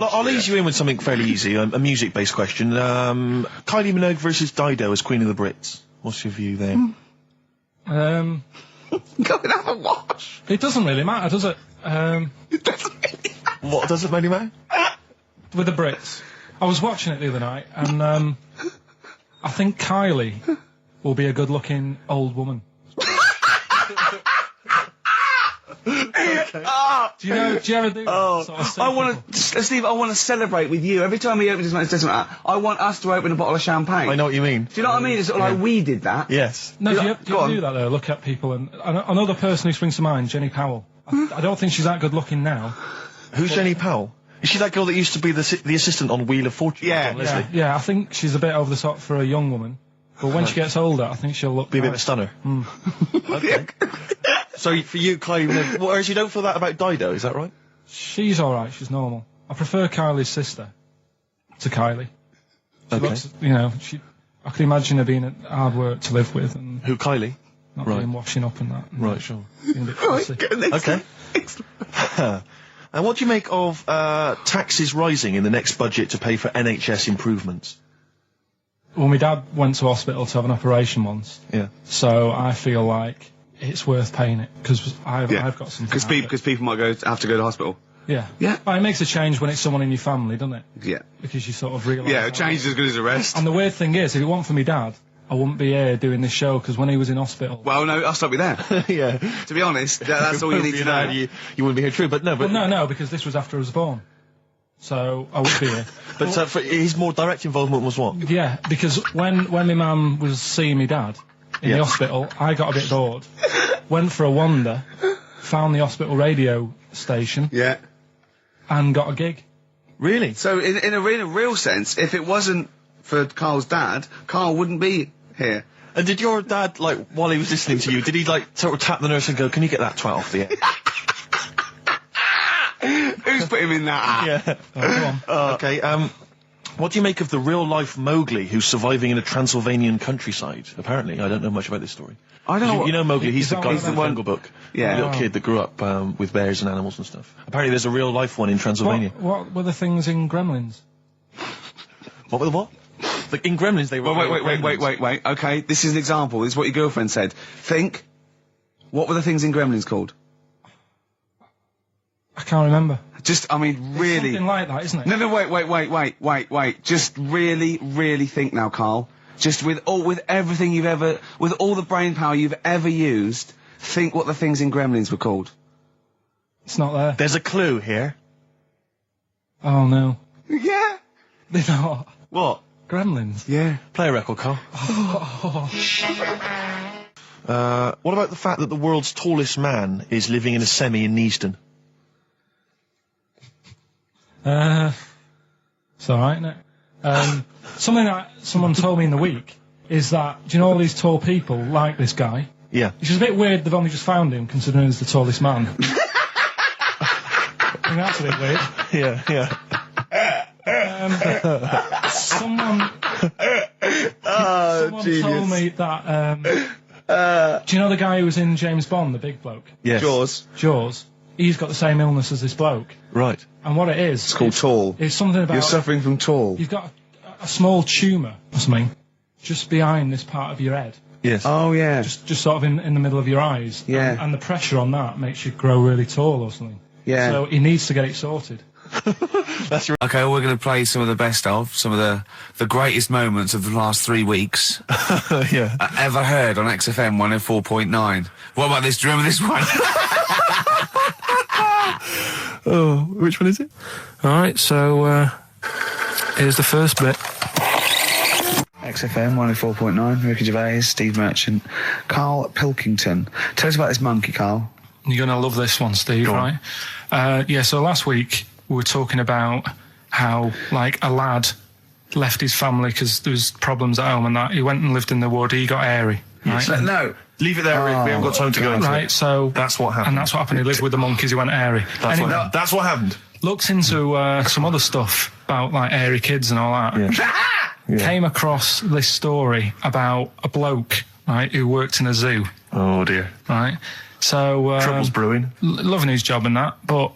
I'll ease you in with something fairly easy, a music-based question. Kylie Minogue versus Dido as Queen of the Brits. What's your view there? Go and have a wash. It doesn't really matter, does it? It doesn't really matter. What doesn't really matter? With the Brits. I was watching it the other night, and I think Kylie will be a good-looking old woman. Okay. Do you ever do that? Sort of I want to, Steve, I want to celebrate with you. Every time he opens his mouth, I want us to open a bottle of champagne. I know what you mean. Do you know what I mean? It's sort of like we did that. Yes. No, do you ever do that though? Look at people and another person who springs to mind, Jenny Powell. I don't think she's that good looking now. Who's Jenny Powell? Is she that girl that used to be the assistant on Wheel of Fortune? Yeah, I think she's a bit over the top for a young woman. But when she gets older, I think she'll look... Be a bit of a stunner. Okay. So for you, Kylie, whereas you don't feel that about Dido, is that right? She's alright, she's normal. I prefer Kylie's sister to Kylie. She looks, I can imagine her being hard work to live with. And who, Kylie? Not being washing up and that. Right, sure. Being a bit fussy. Okay. And what do you make of taxes rising in the next budget to pay for NHS improvements? Well, my dad went to hospital to have an operation once. Yeah. So I feel like it's worth paying it, because I've got something. Because people might have to go to hospital. Yeah. Yeah. But it makes a change when it's someone in your family, doesn't it? Yeah. Because you sort of realise... Yeah, a change is as good as a rest. And the weird thing is, if it weren't for me dad, I wouldn't be here doing this show, because when he was in hospital... Well, no, I'll stop you there. Yeah. To be honest, that's all you need to know. You wouldn't be here, true, but no. But well, no, because this was after I was born. So I would be here. But his more direct involvement was what? Yeah, because when my mum was seeing me dad in the hospital, I got a bit bored, went for a wander, found the hospital radio station, and got a gig. Really? So in a real sense, if it wasn't for Carl's dad, Carl wouldn't be here. And did your dad, while he was listening to you, did he, sort of tap the nurse and go, can you get that twat off the air? Who's put him in that? Yeah. Go on. Okay, what do you make of the real-life Mowgli who's surviving in a Transylvanian countryside? Apparently, I don't know much about this story. I don't know. You know Mowgli, he's the guy from the Jungle Book. Yeah. The little kid that grew up with bears and animals and stuff. Apparently there's a real-life one in Transylvania. What were the things in Gremlins? What were the what? In Gremlins they were... Wait. Okay, this is an example. This is what your girlfriend said. Think, what were the things in Gremlins called? I can't remember. Really... Something like that, isn't it? No, wait. Just really think now, Carl. Just with everything you've ever... With all the brain power you've ever used, think what the things in Gremlins were called. It's not there. There's a clue here. Oh, no. Yeah. They're not. What? Gremlins. Yeah. Play a record, Carl. What about the fact that the world's tallest man is living in a semi in Neasden? It's alright, isn't it? Something that someone told me in the week is that, do you know all these tall people like this guy? Yeah. Which is a bit weird they've only just found him, considering he's the tallest man. I think that's a bit weird. Yeah. Someone genius. told me that, do you know the guy who was in James Bond, the big bloke? Yes. Jaws. He's got the same illness as this bloke. Right. And what it is... It's called tall. It's something about... You're suffering from tall. You've got a small tumour or something just behind this part of your head. Yes. Oh, yeah. Just sort of in the middle of your eyes. Yeah. And the pressure on that makes you grow really tall or something. Yeah. So he needs to get it sorted. That's right. Okay, we're going to play some of the best of, some of the greatest moments of the last 3 weeks. Yeah. Ever heard on XFM 104.9. What about this? Do you remember this one? Oh, which one is it? Alright, so, here's the first bit. XFM 104.9, Ricky Gervais, Steve Merchant, Karl Pilkington. Tell us about this monkey, Karl. You're going to love this one, Steve, right? So last week we were talking about how, a lad left his family because there was problems at home and that. He went and lived in the wood, he got airy. Right? No. Leave it there, Rick. We haven't got time to go into it. Right, so... That's what happened. And that's what happened. He lived with the monkeys, he went airy. That's what happened. Looked into some other stuff about, airy kids and all that. Yeah. Came across this story about a bloke, right, who worked in a zoo. Oh, dear. Right? So... Trouble's brewing. Loving his job and that, but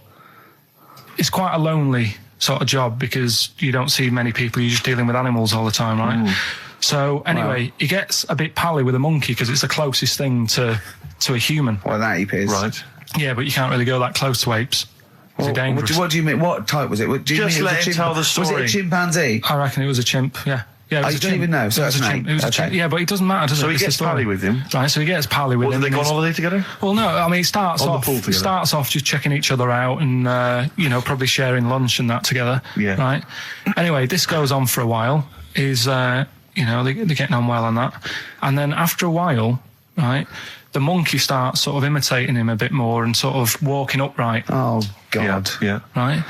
it's quite a lonely sort of job because you don't see many people. You're just dealing with animals all the time, right? So anyway, he gets a bit pally with a monkey because it's the closest thing to a human. Well, that ape is. Right. Yeah, but you can't really go that close to apes. It's dangerous. What do you mean? What type was it? Do you Just mean let him tell the story. Was it a chimpanzee? I reckon it was a chimp, yeah. Yeah, it was you a don't chimp. even know, so it was that's a an chimp. ape. It was a Okay. chimp. Yeah, but it doesn't matter, does So it? he It's the gets story. pally with him. Right, so he gets pally with What, him. do they go on and holiday together? well, no, I mean, it starts On the off. pool It together. starts off just checking each other out and probably sharing lunch and that together. Yeah. Right. Anyway, this goes on for a while. They're getting on well on that, and then after a while, right, the monkey starts sort of imitating him a bit more and sort of walking upright. Oh God. Yeah. Right.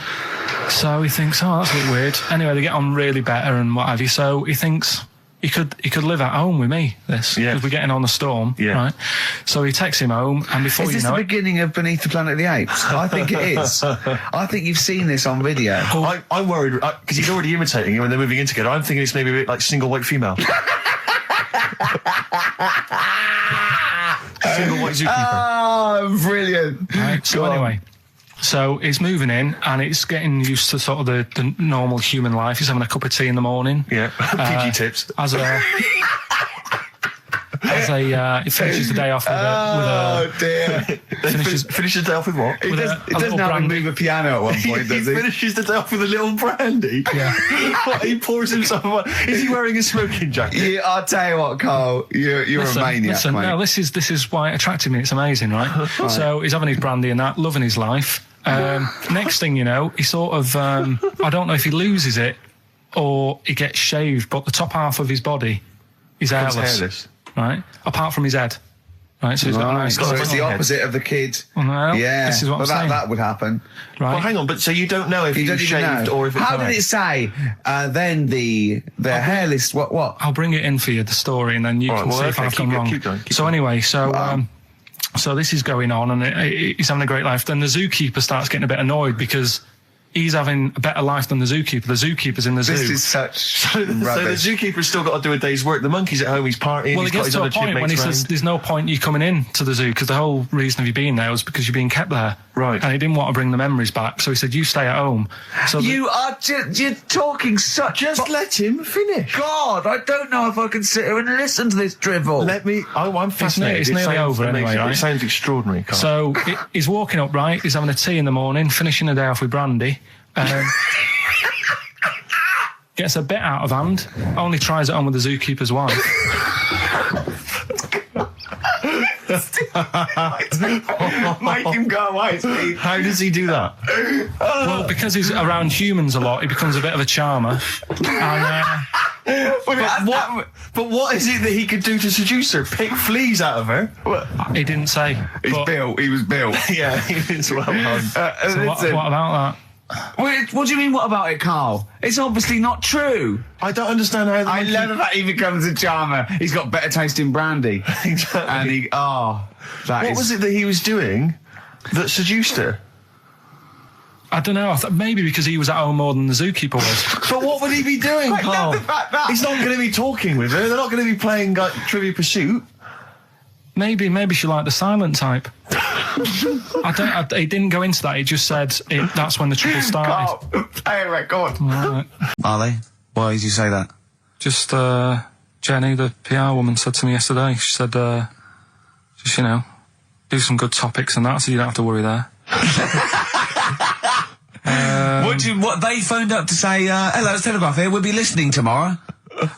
So he thinks, oh, that's a bit weird. Anyway, they get on really better and what have you. So he thinks he could live at home with me. Because we're getting on the storm. Yeah. Right. So he takes him home, and before Is you this know the it, beginning of Beneath the Planet of the Apes? I think it is. I think you've seen this on video. I'm worried because he's already imitating him and they're moving in together. I'm thinking it's maybe a bit like single white female. Single white zookeeper. Oh, brilliant. right, so Go on. anyway. So he's moving in, and it's getting used to sort of the normal human life. He's having a cup of tea in the morning. Yeah. PG tips. He finishes the day off with Oh dear. Finish the day off with what? He with does, a he doesn't little have to brandy. move a piano at one point, He does he? finishes the day off with a little brandy. Yeah. What, he pours himself one. Is he wearing a smoking jacket? Yeah, I'll tell you what, Carl. You're a maniac, listen, mate. no, this is why it attracted me. It's amazing, right? So he's having his brandy and that, loving his life. Next thing you know, he sort of, I don't know if he loses it or he gets shaved, but the top half of his body is hairless. Right? Apart from his head. Right, so he's got a nice... So it's the head. opposite of the kid. Well, no, Yeah, this is what but I'm saying. that would happen. Right? Well, hang on, but so you don't know if You he don't was even shaved know. or if it's How did dyed? it say? Then the hairless. What? I'll bring it in for you, the story, and then you All can right, well, see if okay, I've done keep wrong. going, keep So going. anyway, so this is going on, and he's having a great life. Then the zookeeper starts getting a bit annoyed because he's having a better life than the zookeeper. The zookeeper's in the zoo. This is such So the rubbish. zookeeper's still got to do a day's work. The monkey's at home, he's partying, Well, he's it got gets his to a other point when he chipmates says round. there's no point you coming in to the zoo because the whole reason of you being there was because you're being kept there. Right. And he didn't want to bring the memories back, so he said, you stay at home. So You are you're talking such. Just let him finish. God, I don't know if I can sit here and listen to this drivel. Let me... I'm fascinated. it's It nearly sounds over anyway, amazing. right? It sounds extraordinary, Carl. So he's walking up right, he's having a tea in the morning, finishing the day off with brandy. Gets a bit out of hand, only tries it on with the zookeeper's wife. Make him go away, Steve. How does he do that? Well, because he's around humans a lot, he becomes a bit of a charmer. And, But what is it that he could do to seduce her? Pick fleas out of her? he didn't say. but- He was built. Yeah, it's well done. so what about that? What do you mean, what about it, Carl? It's obviously not true. I don't understand how... I love the fact he becomes a charmer. He's got better taste in brandy. Exactly. And What was it that he was doing that seduced her? I don't know. I thought maybe because he was at home more than the zookeeper was. But what would he be doing, I Carl? love the fact that- He's not going to be talking with her. They're not going to be playing like Trivia Pursuit. Maybe she liked the silent type. He didn't go into that. He just said that's when the trouble started. Carl, play a record. Right. Are they? Why did you say that? Just Jenny, the PR woman, said to me yesterday. She said, just do some good topics and that, so you don't have to worry there. What they phoned up to say? Hello, it's Telegraph here. We'll be listening tomorrow.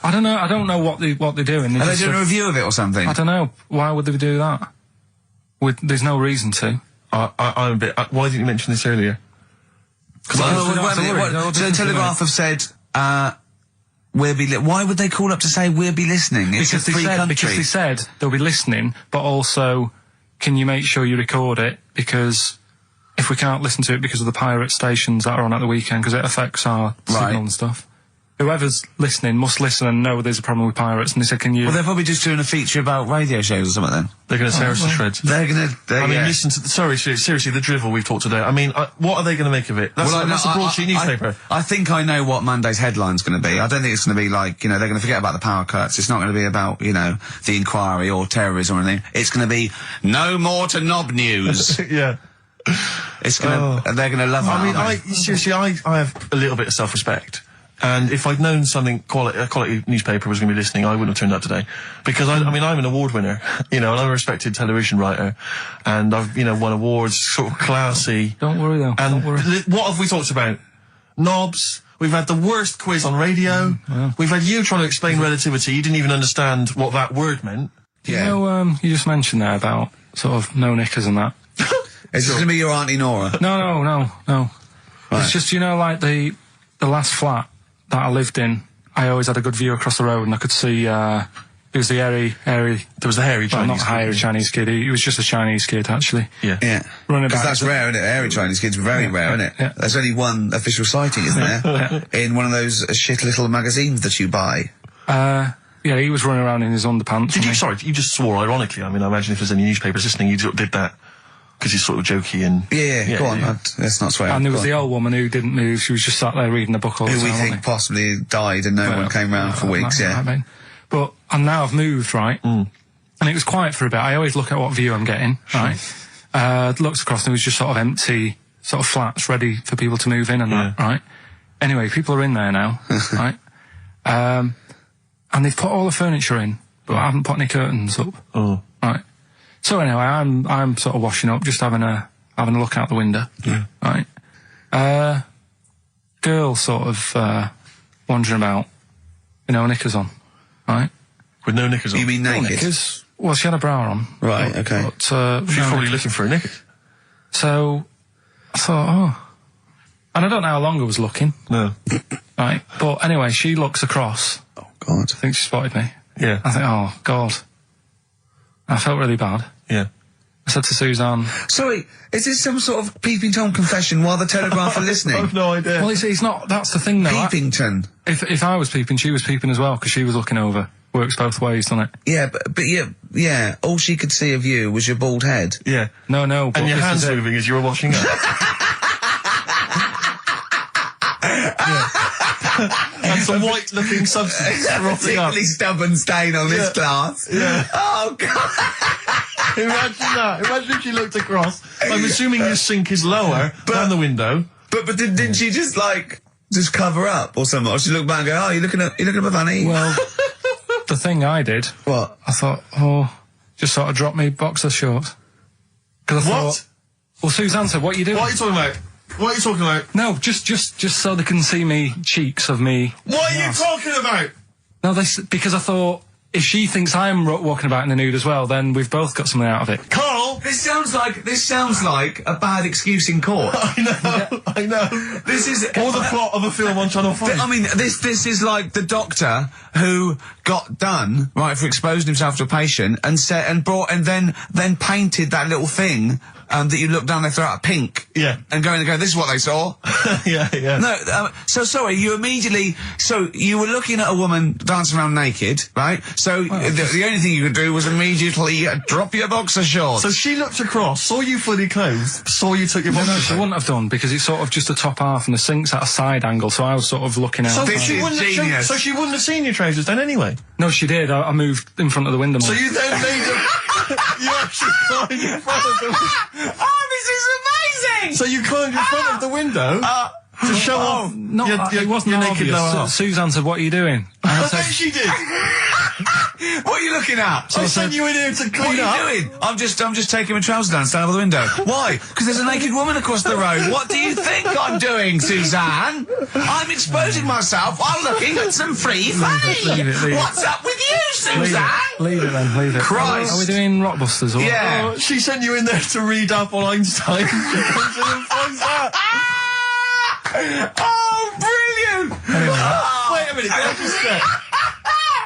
I don't know what they're doing. Are they just doing a review of it or something? I don't know. Why would they do that? There's no reason to. I'm a bit... why didn't you mention this earlier? So So Telegraph have said, why would they call up to say we'll be listening? It's a free country. Because they said they'll be listening, but also, can you make sure you record it? Because if we can't listen to it because of the pirate stations that are on at the weekend, because it affects our signal and stuff. Whoever's listening must listen and know there's a problem with pirates. And they said, can you... Well, they're probably just doing a feature about radio shows or something then. They're going to tear us to shreds. They're going to... I mean, listen to... Sorry, seriously, the drivel we've talked today. I mean, what are they going to make of it? That's a broadsheet newspaper. I think I know what Monday's headline's going to be. I don't think it's going to be like, they're going to forget about the power cuts. It's not going to be about, the inquiry or terrorism or anything. It's going to be no more to knob news. Yeah. It's gonna. They're gonna love it. I mean, aren't they? seriously, I have a little bit of self-respect. And if I'd known something a quality newspaper was going to be listening, I wouldn't have turned up today. Because I mean, I'm an award winner, and I'm a respected television writer, and I've, won awards, sort of classy. Don't worry though. And don't worry. what have we talked about? Knobs. We've had the worst quiz on radio. We've had you trying to explain relativity. You didn't even understand what that word meant. You just mentioned there about sort of no knickers and that. Is this going to be your Auntie Nora? No. Right. It's just, like the last flat that I lived in, I always had a good view across the road and I could see, it was the hairy... There was the hairy Chinese kid. Not hairy Chinese kid, he was just a Chinese kid, actually. Yeah. Running Because about. that's rare, isn't it? Hairy Chinese kids are very rare, isn't it? Yeah. There's only one official sighting, isn't there? In one of those shit little magazines that you buy. Yeah, he was running around in his underpants. You just swore ironically. I mean, I imagine if there's any newspapers listening, you did that. Because he's sort of jokey and... Yeah, go on, yeah. let's not swear. And there was the old woman who didn't move, she was just sat there reading a book all the Who time. we think possibly died and no one came round for weeks, I mean. But, and now I've moved, right? And it was quiet for a bit. I always look at what view I'm getting, right? Looked across and it was just sort of empty, sort of flats ready for people to move in and that, right? Anyway, people are in there now, right? And they've put all the furniture in, but I haven't put any curtains up. Oh. Right. So anyway, I'm sort of washing up, just having a look out the window. Yeah. Right. Girl sort of wandering about, knickers on. Right. With no knickers on? You mean naked? No knickers. Well, she had a bra on. Right, okay. But, She's probably looking for a knickers. So I thought, and I don't know how long I was looking. No. Right. But anyway, she looks across. Oh, God. I think she spotted me. Yeah. I think, oh, God. I felt really bad. Yeah. I said to Suzanne... Sorry, is this some sort of Peeping Tom confession while the Telegraph are listening? I've no idea. Well, it's not... That's the thing, though. Peepington. If I was peeping, she was peeping as well, because she was looking over. Works both ways, doesn't it? Yeah, but yeah, all she could see of you was your bald head. Yeah. No. But And your this hands is it. moving as you were washing up. And some white-looking substance rotting up. Particularly stubborn stain on this glass. Yeah. Oh, God. Imagine that. Imagine if she looked across. I'm assuming your sink is lower than the window. But didn't she just cover up or something? Or she looked back and go, oh, you looking at my fanny? Well, the thing I did... What? I thought, just sort of drop me boxer shorts. Because I thought... Well, Suzanne said, what are you doing? What are you talking about? What are you talking about? No, just so they can see me cheeks of me. What are you talking about? No, because I thought, if she thinks I'm walking about in the nude as well, then we've both got something out of it. Carl! This sounds like a bad excuse in court. I know. This is Or the plot of a film on Channel 5. I mean, this is like the doctor who got done, right, for exposing himself to a patient and then painted that little thing that you look down their throat pink. Yeah. And go, this is what they saw. Yeah. No, so sorry, you were looking at a woman dancing around naked, right? So the only thing you could do was immediately drop your boxer shorts. So she looked across, saw you fully clothed, saw you took your boxers No, she wouldn't have done, because it's sort of just the top half and the sink's at a side angle, so I was sort of looking out. So This she is wouldn't genius. so she wouldn't have seen your trousers then anyway. No, she did. I moved in front of the window more. So you then made you actually climbed in front of the Oh, this is amazing! So you climbed in front of the window to show off No, it wasn't your naked obvious. lower half. Suzanne said, what are you doing? And I I bet said, she did. What are you looking at? I sent you in here to What clean up. are you doing? I'm just taking my trousers down, standing over the window. Why? Because there's a naked woman across the road. What do you think I'm doing, Suzanne? I'm exposing myself while looking at some free fanny. leave it. What's up with you, Suzanne? leave it then, leave it. Christ. Are we doing Rockbusters or what? Yeah. Oh, she sent you in there to read up on Einstein. She comes in and finds that. Oh, brilliant! Wait a minute, can I just say?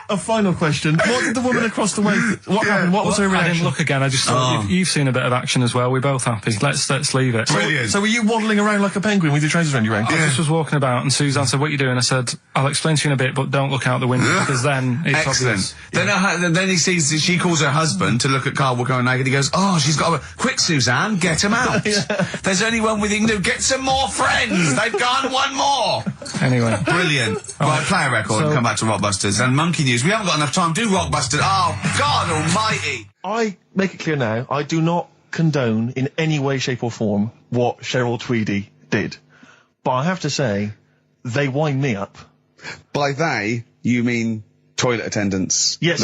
A final question. What did the woman across the way... What happened? What was her I reaction? didn't look again. I just thought, you've seen a bit of action as well. We're both happy. Let's leave it. Brilliant. So were you waddling around like a penguin with your trousers around your ankles? I just was walking about, and Suzanne said, what are you doing? I said, I'll explain to you in a bit, but don't look out the window, because then it's Excellent. obvious. Then he sees, she calls her husband to look at Carl walking around naked. He goes, oh, she's got a... Quick, Suzanne, get him out. There's only one with you can do. Get some more friends. They've gone one more. Anyway. Brilliant. Right, play a record and come back to Rockbusters. And Monkey News. We haven't got enough time. Do Rockbusters. Oh, God almighty. I make it clear now, I do not condone in any way, shape or form what Cheryl Tweedy did. But I have to say, they wind me up. By they, you mean toilet attendants? Yes.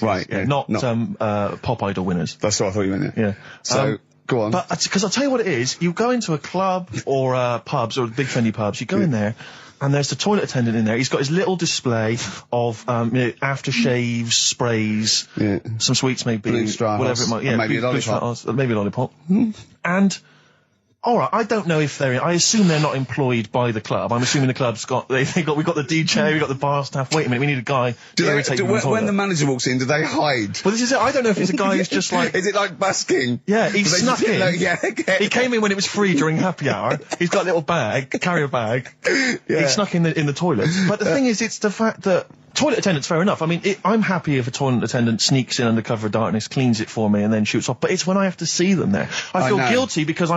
Right. Yeah, yeah, not Pop Idol winners. That's what I thought you meant, Yeah. So, go on. But, because I'll tell you what it is, you go into a club or pubs or big trendy pubs, you go in there, and there's the toilet attendant in there. He's got his little display of aftershaves, sprays, some sweets maybe, Blue straws, whatever it might be. Yeah, maybe a lollipop. Maybe a lollipop. And, alright, I don't know if I assume they're not employed by the club. I'm assuming the club's we've got the DJ, we've got the bar staff. Wait a minute, we need a guy to irritate them. When the manager walks in, do they hide? Well, this is it. I don't know if it's a guy who's just like... Is it like busking? Yeah, he snuck in. Okay. He came in when it was free during happy hour. He's got a little carrier bag. He snuck in the toilet. But the thing is, it's the fact that toilet attendants, fair enough. I mean, I'm happy if a toilet attendant sneaks in under cover of darkness, cleans it for me, and then shoots off. But it's when I have to see them there. I feel guilty because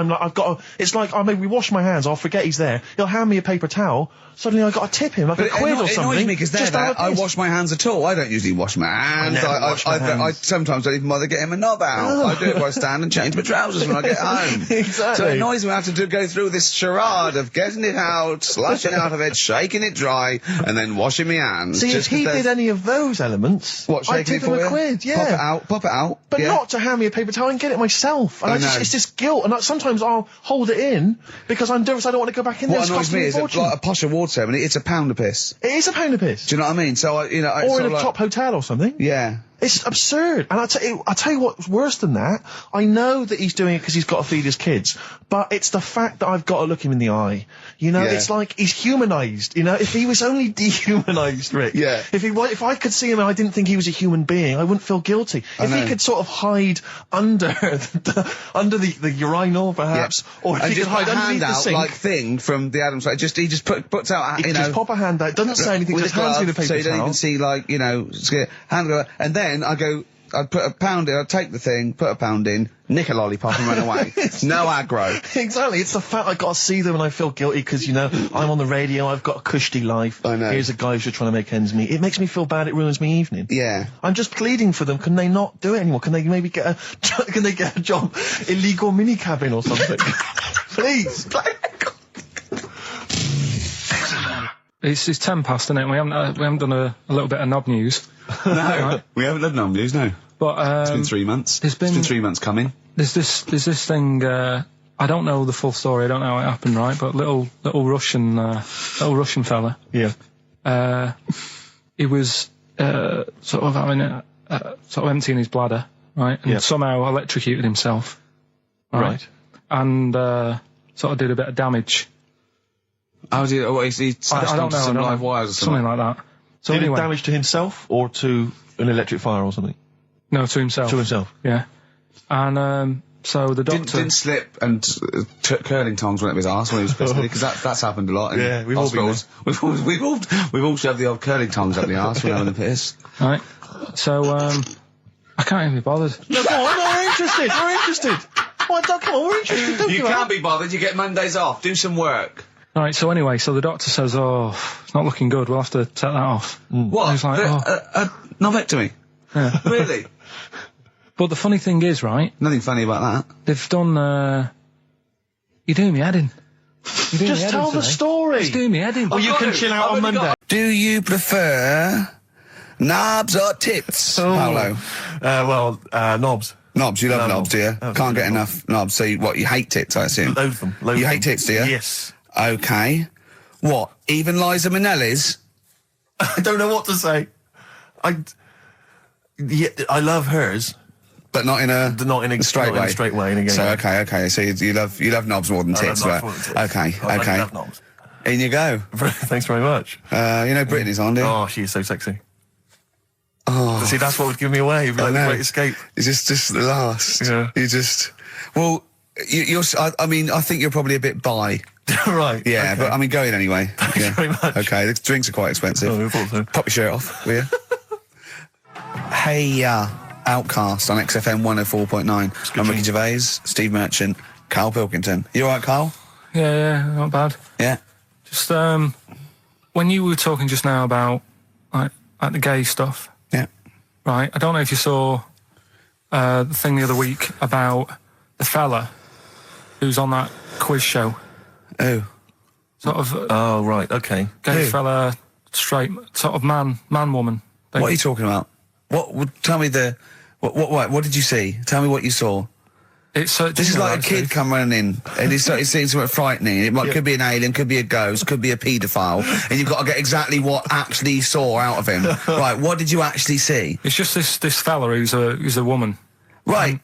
it's like I maybe wash my hands, I'll forget he's there. He'll hand me a paper towel. Suddenly I got to tip him like a quid or something. It annoys me because I wash my hands at all. I don't usually wash my hands. I sometimes don't even bother getting my knob out. I do it while I stand and change my trousers when I get home. Exactly. So it annoys me I have to go through this charade of getting it out, slushing out of it, shaking it dry, and then washing my hands. See, if he did any of those elements, I'd tip him a quid, yeah. Pop it out. But not to hand me a paper towel and get it myself. And it's this guilt, and sometimes I'll hold it in because I'm nervous I don't want to go back in there. What annoys me is like a posh award ceremony, it's £1 a piss. It is £1 a piss. Do you know what I mean? So, or in a top hotel or something. Yeah. It's absurd. And I'll tell you what's worse than that. I know that he's doing it because he's got to feed his kids, but it's the fact that I've got to look him in the eye. You know, it's like he's humanised. You know, if he was only dehumanised, Rick. Yeah. If I could see him and I didn't think he was a human being, I wouldn't feel guilty. If he could sort of hide under the urinal, perhaps, or if he could hide underneath the sink. Like Thing from the Addams Family. He just puts out, He just pop a hand out, doesn't say anything, just hands me the paper so you don't towel. even see, like, hand go, and then I'd put £1 in, I'd take the thing, put £1 in, nick a lollipop and run away. No aggro. Exactly. It's the fact I got to see them and I feel guilty because, I'm on the radio, I've got a cushy life. I know. Here's a guy who's just trying to make ends meet. It makes me feel bad, it ruins my evening. Yeah. I'm just pleading for them. Can they not do it anymore? Can they maybe get a job? Illegal mini cabin or something? Please. It's 10 past, isn't it? We haven't done a little bit of knob news. No, right? We haven't done knob news, no. But it's been 3 months. It's been 3 months coming. There's this thing. I don't know the full story. I don't know how it happened, right? But little Russian fella. Yeah. He was sort of having sort of emptying his bladder, right? And somehow electrocuted himself. Right. And sort of did a bit of damage. How did he smashed onto some live wires or something? Something like that. So did anyway, it damage to himself or to an electric fire or something? No, to himself. To himself. Yeah. And so the doctor didn't slip and curling tongs went up his arse when he was pissing, because that's happened a lot in we've all been hospitals. We've all shoved the old curling tongs up the arse when having a piss. Right. So I can't even be bothered. No, go on, we're interested. We're interested. Come on, we're interested. Don't you can't be bothered. You get Mondays off. Do some work. Right, so anyway, the doctor says, it's not looking good, we'll have to take that off. What? And he's like, a novectomy? Yeah. Really? But the funny thing is, right? Nothing funny about that. They've done, you're doing me head in. Just tell the story. Just doing me head in. Well, you can chill out on Monday. Do you prefer knobs or tits, Paolo? Knobs. Knobs, you love knobs, do you? Can't get enough knobs. So you hate tits, I assume? Load them. You hate tits, do you? Yes. Okay. What? Even Liza Minnelli's? I don't know what to say. I love hers, but not in a straight way. Straight way. So okay. So you love knobs more than tits, right? Okay. I love knobs. In you go. Thanks very much. Brittany's on, do you? Oh, she is so sexy. Oh. See, that's what would give me away. It'd be like the Great Escape. It's just the last. Yeah. I think you're probably a bit bi. Right. Yeah, okay. but go in anyway. Thanks very much. Okay, the drinks are quite expensive. Oh, I thought so. Pop your shirt off, will you? Hey, Outcast on XFM 104.9. I'm Ricky Gervais, Steve Merchant, Karl Pilkington. You alright, Karl? Yeah, not bad. Yeah. Just, when you were talking just now about, like the gay stuff. Yeah. Right, I don't know if you saw the thing the other week about the fella who's on that quiz show. Oh. Sort of Oh, right, okay. gay Who? fella, straight, sort of man, woman. What are you talking about? Tell me what did you see? Tell me what you saw. It's This is like a kid come running in, and he's seeing something frightening. It could be an alien, could be a ghost, could be a paedophile, and you've got to get exactly what actually you saw out of him. Right, what did you actually see? It's just this fella who's a woman. Right.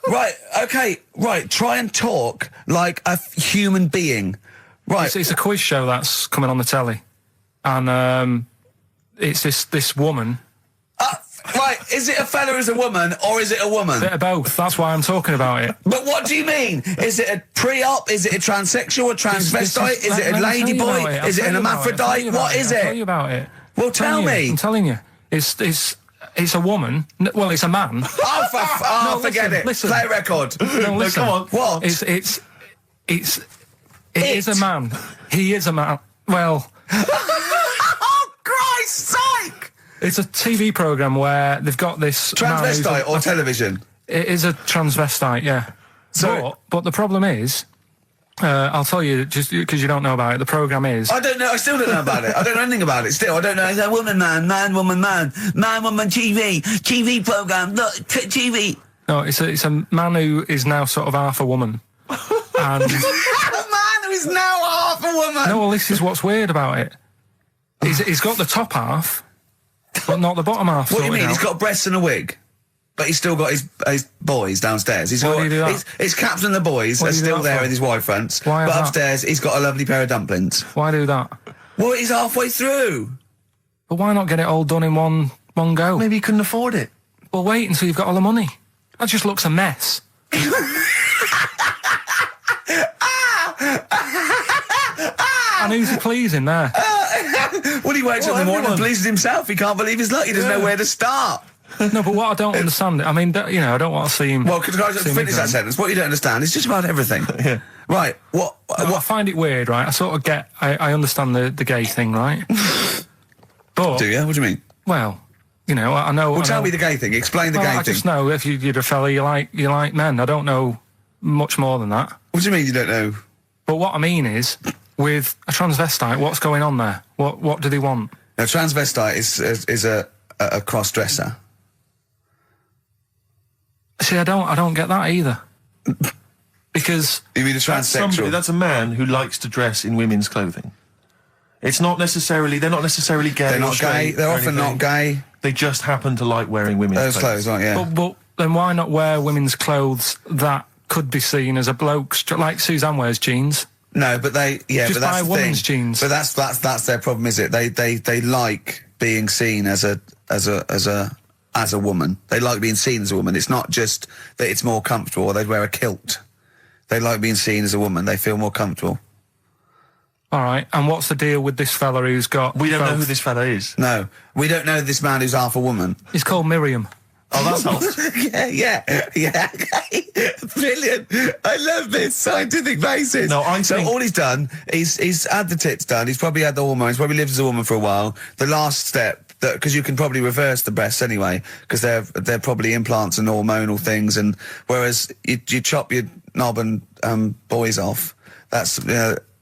Right, okay, right, try and talk like a human being. Right. It's a quiz show that's coming on the telly, and it's this woman. Right, is it a fella who's a woman, or is it a woman? Bit of both. That's why I'm talking about it. But what do you mean? Is it a pre-op? Is it a transsexual, a transvestite? Is it a ladyboy? Is it an hermaphrodite? What is I'll tell you it? about it. Well, tell me. I'm telling you. It's a woman. Well, it's a man. Oh, forget it. Listen. Play a record. No, listen. come on. What? It is a man. He is a man. Well, Oh, Christ's sake! it's a TV program where they've got this man who's Transvestite or television? It is a transvestite, yeah. So- But the problem is, I'll tell you, just because you don't know about it, the program is... I don't know. I still don't know about it. I don't know anything about it. Still, I don't know. Is that woman, man, woman, TV program, look, TV. No, it's a man who is now sort of half a woman. And... A man who is now half a woman. No, well, this is what's weird about it. He's got the top half, but not the bottom half. What do you sorted mean? He's out. got breasts and a wig, but he's still got his boys downstairs. He's Why got do you do that? his caps and the boys What are do you do still that there for? with his Y fronts. Why But is that? upstairs, he's got a lovely pair of dumplings. Why do that? Well, he's halfway through. But why not get it all done in one go? Maybe he couldn't afford it. Well, wait until you've got all the money. That just looks a mess. And who's he pleasing there? Well, he wakes up in the morning and everyone. pleases himself. He can't believe his luck. He doesn't know where to start. No, but what I don't understand, I mean, you know, I don't want to see him... Well, can I just see him finish that ignorant. sentence? What you don't understand is just about everything. Yeah. Right. No, I find it weird, right? I sort of get... I understand the gay thing, right? But... Do you? What do you mean? Well, you know, I know... Well, I tell know, me the gay thing. Explain the well, gay I thing. just know if you're a fella, you like men. I don't know much more than that. What do you mean you don't know? But what I mean is, with a transvestite, what's going on there? What do they want? Now, transvestite is a cross-dresser. See, I don't get that either. Because You mean a That's somebody- transsexual? that's a man who likes to dress in women's clothing. It's not necessarily, they're not necessarily gay. They're or not gay. straight They're or often anything. not gay. They just happen to like wearing women's Those clothes, aren't yeah. but then why not wear women's clothes that could be seen as a bloke's, like Suzanne wears jeans? No, but Just but that's buy the women's thing. jeans. But that's their problem, is it? They like being seen as a woman. They like being seen as a woman. It's not just that it's more comfortable, or they'd wear a kilt. They like being seen as a woman. They feel more comfortable. All right, and what's the deal with this fella who's got... We don't know both? who this fella is. No, we don't know this man who's half a woman. He's called Miriam. Oh, that's helps. yeah. Brilliant. I love this scientific basis. No, I so think- all he's done, he's had the tits done. He's probably had the hormones. Probably lived as a woman for a while. The last step, because you can probably reverse the breasts anyway, because they're probably implants and hormonal things. And whereas you chop your knob and boys off, that's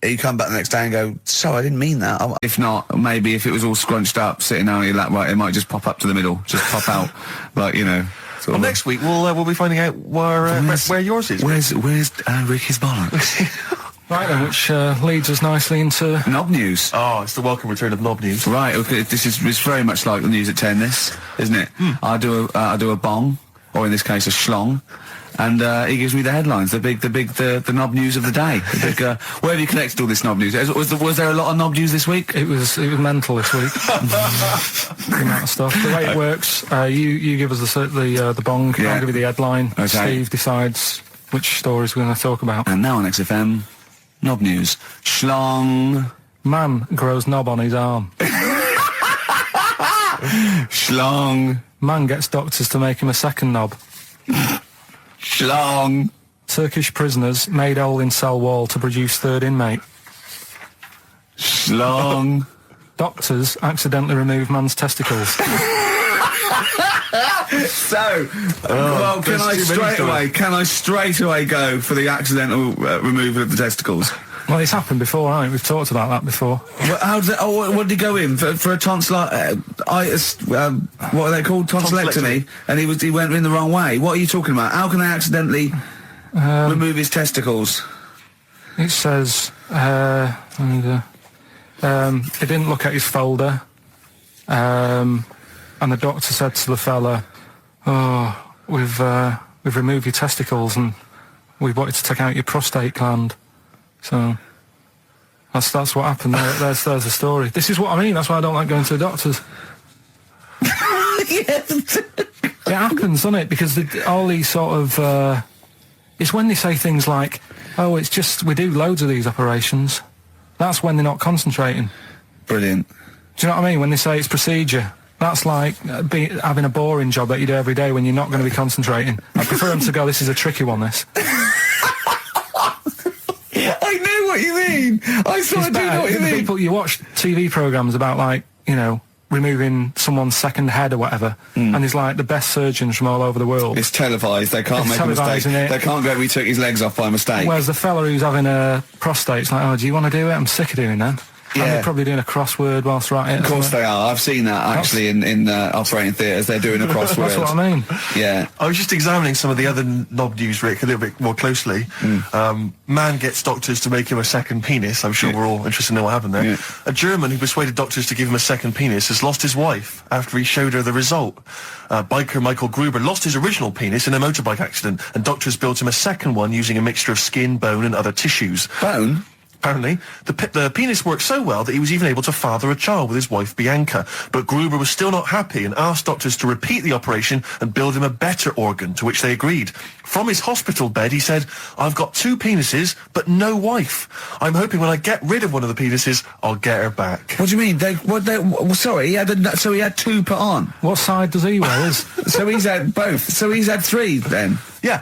you come back the next day and go, so I didn't mean that. If not, maybe if it was all scrunched up, sitting down on your lap, right, it might just pop up to the middle, just pop out, like, you know. Sort Well, of next week we'll be finding out where yours is. Where's Ricky's bollocks? Right then, which leads us nicely into... Knob news. Oh, it's the welcome return of Knob News. Right, okay, it's very much like the news at 10, this, isn't it? I do a bong, or in this case a schlong, and he gives me the headlines, the knob news of the day. The big, where have you collected all this knob news? Was there a lot of knob news this week? It was mental this week. The amount of stuff. The way it works, you give us the bong, Yeah. I'll give you the headline. Okay. Steve decides which stories we're going to talk about. And now on XFM, knob news. Schlong. Man grows knob on his arm. Schlong. Man gets doctors to make him a second knob. Schlong. Turkish prisoners made hole in cell wall to produce third inmate. Schlong. Doctors accidentally remove man's testicles. So, well, can I straight away go for the accidental removal of the testicles? Well, it's happened before, hasn't it? We've talked about that before. Well, how did what did he go in for a tonsillitis? What are they called? Tonsillectomy. And he went in the wrong way. What are you talking about? How can they accidentally remove his testicles? It says he didn't look at his folder, and the doctor said to the fella, "Oh, we've removed your testicles and we wanted to take out your prostate gland." So that's what happened. There's the story. This is what I mean. That's why I don't like going to the doctors. It happens, doesn't it? Because all these sort of it's when they say things like, "Oh, it's just we do loads of these operations." That's when they're not concentrating. Brilliant. Do you know what I mean? When they say it's procedure, that's like having a boring job that you do every day when you're not going to be concentrating. I prefer them to go, "This is a tricky one, this." I know what you mean. I sort of do know what you mean. You watch TV programmes about, like, you know, removing someone's second head or whatever, and there's like the best surgeons from all over the world. It's televised. They can't make a mistake. They can't go, "We took his legs off by mistake." Whereas the fella who's having a prostate's like, "Oh, do you want to do it? I'm sick of doing that." Yeah. And they're probably doing a crossword whilst they're at it. Of course they are. I've seen that actually in operating theatres. They're doing a crossword. That's what I mean. Yeah. I was just examining some of the other knob news, Rick, a little bit more closely. Man gets doctors to make him a second penis. I'm sure we're all interested in what happened there. Yeah. A German who persuaded doctors to give him a second penis has lost his wife after he showed her the result. Biker Michael Gruber lost his original penis in a motorbike accident, and doctors built him a second one using a mixture of skin, bone and other tissues. Bone? Apparently, the penis worked so well that he was even able to father a child with his wife Bianca. But Gruber was still not happy and asked doctors to repeat the operation and build him a better organ, to which they agreed. From his hospital bed, he said, "I've got 2 penises, but no wife. I'm hoping when I get rid of one of the penises, I'll get her back." What do you mean? Sorry, he had 2 put on. What side does he wear? So he's had both. So he's had 3 then? Yeah.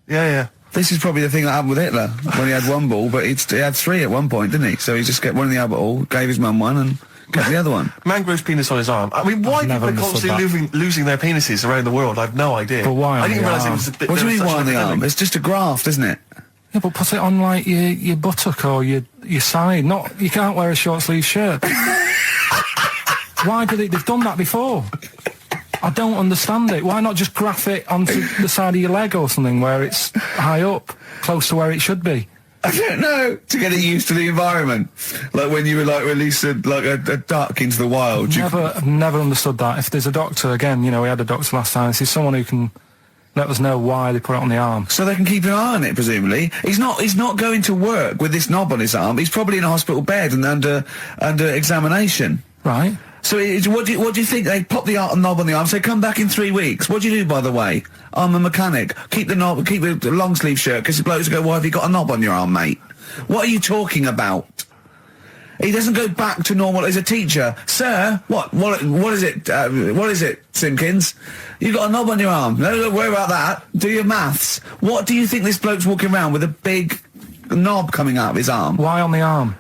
Yeah. This is probably the thing that happened with Hitler, when he had 1 ball, but he had 3 at one point, didn't he? So he just got one in the Albert Hall, gave his mum one, and got the other one. Man grows penis on his arm. I mean, why people are constantly losing their penises around the world? I've no idea. But why? I didn't realise it was a bit. What do you mean why on the arm? It's just a graft, isn't it? Yeah, but put it on like your buttock or your side. You can't wear a short sleeve shirt. Why do they've done that before? I don't understand it. Why not just graph it onto the side of your leg or something where it's high up, close to where it should be? I don't know. To get it used to the environment. Like when you were like released a duck into the wild. I've never understood that. If there's a doctor, again, you know, we had a doctor last time, if there's someone who can let us know why they put it on the arm. So they can keep an eye on it, presumably. He's not going to work with this knob on his arm. He's probably in a hospital bed and under examination. Right. So what do you think? They pop the knob on the arm, say, "Come back in 3 weeks." What do you do, by the way? "I'm a mechanic. Keep the knob, keep the long sleeve shirt," because the blokes go, "Why have you got a knob on your arm, mate?" What are you talking about? He doesn't go back to normal as a teacher. "Sir, what is it? What is it, Simpkins? You got a knob on your arm. No, don't worry about that. Do your maths." What do you think this bloke's walking around with a big knob coming out of his arm? Why on the arm?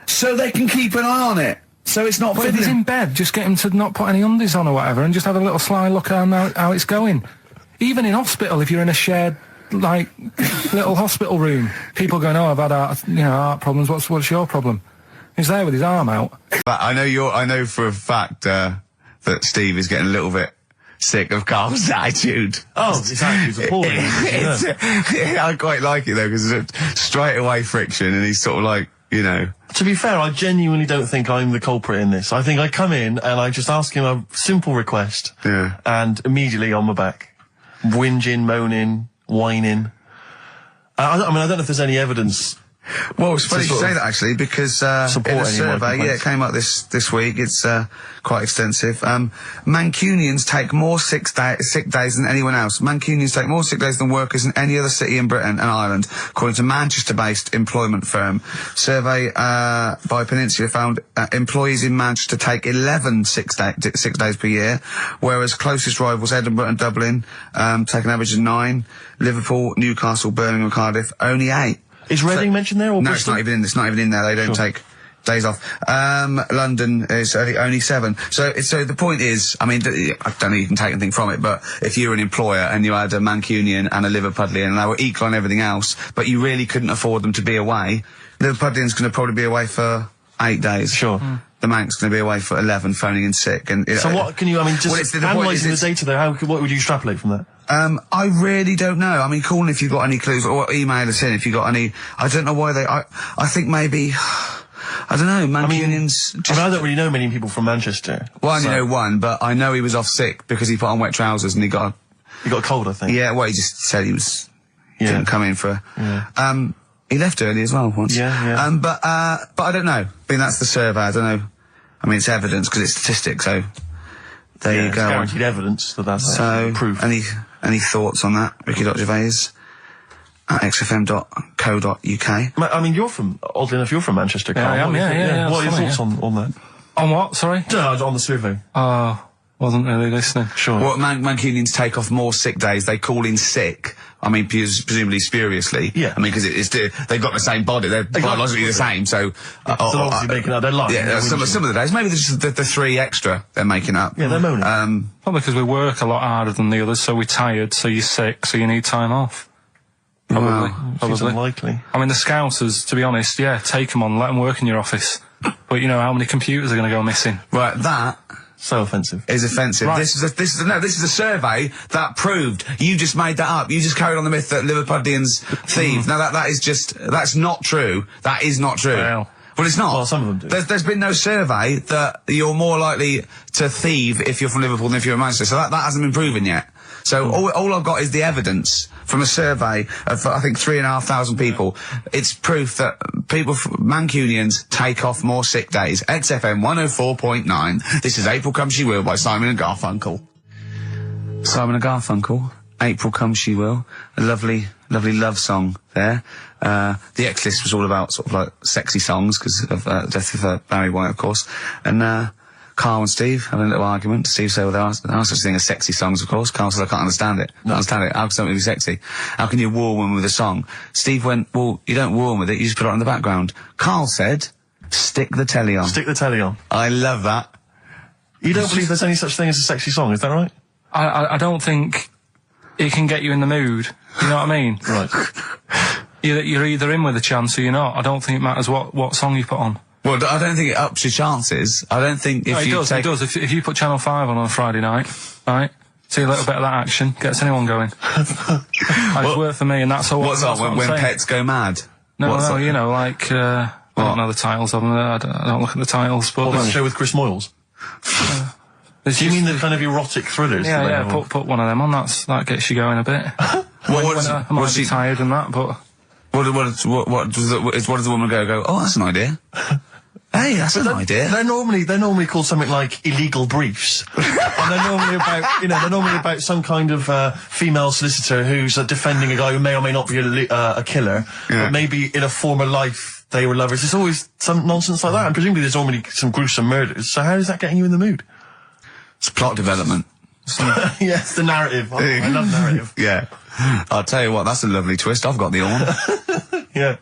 So they can keep an eye on it. So it's not. But if he's in bed, just get him to not put any undies on or whatever, and just have a little sly look at how it's going. Even in hospital, if you're in a shared, like, little hospital room, people going, "Oh, I've had heart problems. What's your problem?" He's there with his arm out. But I know for a fact that Steve is getting a little bit sick of Carl's attitude. Oh, his attitude's appalling. I quite like it though, because it's straight away friction, and he's sort of like, you know. To be fair, I genuinely don't think I'm the culprit in this. I think I come in and I just ask him a simple request. Yeah. And immediately on my back. Whinging, moaning, whining. I mean, I don't know if there's any evidence. Well, it's funny you say that, actually, because in a survey, it came up this week, it's quite extensive. Mancunians take more sick days than anyone else. Mancunians take more sick days than workers in any other city in Britain and Ireland, according to Manchester-based employment firm. Survey by Peninsula found employees in Manchester take 11 sick days per year, whereas closest rivals Edinburgh and Dublin take an average of 9. Liverpool, Newcastle, Birmingham and Cardiff, only 8. Is Reading mentioned there? Or no, Bristol? it's not even in there. They don't take days off. London is only 7. So the point is, I mean, I don't know you can take anything from it, but if you're an employer and you had a Mancunian and a Liverpudlian and they were equal on everything else, but you really couldn't afford them to be away, Liverpudlian's going to probably be away for 8 days. Sure. The Manc's going to be away for 11, phoning in sick. And so what can you, I mean, just analysing the data there, what would you extrapolate from that? I really don't know. I mean, call in if you've got any clues, or email us in if you've got any. I don't know why I think maybe, I don't know, Mancunians... I don't really know many people from Manchester. Well, I only know one, but I know he was off sick because he put on wet trousers and he got a cold, I think. Yeah, well, he just said he didn't come in for... Yeah. He left early as well once. Yeah. But I don't know. I mean, that's the survey. I don't know. I mean, it's evidence because it's statistics, so there you go. It's guaranteed evidence that's proof. Any thoughts on that, Ricky.Gervais at xfm.co.uk? I mean, oddly enough, you're from Manchester, Karl. Yeah, I am, yeah. What are your thoughts on that? On what, sorry? On the survey. Wasn't really listening. Sure. Well, Mancunians take off more sick days. They call in sick. I mean, presumably spuriously. Yeah. I mean, because they've got the same body. They're biologically the same, so... they're obviously making up. They're lying. Yeah, some of the days. Maybe just the 3 extra they're making up. Yeah, they're moaning. Probably because we work a lot harder than the others, so we're tired, so you're sick, so you need time off. Probably. Seems unlikely. I mean, the Scousers, to be honest, take them on, let them work in your office. But you know how many computers are going to go missing? Right, that... So offensive. Is offensive. Right. This is a survey that proved. You just made that up. You just carried on the myth that Liverpudlians thieve. Now that's not true. That is not true. Well, it's not. Well, some of them do. There's been no survey that you're more likely to thieve if you're from Liverpool than if you're in Manchester. So that hasn't been proven yet. So all I've got is the evidence from a survey of, I think, 3,500 people. It's proof that Mancunians take off more sick days. XFM 104.9. This is April Come She Will by Simon and Garfunkel. Simon and Garfunkel, April Come She Will. A lovely love song there. The X list was all about sort of like sexy songs because of the death of Barry White, of course. And Karl and Steve having a little argument. Steve said, well, there are such thing as sexy songs, of course. Karl said, I can't understand it. How can something be sexy? How can you woo a woman with a song? Steve went, well, you don't woo a woman with it, you just put it on the background. Karl said, stick the telly on. Stick the telly on. I love that. You don't believe there's any such thing as a sexy song, is that right? I don't think it can get you in the mood. You know what I mean? Right. You're either in with a chance or you're not. I don't think it matters what song you put on. Well, I don't think it ups your chances. I don't think if it does. If you put Channel 5 on a Friday night, right, see a little bit of that action, gets anyone going. It's worked for me, and that's all. What's that, when pets go mad? No, you know, like, I don't know the titles of them, I don't look at the titles, but... That show with Chris Moyles? Do you mean the kind of erotic thrillers? Yeah, put one of them on, that gets you going a bit. I might be tired and that, but... What does the woman go, oh, that's an idea. Hey, that's an idea. They're normally called something like illegal briefs. And they're normally about some kind of female solicitor who's defending a guy who may or may not be a killer, but maybe in a former life they were lovers. There's always some nonsense like that, and presumably there's normally some gruesome murders. So how is that getting you in the mood? It's plot development. Yes, the narrative. I love narrative. Yeah. I'll tell you what, that's a lovely twist. I've got the horn. Yeah.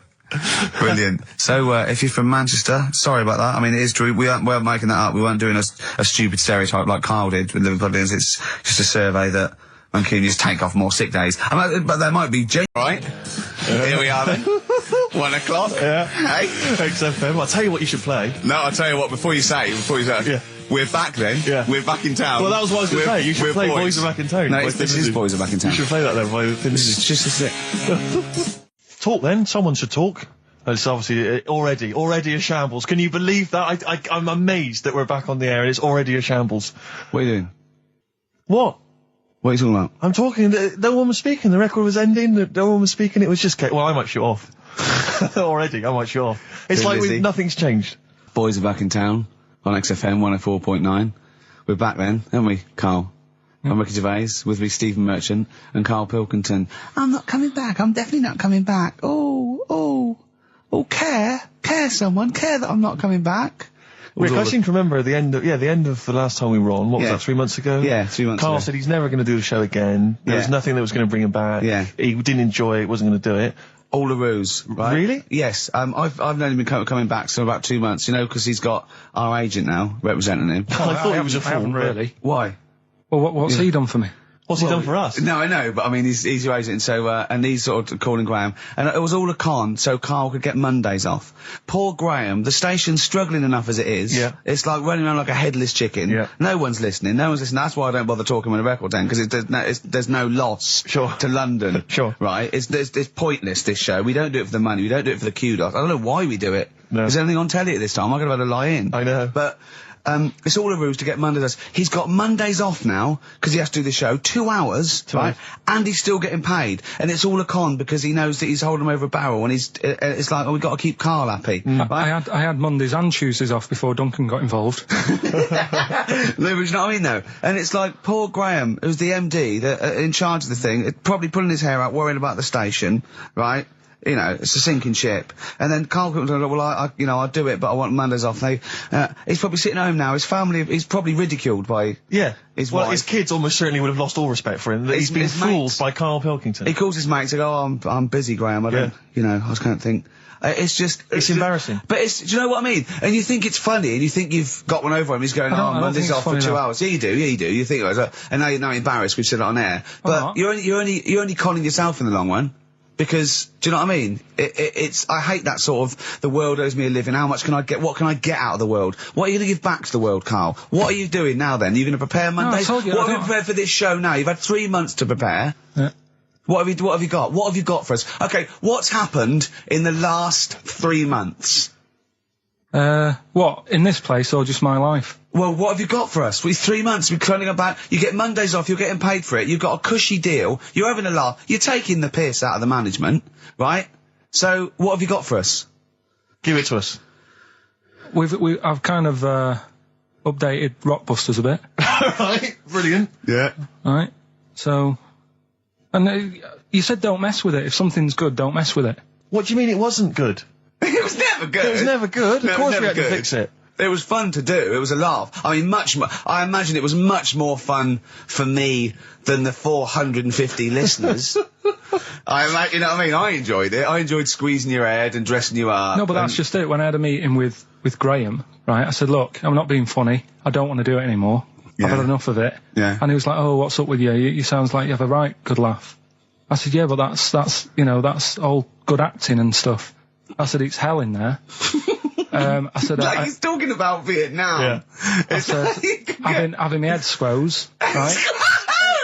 Brilliant. So, if you're from Manchester, sorry about that. I mean, it is true. We weren't making that up. We weren't doing a stupid stereotype like Karl did with Liverpudlians. It's just a survey that Mancunians take off more sick days. But there might be right. Here we are then. 1 o'clock. Yeah. Hey. XFM. I'll tell you what you should play. No, I'll tell you what, before you say. Yeah. We're back then. Yeah. We're back in town. Well, that was what I was going to say. You should play Boys Are Back in Town. No, this is Boys Are Back in Town. You should play that then. It's just it. Talk then. Someone should talk. It's obviously already a shambles. Can you believe that? I'm amazed that we're back on the air and it's already a shambles. What are you doing? What? What are you talking about? I'm talking. No one was speaking. The record was ending. No one was speaking. It was just... Well, I might shoot off. Already, I might shoot off. It's like nothing's changed. Boys Are Back in Town on XFM 104.9. We're back then, haven't we, Karl? I'm Ricky Gervais, with me Stephen Merchant and Karl Pilkington. I'm not coming back. I'm definitely not coming back. Oh, care that I'm not coming back. Rick, I seem to remember the end of the last time we were on. What was that, 3 months ago? Yeah, 3 months ago. Karl said he's never going to do the show again. There was nothing that was going to bring him back. Yeah. He didn't enjoy it, wasn't going to do it. All a ruse, right? Really? Yes. I've known him been coming back for about 2 months, you know, because he's got our agent now representing him. I thought he was a I haven't fool. really. Why? Well, what's he done for me? What's he done for us? No, I know, but I mean, he's your agent, so, and he's sort of calling Graham. And it was all a con, so Carl could get Mondays off. Poor Graham, the station's struggling enough as it is. Yeah. It's like running around like a headless chicken. Yeah. No one's listening. That's why I don't bother talking on the record then, because there's no loss to London. Sure. Right? It's pointless, this show. We don't do it for the money. We don't do it for the kudos. I don't know why we do it. No. Is there anything on telly at this time? I could have had a lie in. I know. But, it's all a ruse to get Mondays. He's got Mondays off now, because he has to do the show, 2 hours, right? And he's still getting paid. And it's all a con, because he knows that he's holding him over a barrel, and it's like, oh, we've got to keep Carl happy. Right? I had Mondays and Tuesdays off before Duncan got involved. No, but you know what I mean, though? And it's like, poor Graham, who's the MD, in charge of the thing, probably pulling his hair out, worrying about the station, right? You know, it's a sinking ship. And then Karl Pilkington, well, I'll do it, but I want Mondays off. He's probably sitting home now. His family, he's probably ridiculed by his wife. His kids almost certainly would have lost all respect for him. He's been fooled by Karl Pilkington. He calls his mates and goes, oh, I'm busy, Graham. I don't, I just can't think. It's embarrassing. But do you know what I mean? And you think it's funny, and you think you've got one over him. He's going, Mondays off for 2 hours. Yeah, you do. You think, and now you're embarrassed. We've said it on air. But you're only conning yourself in the long run. Because, do you know what I mean? I hate that sort of, the world owes me a living, what can I get out of the world? What are you going to give back to the world, Carl? What are you doing now then? Are you going to prepare Mondays? What have you prepared for this show now? You've had 3 months to prepare. Yeah. What have you got? What have you got for us? Okay, what's happened in the last 3 months? What? In this place or just my life? Well, what have you got for us? With 3 months, we're turning about. You get Mondays off, you're getting paid for it, you've got a cushy deal, you're having a laugh, you're taking the piss out of the management, right? So, what have you got for us? Give it to us. I've kind of, updated Rockbusters a bit. Right, brilliant. Yeah. Right? So, and you said don't mess with it. If something's good, don't mess with it. What do you mean it wasn't good? It was never good. It was never good. No, of course it was we never had to good. fix it. It was fun to do. It was a laugh. I mean, I imagine it was much more fun for me than the 450 listeners. You know what I mean? I enjoyed it. I enjoyed squeezing your head and dressing you up. No, but that's just it. When I had a meeting with Graham, right, I said, look, I'm not being funny. I don't want to do it anymore. I've had enough of it. Yeah. And he was like, oh, what's up with you? You sounds like you have a right good laugh. I said, yeah, but that's all good acting and stuff. I said, it's hell in there. I said, like he's talking about Vietnam. Yeah. I said, having my head squoze, right?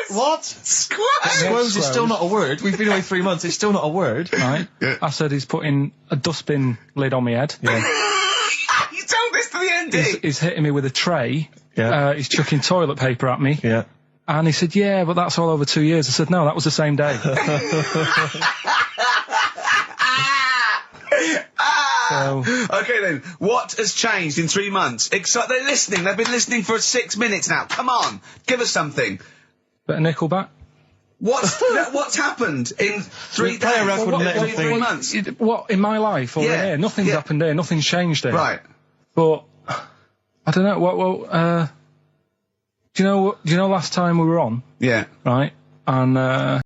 What? Squoze is still not a word. We've been away 3 months. It's still not a word. Right? Yeah. I said, he's putting a dustbin lid on my head. Yeah. You told this to the MD. He's hitting me with a tray. Yeah. He's chucking toilet paper at me. Yeah. And he said, yeah, but that's all over 2 years. I said, no, that was the same day. Okay then, what has changed in 3 months? They're listening, they've been listening for 6 minutes now. Come on, give us something. Bit of Nickelback. What's happened in 3 play a days? record and let him 3 think. months? What, in my life or in here? Nothing's happened here, nothing's changed here. Right. But, I don't know, do you know last time we were on? Yeah. Right? And,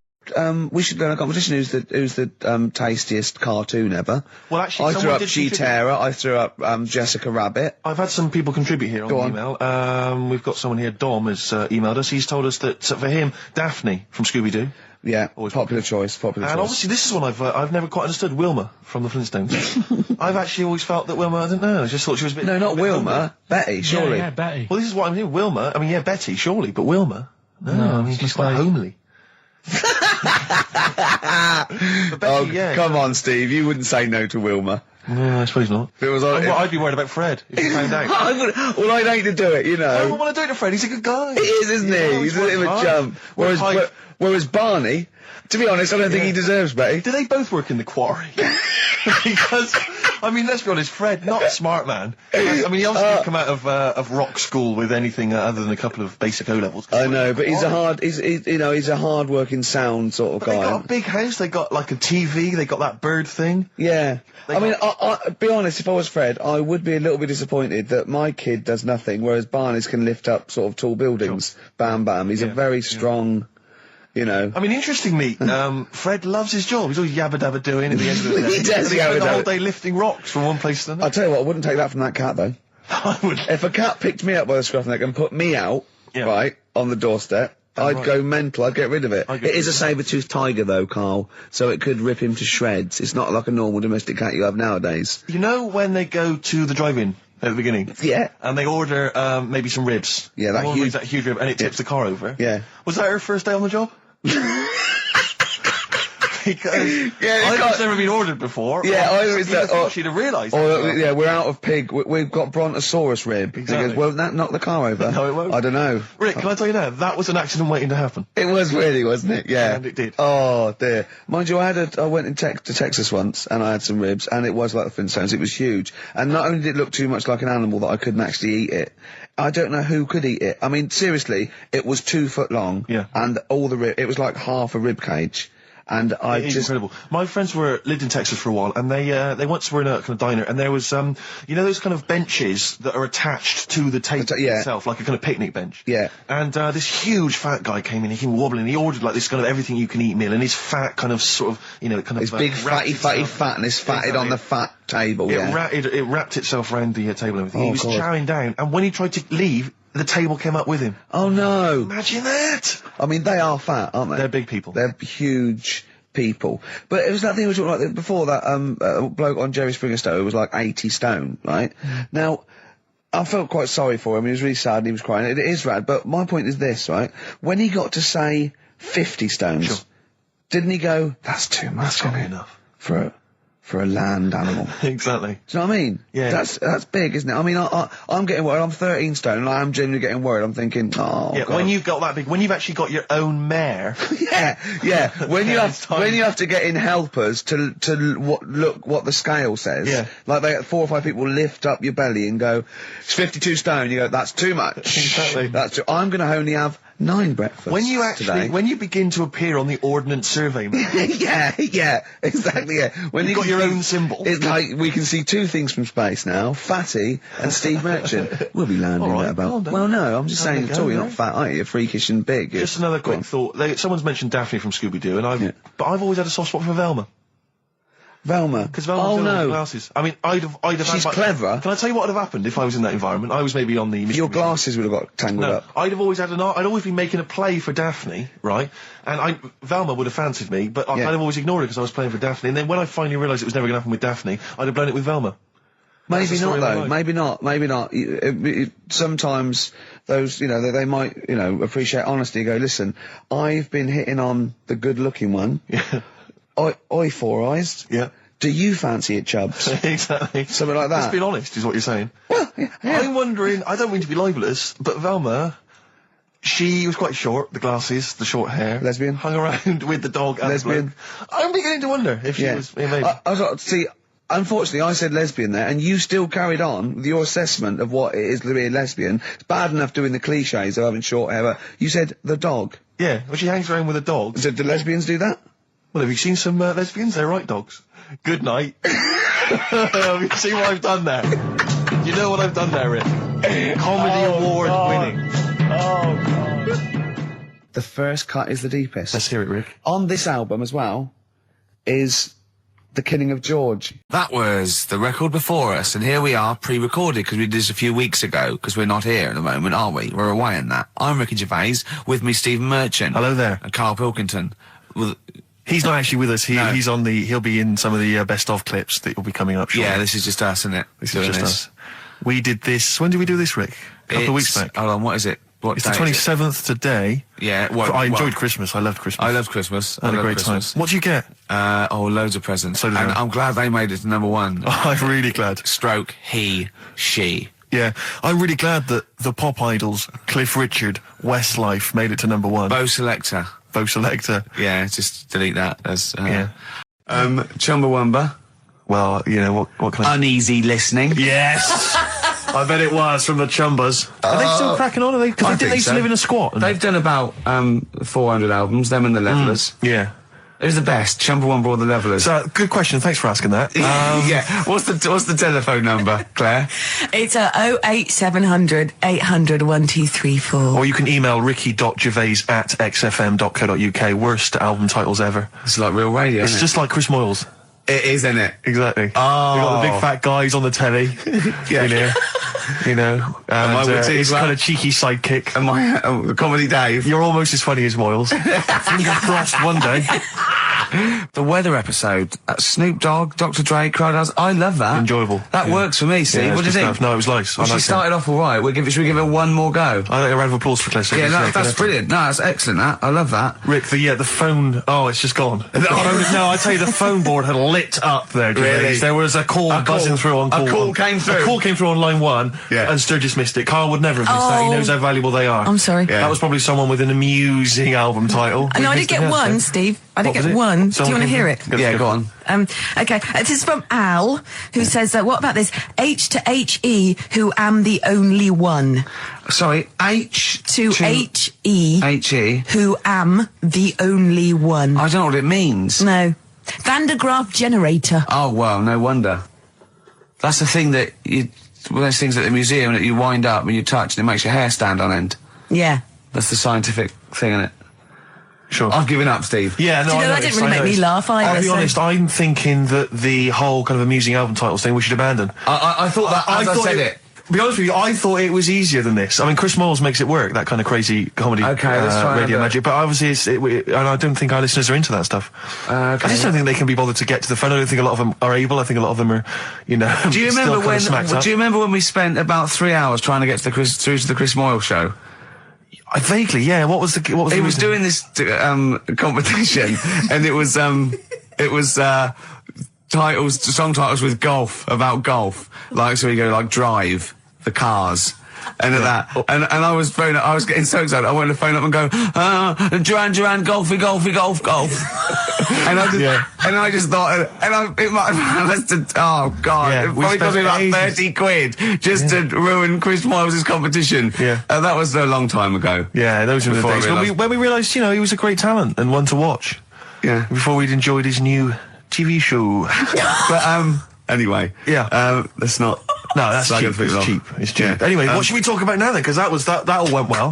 we should go in a competition who's the tastiest cartoon ever. Well, actually, I threw someone up did Cheetara, I threw up Jessica Rabbit. I've had some people contribute here on the email. We've got someone here, Dom, has emailed us. He's told us that for him, Daphne from Scooby-Doo. Yeah, Always popular choice. And obviously this is one I've never quite understood. Wilma from the Flintstones. I've actually always felt that Wilma, I don't know, I just thought she was a bit... No, not Wilma. Homely. Betty, surely. Yeah, Betty. Well, this is what I'm doing. Wilma, I mean, yeah, Betty, surely, but Wilma? No, I mean, she's quite like- homely. But Betty, yeah. Come on, Steve, you wouldn't say no to Wilma. No, I suppose not. If it was I'd be worried about Fred if he found out. I'd hate to do it, you know. I don't want to do it to Fred. He's a good guy. He is, isn't he? He's a bit of a chump. Whereas Barney, to be honest, I don't think he deserves Betty. Do they both work in the quarry? Because, I mean, let's be honest, Fred, not a smart man. I mean, he obviously didn't come out of rock school with anything other than a couple of basic O-levels. I know, but he's a hard-working, sound sort of But guy. they got a big house, they got like a TV, they got that bird thing. Yeah. They I mean, got- be honest, if I was Fred, I would be a little bit disappointed that my kid does nothing, whereas Barney's can lift up sort of tall buildings. Sure. Bam, bam. He's a very strong... You know. I mean, interestingly, Fred loves his job. He's always yabba dabba doing at the end of the day. He does the whole day lifting rocks from one place to another. I'll tell you what, I wouldn't take that from that cat though. I would. If a cat picked me up by the scruff neck and put me out, right, on the doorstep, I'd go mental. I'd get rid of it. It is a saber-toothed tiger, though, Carl, so it could rip him to shreds. It's not like a normal domestic cat you have nowadays. You know when they go to the drive-in at the beginning? Yeah. And they order maybe some ribs. Yeah, that huge rib, and it tips the car over. Yeah. Was that her first day on the job? Because I've never been ordered before. Yeah, she'd have realised. Yeah, we're out of pig. We've got brontosaurus rib. Exactly. And he goes, well, that knock the car over. No, it won't. I don't know. Rick, can I tell you now? That was an accident waiting to happen. It was really, wasn't it? Yeah. And it did. Oh, dear. Mind you, I went to Texas once, and I had some ribs, and it was like the Flintstones. It was huge. And not only did it look too much like an animal that I couldn't actually eat it, I don't know who could eat it. I mean, seriously, it was 2 foot long. Yeah. And all the it was like half a rib cage. And it's incredible. My friends lived in Texas for a while, and they once were in a kind of diner, and there was you know those kind of benches that are attached to the table itself, like a kind of picnic bench. Yeah. And this huge fat guy came in, he came wobbling, he ordered like this kind of everything you can eat meal, and his fat kind of sort of, you know, kind of his big fatty fatness fatted on the fat table. It wrapped itself around the table and everything. He was chowing down, and when he tried to leave, the table came up with him. Oh no! Imagine that! I mean, they are fat, aren't they? They're big people. They're huge people. But it was that thing we were talking about before, that bloke on Jerry Springer Show who was like 80 stone, right? Now, I felt quite sorry for him. He was really sad and he was crying. It is rad, but my point is this, right? When he got to say 50 stones, didn't he go, that's too much, That's not enough. For a land animal. Exactly. Do you know what I mean? Yeah. That's big, isn't it? I mean, I'm getting worried. I'm 13 stone, and I am genuinely getting worried. I'm thinking, oh, yeah, God. when you've got that big, when you've actually got your own mare. yeah. When you have to get in helpers to look what the scale says. Yeah. Like 4 or 5 people lift up your belly and go, it's 52 stone. You go, that's too much. Exactly. I'm going to only have 9 breakfasts when you begin to appear on the Ordnance Survey map. yeah, exactly, yeah. When you've got your own symbol. It's like, we can see 2 things from space now, Fatty and Steve Merchant. We'll be landing at about... Well, no, I'm just saying at all, you're not fat, are you? You're freakish and big. Just another quick thought. Someone's mentioned Daphne from Scooby-Doo, and but I've always had a soft spot for Velma. Velma? Because Velma's no glasses. I mean, I'd have She's clever. Can I tell you what would have happened if I was in that environment? I was maybe on the... Your glasses would have got tangled up. I'd have always had I'd always been making a play for Daphne, right? And Velma would have fancied me, but I'd have always ignored it because I was playing for Daphne. And then when I finally realised it was never going to happen with Daphne, I'd have blown it with Velma. Maybe not, though. Maybe not. Sometimes those, you know, they might, you know, appreciate honesty and go, listen, I've been hitting on the good-looking one. Yeah. Oi, Four Eyes. Yeah. Do you fancy it, Chubbs? Exactly. Something like that. Let's be honest, is what you're saying. Well, yeah. I'm wondering, I don't mean to be libelous, but Velma, she was quite short, the glasses, the short hair. Lesbian. Hung around with the dog and lesbian. The bloke. I'm beginning to wonder if she was, maybe. I was like, see, unfortunately, I said lesbian there, and you still carried on with your assessment of what it is to be a lesbian. It's bad enough doing the cliches of having short hair, but you said the dog. Yeah, well, she hangs around with a dog. So do lesbians do that? Well, have you seen some lesbians? They're right dogs. Good night. Have you seen what I've done there? You know what I've done there, Rick? Comedy award winning. Oh, God. The first cut is the deepest. Let's hear it, Rick. On this album as well is The Killing of George. That was the record before us, and here we are, pre-recorded, because we did this a few weeks ago, because we're not here at the moment, are we? We're away in that. I'm Ricky Gervais, with me Stephen Merchant. Hello there. And Karl Pilkington. He's not actually with us. He'll be in some of the best of clips that will be coming up shortly. Yeah, this is just us, isn't it? This is just us. We did this. When did we do this, Rick? A couple of weeks back. Hold on, what is it? It's the 27th today. Yeah. I enjoyed Christmas. I loved Christmas. I loved Christmas. I had a great time. What did you get? Loads of presents. So did and I. I'm glad they made it to number 1. I'm really glad. Stroke, he, she. Yeah, I'm really glad that the pop idols, Cliff Richard, Westlife, made it to number 1. Bo Selector. Yeah, just delete that as... Chumbawamba. Well, you know, what kind of... Uneasy listening. Yes! I bet it was, from the Chumbas. Are they still cracking on? Are they? Because they used to live in a squat. They've done about 400 albums, them and the Levelers. Yeah. Who's the best? Number one or the Levellers? So, good question. Thanks for asking that. Yeah. What's the telephone number, Claire? It's 08700 800 1234. Or you can email ricky.gervais@xfm.co.uk. Worst album titles ever. It's like real radio, It's isn't just like Chris Moyles. it? It is, isn't it? Exactly. Oh. We got the big fat guys on the telly. Yeah. You know. I And would say his as well. kind of cheeky sidekick. And my Comedy Dave. You're almost as funny as Moyles. Fingers crossed one day. The weather episode, Snoop Dogg, Dr. Dre, Crowdhouse, I love that. Enjoyable. That works for me, Steve. Yeah, What do you it's good think? stuff. No, it was nice. I Well, she liked it. started off all right. Should we give her one more go? I think a round of applause for Claire. Yeah, no, that's brilliant. No, that's excellent, that. I love that. Rick, the phone, it's just gone. The phone, no, I tell you, the phone board had lit up there, Gervais. Really? There was a call buzzing through on call. A call came through? A call came through on line 1, Yeah. and Sturgis missed it. Carl would never have missed that. He knows how valuable they are. I'm sorry. Yeah. That was probably someone with an amusing album title. No, I did get one, Steve. I did get one. Do you want to hear it? Yeah, go on. Okay, this is from Al, who says, what about this? H to H-E, who am the only one. Sorry, H To H-E, H-E. who am the only one. I don't know what it means. No. Van de Graaff generator. Oh, well, no wonder. That's the thing that one of those things at the museum that you wind up and you touch and it makes your hair stand on end. Yeah. That's the scientific thing, isn't it? Sure. I've given up, Steve. Yeah, no, Do you know, I that didn't really make me laugh either. I'll be so- honest, I'm thinking that the whole kind of amusing album titles thing we should abandon. I thought that as I thought said it. To be honest with you, I thought it was easier than this. I mean, Chris Moyles makes it work, that kind of crazy comedy Okay, let's try radio and, magic, but obviously and I don't think our listeners are into that stuff. I just don't think they can be bothered to get to the phone. I don't think a lot of them are able. I think a lot of them are, Do you remember still kind of smacked up. Do you remember when we spent about 3 hours trying to get to through to the Chris Moyle show? Vaguely, yeah. What was the He was reason? doing this competition, and it was song titles with golf, about golf. Like, so we go like Drive, the Cars. And at that, and I was getting so excited, I wanted to phone up and go, Duran, golfy, golf. and I just thought, it might have less than, oh God, Yeah, it probably cost me about ages. 30 quid just to ruin Chris Miles' competition. Yeah. That was a long time ago. Yeah, those were the Before I days realised- when we realised, he was a great talent and one to watch. Yeah. Before we'd enjoyed his new TV show. But, anyway. Yeah. Let's not. No, that's slag cheap. other people It's off. cheap. It's cheap. Yeah. Anyway, what should we talk about now then? Because that all went well.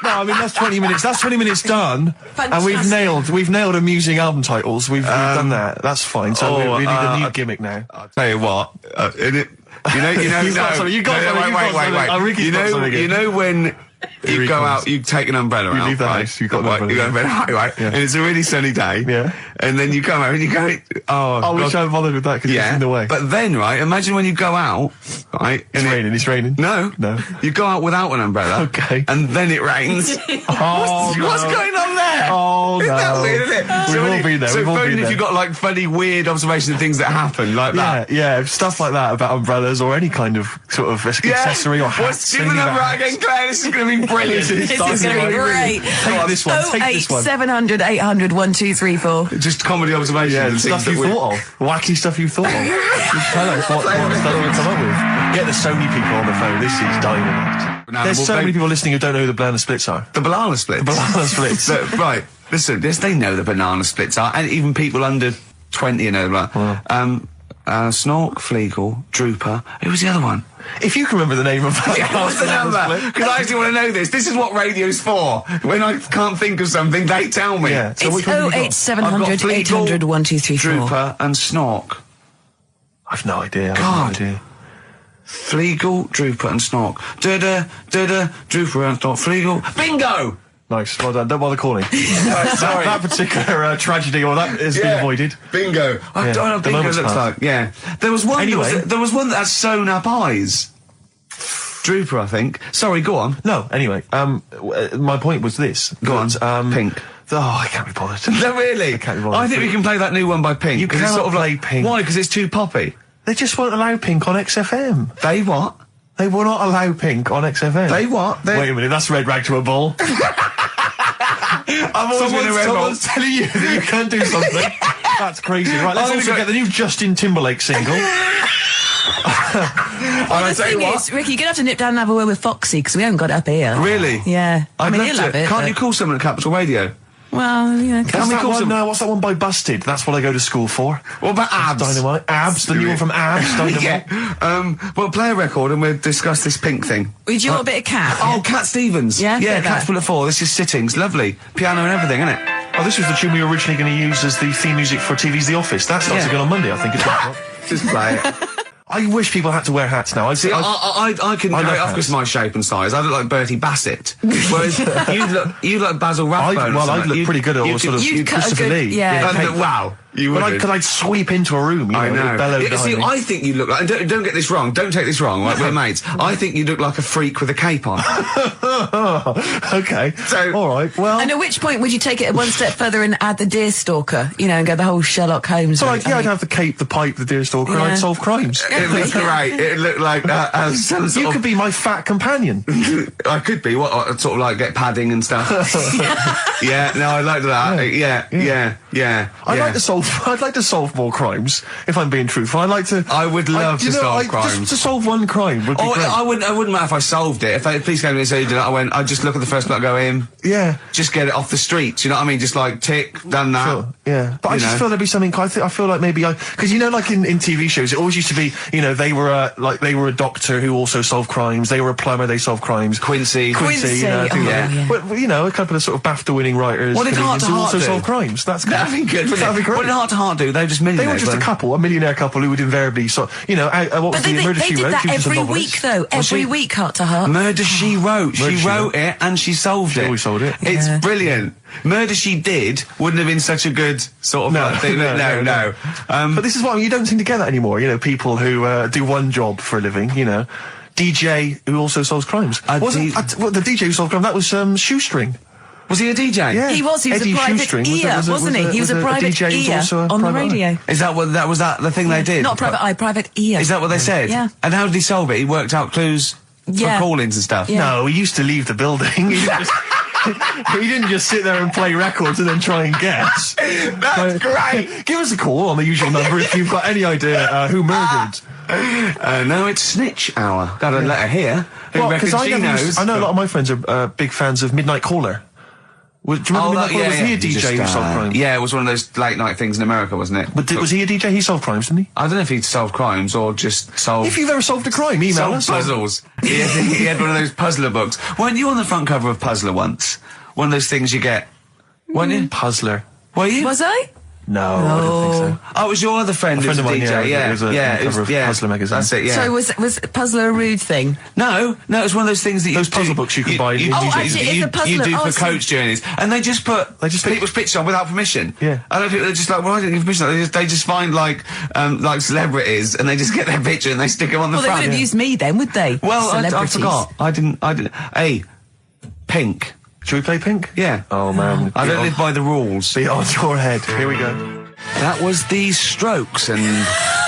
No, I mean that's 20 minutes. That's 20 minutes done, and we've nailed amusing album titles. We've done that. That's fine. So we need a new gimmick now. I'll tell you what. You know. You've got something, you've got something, you've got something. Wait. Oh, Ricky's got something You again. know when Here you he go comes. out, you take an umbrella You out, leave the right? house, you've got an Right, umbrella. you go to bed, right? Yeah. And it's a really sunny day. Yeah. And then you come out and you go, I God. wish I hadn't bothered with that because it's Yeah. in the way. But then, right, imagine when you go out, right? It's raining. It's raining. No. No. You go out without an umbrella. Okay. And then it rains. Oh, What's no. going on there? Oh, Isn't that no. weird, isn't it? We've all been there, So we've all phone been if there. you've got like funny, weird observations of things that happen like that. Yeah, stuff like that about umbrellas or any kind of sort of accessory or hats. Give the anything number about out again, Claire. This is going to be brilliant. This is going to be great. Take this one. Take this one. 08700 800 1234. Just comedy observations. Yeah, and the stuff things you that we- thought of. Wacky stuff you thought of. Just tell us what stuff you come up with. Get the Sony people on the phone. This is dynamite. No, There's well, so they- many people listening who don't know who the banana splits are. The banana splits. Banana splits. Right. Listen, yes, they know the banana splits are, and even people under 20 know that. Snork, Fleagle, Drooper. Who was the other one? If you can remember the name of that. Yeah, what's the banana number? split. Because I actually want to know this. This is what radio's for. When I can't think of something, they tell me. Yeah. So It's which one have you got? 08700 Fleagle, 800 1234. Drooper and Snork. I've no idea. God. I've no idea. Fleagle, Drooper and Snork. Drooper and Snork. Fleagle. Bingo! Nice. Well done. Don't bother calling. Sorry. That particular tragedy or that has been avoided. Bingo. I Yeah, don't know what the bingo moment's looks passed. like. Yeah. There was one. Anyway. There was one that had sewn up eyes. Drooper, I think. Sorry, go on. No, anyway, my point was this. Go on. that, Pink. I can't be bothered. No, really? I can't be bothered. I think we can play that new one by Pink. You 'cause it's cannot sort of play like Pink. Why? Because it's too poppy. They just won't allow Pink on XFM. They what? They will not allow Pink on XFM. They what? They- Wait a minute, that's red rag to a bull. I've always been a rebel. Someone's telling you that you can't do something. That's crazy. Right, let's I'm also gonna- get the new Justin Timberlake single. I The tell you thing what. is, Ricky, you're going to have to nip down and have a word with Foxy because we haven't got it up here. Really? Yeah. I mean, I'd he'll love have to. it. Can't but- you call someone at Capital Radio? Well, yeah. What's that one by Busted? That's what I go to school for. What about Abs? Dynamite. Abs, the new one from Abs. Dynamite. Yeah. Well, play a record and we'll discuss this Pink thing. Would you want a bit of Cat? Oh, Cat Stevens. Yeah, Yeah, Cat's Full of Four. This is Sittings. Lovely. Piano and everything, isn't it? Oh, this was the tune we were originally going to use as the theme music for TV's The Office. That starts again on Monday, I think. Just play it. I wish people had to wear hats now. I can wear it off because of my shape and size. I look like Bertie Bassett. Whereas you look Basil Rathbone. I'd look pretty good at all sort of Christopher Lee. Yeah. Wow. You would. Because I'd sweep into a room, I know. See, I think you look like, and don't get this wrong, don't take this wrong, right, we're mates. I think you look like a freak with a cape on. Okay. So, alright, well. And at which point would you take it one step further and add the Deerstalker, and go the whole Sherlock Holmes? So I'd have the cape, the pipe, the Deerstalker, and I'd solve crimes. It'd be great. It'd look like some sort You could be my fat companion. I could be. What, sort of like get padding and stuff. Yeah, no, I'd like that. Yeah. I'd like to solve more crimes, if I'm being truthful. I would love to solve crimes. Just to solve one crime would be great. I wouldn't matter if I solved it. If they police came to me and said, I'd just look at the first one, go in. Yeah. Just get it off the streets, you know what I mean? Just like, tick, done that. Sure, yeah. But I just feel there'd be something, I feel like maybe because like in TV shows, it always used to be, they were a doctor who also solved crimes, they were a plumber, they solved crimes. Quincy. But, a couple of sort of BAFTA-winning writers. What did Heart to Heart also do? solve crimes. That's good. That'd be good, wouldn't That'd be great. What did Heart to Heart do? They were just millionaires. They were just a millionaire couple who would invariably what was the Murder She Wrote? They did that every week, though. Every week, Heart to Heart. Murder She Wrote. She wrote it and she solved it. We sold it. It's brilliant. Murder She Did wouldn't have been such a good sort of thing. No. But this is what you don't seem to get that anymore. People who do one job for a living. DJ who also solves crimes. The DJ who solved crime, that was Shoestring. Was he a DJ? Yeah. He was a private ear, wasn't he? He was a private ear on the radio. Is that what the thing they did? Not private eye, private ear. Is that what they said? Yeah. And how did he solve it? He worked out clues for call-ins and stuff. Yeah. No, he used to leave the building. He didn't just sit there and play records and then try and guess. That's great. Give us a call on the usual number if you've got any idea who murdered. No, it's Snitch Hour. Got a letter here. Who reckons she knows? I know a lot of my friends are big fans of Midnight Caller. Do you remember Midnight Caller? Was he a DJ who solved crimes? Yeah, it was one of those late night things in America, wasn't it? But was he a DJ? He solved crimes, didn't he? I don't know if he'd solved crimes or just solved... If you've ever solved a crime, email us. Puzzles. He had one of those puzzler books. Weren't you on the front cover of Puzzler once? One of those things you get. Weren't you? Puzzler. Were you? Was I? No, I don't think so. Oh, it was your other friend who was a DJ, It was a Puzzler magazine. That's it, yeah. So was Puzzler a rude thing? No, it's one of those things that those puzzle books you can buy. Actually, it's a puzzler. You do for coach journeys, and they just put people's pictures on without permission. Yeah. I don't think they're just like, well, I didn't give permission. They just find like celebrities, and they just get their picture and they stick them on the front. Well, they would have used me then, would they? Well, I forgot. I didn't. Hey, Pink. Should we play Pink? Yeah. Oh man, I don't live by the rules. Be on your head. Here we go. That was the Strokes, and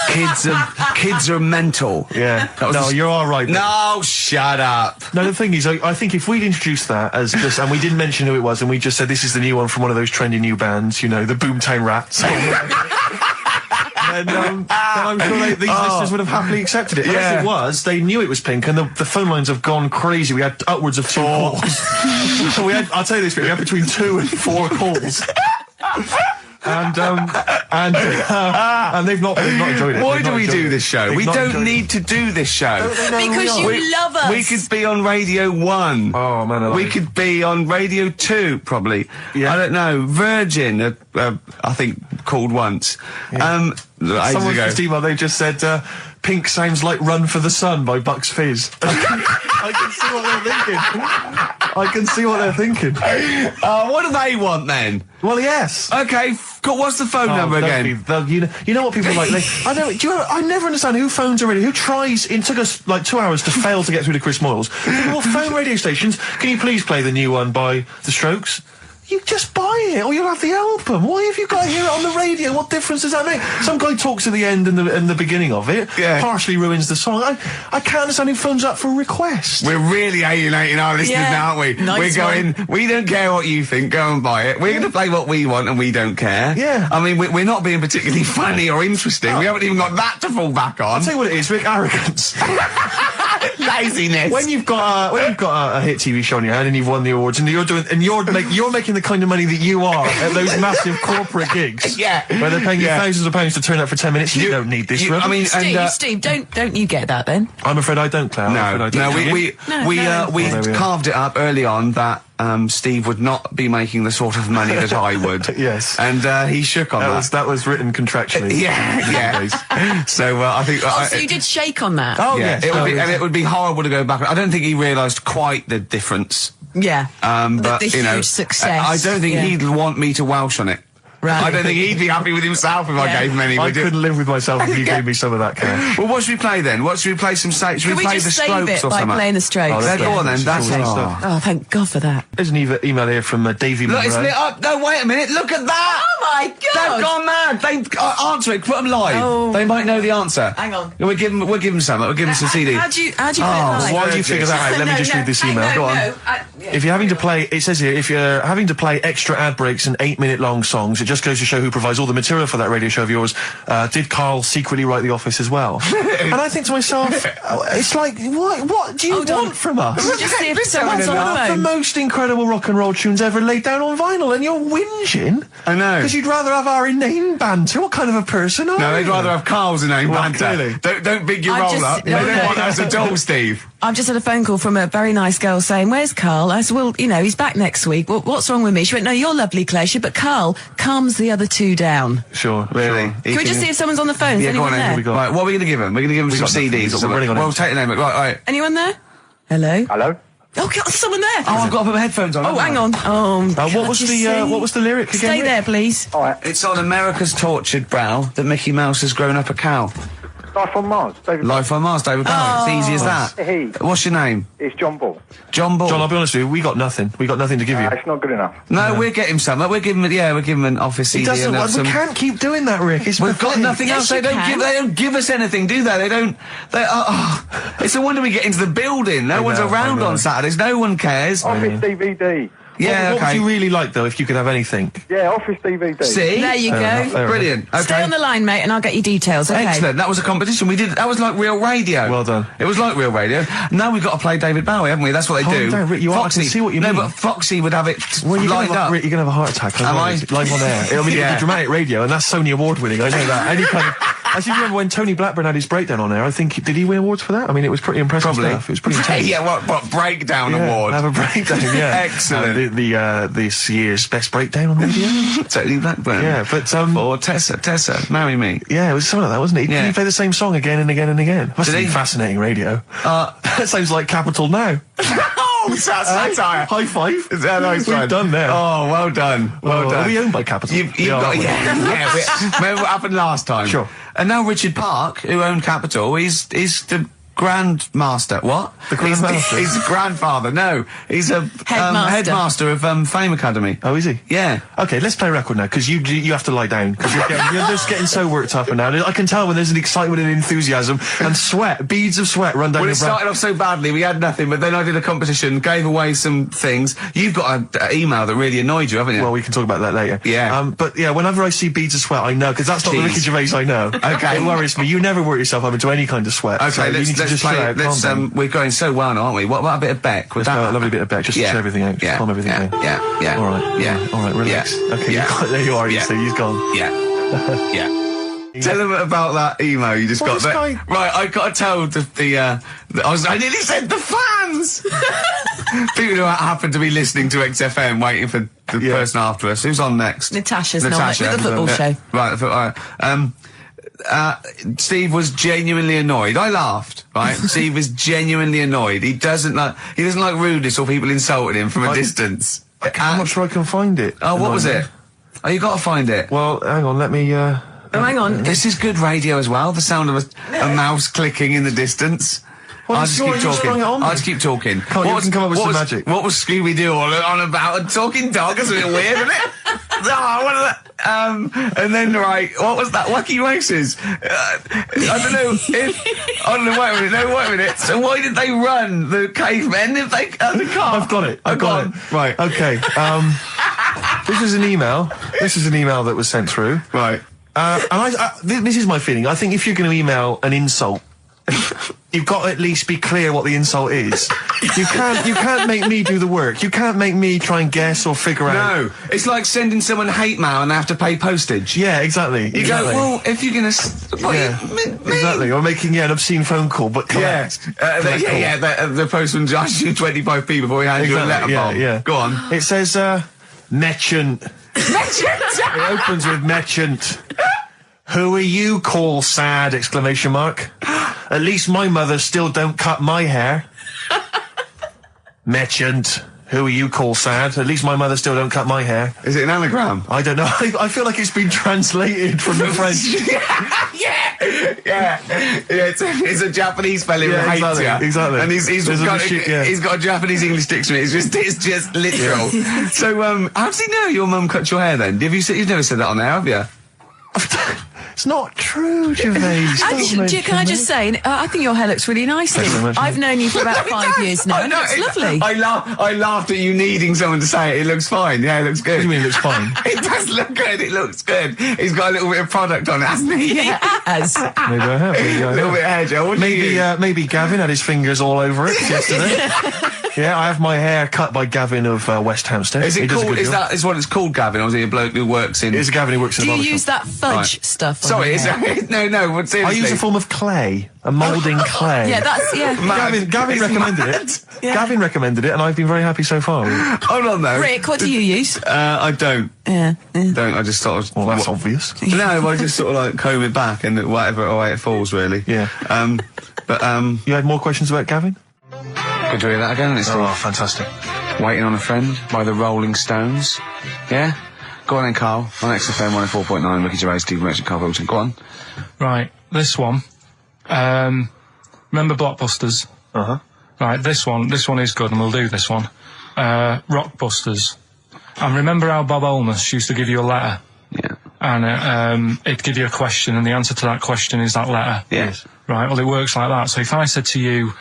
kids are mental. Yeah. No, you're all right. No, shut up. No, the thing is, I think if we'd introduced that as just, and we didn't mention who it was, and we just said this is the new one from one of those trendy new bands, the Boomtown Rats. then I'm sure these listeners would have happily accepted it. As it was, they knew it was Pink, and the phone lines have gone crazy. We had upwards of 2 calls. So I'll tell you this, we had between 2 and 4 calls. And they've not enjoyed it. Why do we do this show? We don't need to do this show. Because you love us. We could be on Radio 1. Oh, man. We could be on Radio 2, probably. Yeah. I don't know. Virgin, I think, called once. Yeah. Someone just emailed, they just said, Pink sounds like Run for the Sun by Bucks Fizz. I can see what they're thinking. What do they want then? Well, yes. Okay, what's the phone number again? You know what people like? I never understand who phones a radio. Who tries? It took us like 2 hours to fail to get through to Chris Moyles. People phone radio stations. Can you please play the new one by The Strokes? You just buy it, or you'll have the album. Why have you got to hear it on the radio? What difference does that make? Some guy talks at the end and the beginning of it, partially ruins the song. I can't understand who phones up for a request. We're really alienating our listeners now, aren't we? Nice we don't care what you think, go and buy it. We're going to play what we want and we don't care. Yeah. I mean, we're not being particularly funny or interesting. We haven't even got that to fall back on. I'll tell you what it is, Rick, arrogance. Laziness. When you've got a hit TV show on your hand and you've won the awards and you're making the kind of money that you are at those massive corporate gigs, where they're paying you thousands of pounds to turn up for 10 minutes. You don't need this. I mean, Steve, don't you get that then? I'm afraid I don't, Claire. We carved it up early on that Steve would not be making the sort of money that I would. Yes. And he shook on that. That was written contractually. Yeah. So I think. So you did shake on that. Oh yes. It would be horrible to go back. I don't think he realised quite the difference. Yeah. But the huge success. I don't think he'd want me to Welsh on it. Right. I don't think he'd be happy with himself if I gave him any. I couldn't live with myself if you gave me some of that cash. Well, what should we play then? Should we play some? Should we play the Strokes or something? By playing the Strokes. Go on then. That's it. Oh, thank God for that. There's an email here from Davey Monroe. Look, it's lit up. No, wait a minute. Look at that. Oh my God. They've gone mad. They answer it. Put them live. Oh. They might know the answer. Hang on. We'll give them some. We'll give them some CD. How do you put it live? Why do you figure that out? Let me just read this email. Go on. If you're having to play, it says here, if you're having to play extra ad breaks and 8-minute-long songs, it just goes to show who provides all the material for that radio show of yours. Did Karl secretly write The Office as well? And I think to myself, it's like, what do you want from us? Just see if someone's on the The phone. most incredible rock and roll tunes ever laid down on vinyl, and you're whinging. I know. Because you'd rather have our inane banter. What kind of a person are you? No, they'd rather have Carl's inane banter. Clearly. Don't big your roll up. They don't want us at all, Steve. I've just had a phone call from a very nice girl saying, "Where's Karl?" I said, "Well, he's back next week. What's wrong with me?" She went, "No, you're lovely, Claire." She said, "But Karl calms the other two down." Sure, Really? Sure. Can we just see if someone's on the phone? Is Yeah, go anyone on there? then. Right, what are we going to give them? We're going to give them some CDs or something. We'll take the name. Right. Anyone there? Hello? Hello? Oh, God, there's someone there. Oh, I've got to put my headphones on. Oh, hang on. what was the lyric again? Stay there, please. All right. It's on America's tortured brow that Mickey Mouse has grown up a cow. Life on Mars, David. Life on Mars, David Bowie. It's easy as that. Hey. What's your name? It's John Ball. John Ball. John, I'll be honest with you, we got nothing. We got nothing to give you. It's not good enough. No, we'll get him some. We'll give him an office CD. We can't keep doing that, Rick. We've got nothing else. They don't give us anything, do they? It's a wonder we get into the building. No one's around on Saturdays. No one cares. Office DVD. Yeah, what would you really like, though, if you could have anything? Yeah, Office DVD. See? There you go. Brilliant. Okay. Stay on the line, mate, and I'll get you details, okay? Excellent. That was a competition. That was like real radio. Well done. It was like real radio. Now we've got to play David Bowie, haven't we? That's what they do. Down, Rick, I can see what you mean. No, but Foxy would have it lined up. Rick, you're going to have a heart attack. Am I? Live on air. I mean, it's dramatic radio, and that's Sony award winning. I know that. Any kind of... I seem to remember when Tony Blackburn had his breakdown on there. I think, did he win awards for that? I mean, it was pretty impressive stuff. It was pretty intense. Yeah, what breakdown award? Have a breakdown, yeah. Excellent. This year's best breakdown on radio. Tony Blackburn. Yeah, but or Tessa, marry me. Yeah, it was something like that, wasn't it? Yeah. He played the same song again and again and again. Must be fascinating radio. That sounds like Capital Now. Oh, that's satire. High five. Nice We've done there. Oh, well done. Well done. Are we owned by Capital? You've got, remember what happened last time? Sure. And now Richard Park, who owned Capital, is the Grandmaster. What? The Grandmaster? He's the grandfather. No, he's a headmaster of Fame Academy. Oh, is he? Yeah. Okay, let's play a record now, because you have to lie down, because you're just getting so worked up and now. I can tell when there's an excitement and enthusiasm and sweat, beads of sweat run down Well, your it started off so badly, we had nothing, but then I did a competition, gave away some things. You've got an email that really annoyed you, haven't you? Well, we can talk about that later. Yeah. But yeah, whenever I see beads of sweat, I know, because that's not the Ricky Gervais I know. Okay. It worries me. You never work yourself up into any kind of sweat. Okay, so let's play. We're going so well now, aren't we? What about a bit of Beck? Let's have a lovely bit of Beck, just to chill everything out, just calm everything down. Yeah. All right. Yeah. All right, relax. Yeah. Okay, Yeah. there you are, you Yeah. see, he's gone. Yeah. Tell them about that email you just Well, got. this guy- Right, I got to tell I nearly said the fans! People who happen to be listening to XFM waiting for the person after us. Who's on next? Natasha's not next, with the football show. Right, Steve was genuinely annoyed. I laughed, right? Steve was genuinely annoyed. He doesn't like rudeness or people insulting him from a distance. I'm not sure I can find it. Oh, what was it? Oh, you got to find it. Well, hang on, let me, Oh, hang on. This is good radio as well. The sound of a mouse clicking in the distance. Well, I'll just keep talking. I'll just keep talking. You can come up with some magic. What was Scooby-Doo all on about? A talking dog? That's a bit weird, isn't it? What is that? And then, right, what was that? Wacky Races. I don't know if... wait a minute. So why did they run, the cavemen, if they... the car? I've got it. Right. Okay, this is an email. This is an email that was sent through. Right. And this is my feeling. I think if you're going to email an insult you've got to at least be clear what the insult is. You can't make me do the work. You can't make me try and guess or figure out. No, it's like sending someone hate mail and they have to pay postage. Yeah, exactly. You go, well, if you're gonna... Exactly. Or making an obscene phone call, but correct. The postman asked you 25p before he hands you a letter bomb. Yeah. Go on. It says, merchant. It opens with merchant. Who are you, call sad, exclamation mark. At least my mother still don't cut my hair. Merchant. Who are you, call sad? At least my mother still don't cut my hair. Is it an anagram? I don't know. I feel like it's been translated from the French. It's a Japanese fella who hates you. Exactly. And he's got a Japanese English dictionary. It's just literal. So, how does he know your mum cut your hair then? You've never said that on there, have you? It's not true, Gervais. Can I just say, I think your hair looks really nice. I've known you for about 5 years now. It's lovely. I laughed at you needing someone to say it. It looks fine. Yeah, it looks good. What do you mean it looks fine? It does look good. It looks good. He's got a little bit of product on it, hasn't he? Yes. Maybe I have. A little bit of hair gel. Maybe Gavin had his fingers all over it yesterday. Yeah, I have my hair cut by Gavin of West Hampstead. Is it called? Is what it's called, Gavin, or is he a bloke who works in? It's a Gavin who works in. Do a you barber use shop. that fudge stuff? Sorry, no. But seriously, I use a form of clay, a moulding clay. Yeah, that's Gavin recommended it. Yeah. Gavin recommended it, and I've been very happy so far. Hold on, though. Rick, what do you use? I don't. Yeah. Don't. I just sort of. Well, that's obvious. No, I just sort of like comb it back and whatever way it falls, really. Yeah. You had more questions about Gavin? Good to hear that again, isn't it, Steve? Oh, fantastic. Waiting on a Friend by the Rolling Stones. Yeah? Go on then, Carl. On XFM 104.9, Ricky Gervais, Steve Merchant, Karl Pilkington. Go on. Right, this one. Remember Blockbusters? Uh-huh. Right, this one is good, and we'll do this one. Rockbusters. And remember how Bob Holness used to give you a letter? Yeah. And it'd give you a question, and the answer to that question is that letter. Yes. Right, well, it works like that. So if I said to you,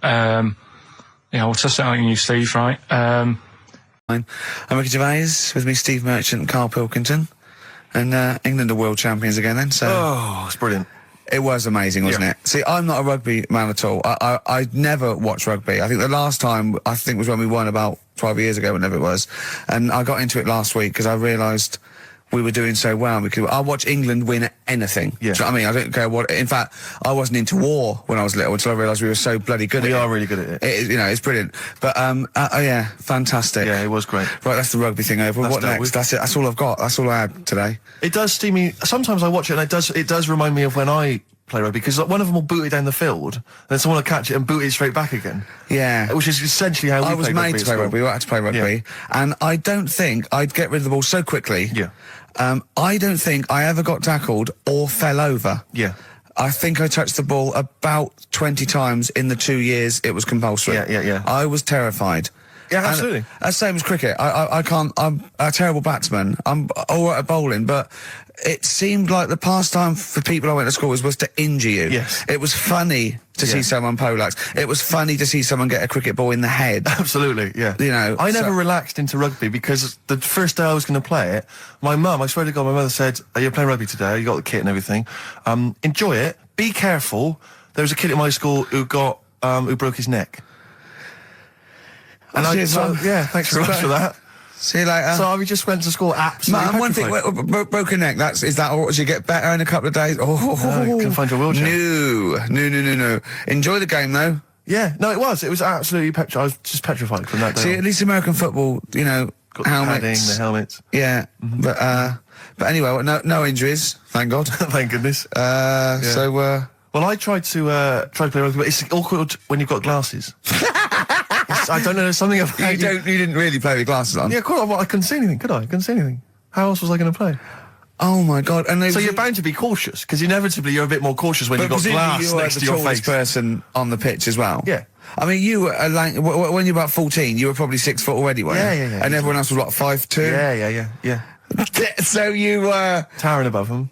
we'll test it out on you, Steve, right? I'm Ricky Gervais, with me Steve Merchant and Karl Pilkington. And England are world champions again then, so... Oh, it's brilliant. It was amazing, wasn't it? See, I'm not a rugby man at all. I never watched rugby. I think the last time, was when we won about 12 years ago, whenever it was. And I got into it last week because I realised we were doing so well. I'll watch England win anything. Yeah. Do you know what I mean? I don't care what... In fact, I wasn't into war when I was little until I realised we were so bloody good at it. We are really good at it. It's brilliant. But, yeah, fantastic. Yeah, it was great. Right, that's the rugby thing over. What next? That's it. That's all I've got. That's all I had today. It does steam me. Sometimes I watch it, and it does remind me of when I play rugby, because one of them will boot it down the field, and then someone will catch it and boot it straight back again. Yeah. Which is essentially how we I was made to play rugby. We had to play rugby. Yeah. And I don't think I'd get rid of the ball so quickly. Yeah. I don't think I ever got tackled or fell over. Yeah. I think I touched the ball about 20 times in the 2 years it was compulsory. Yeah. I was terrified. Yeah, absolutely. And same as cricket. I can't. I'm a terrible batsman. I'm all right at bowling, but it seemed like the pastime for people I went to school was to injure you. Yes. It was funny to see someone poleaxe. It was funny to see someone get a cricket ball in the head. Absolutely, yeah. You know, I never relaxed into rugby because the first day I was going to play it, my mum, I swear to God, my mother said, "You're playing rugby today. You got the kit and everything. Enjoy it. Be careful." There was a kid at my school who broke his neck. And thanks very much for that. See you later. So we just went to school absolutely one thing, broken neck, is that or you get better in a couple of days? You can find your wheelchair. No. Enjoy the game, though. Yeah, no, it was absolutely I was just petrified from that day. See, at least American football, got helmets. The helmets. Yeah, but anyway, no injuries, thank God. Thank goodness. So, well, I tried to play rugby, but it's awkward when you've got glasses. I don't know, there's something about you didn't really play with glasses on? Yeah, of course. I couldn't see anything, could I? I couldn't see anything. How else was I going to play? Oh my God! And so you're bound to be cautious, because inevitably you're a bit more cautious when you've got glass next to your face. The tallest person on the pitch as well. Yeah. I mean, you were when you were about 14, you were probably 6 foot already, weren't you? Yeah. And everyone else was what, 5'2"? Yeah. So you were towering above them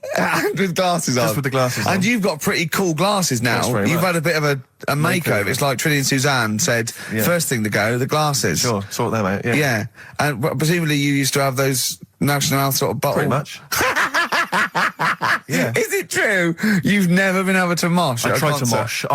with glasses on. Just with the glasses on. And you've got pretty cool glasses now. You've had a bit of a makeover. It's like Trinity and Suzanne said, first thing to go, the glasses. Sure, sort them out, yeah. Yeah. And presumably you used to have those National Health sort of bottles. Pretty much. Yeah. Is it true? You've never been able to mosh at I a tried concert? to mosh.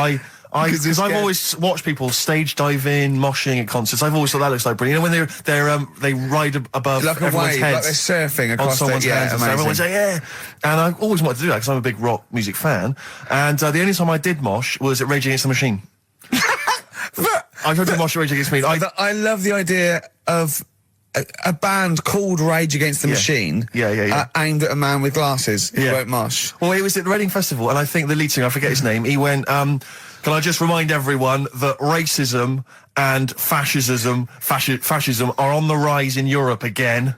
Because I've always watched people stage dive in, moshing at concerts. I've always thought that looks like brilliant. You know, when they ride above Like a everyone's wave, heads, like they're surfing on across someone's yeah, heads, and so amazing. everyone's like, yeah. And I always wanted to do that because I'm a big rock music fan. And the only time I did mosh was at Rage Against the Machine. I've heard to mosh at Rage Against the Machine. I love the idea of a band called Rage Against the Machine. Yeah. Aimed at a man with glasses who won't mosh. Well, it was at the Reading Festival, and I think the lead singer, I forget his name, he went, can I just remind everyone that racism and fascism are on the rise in Europe again.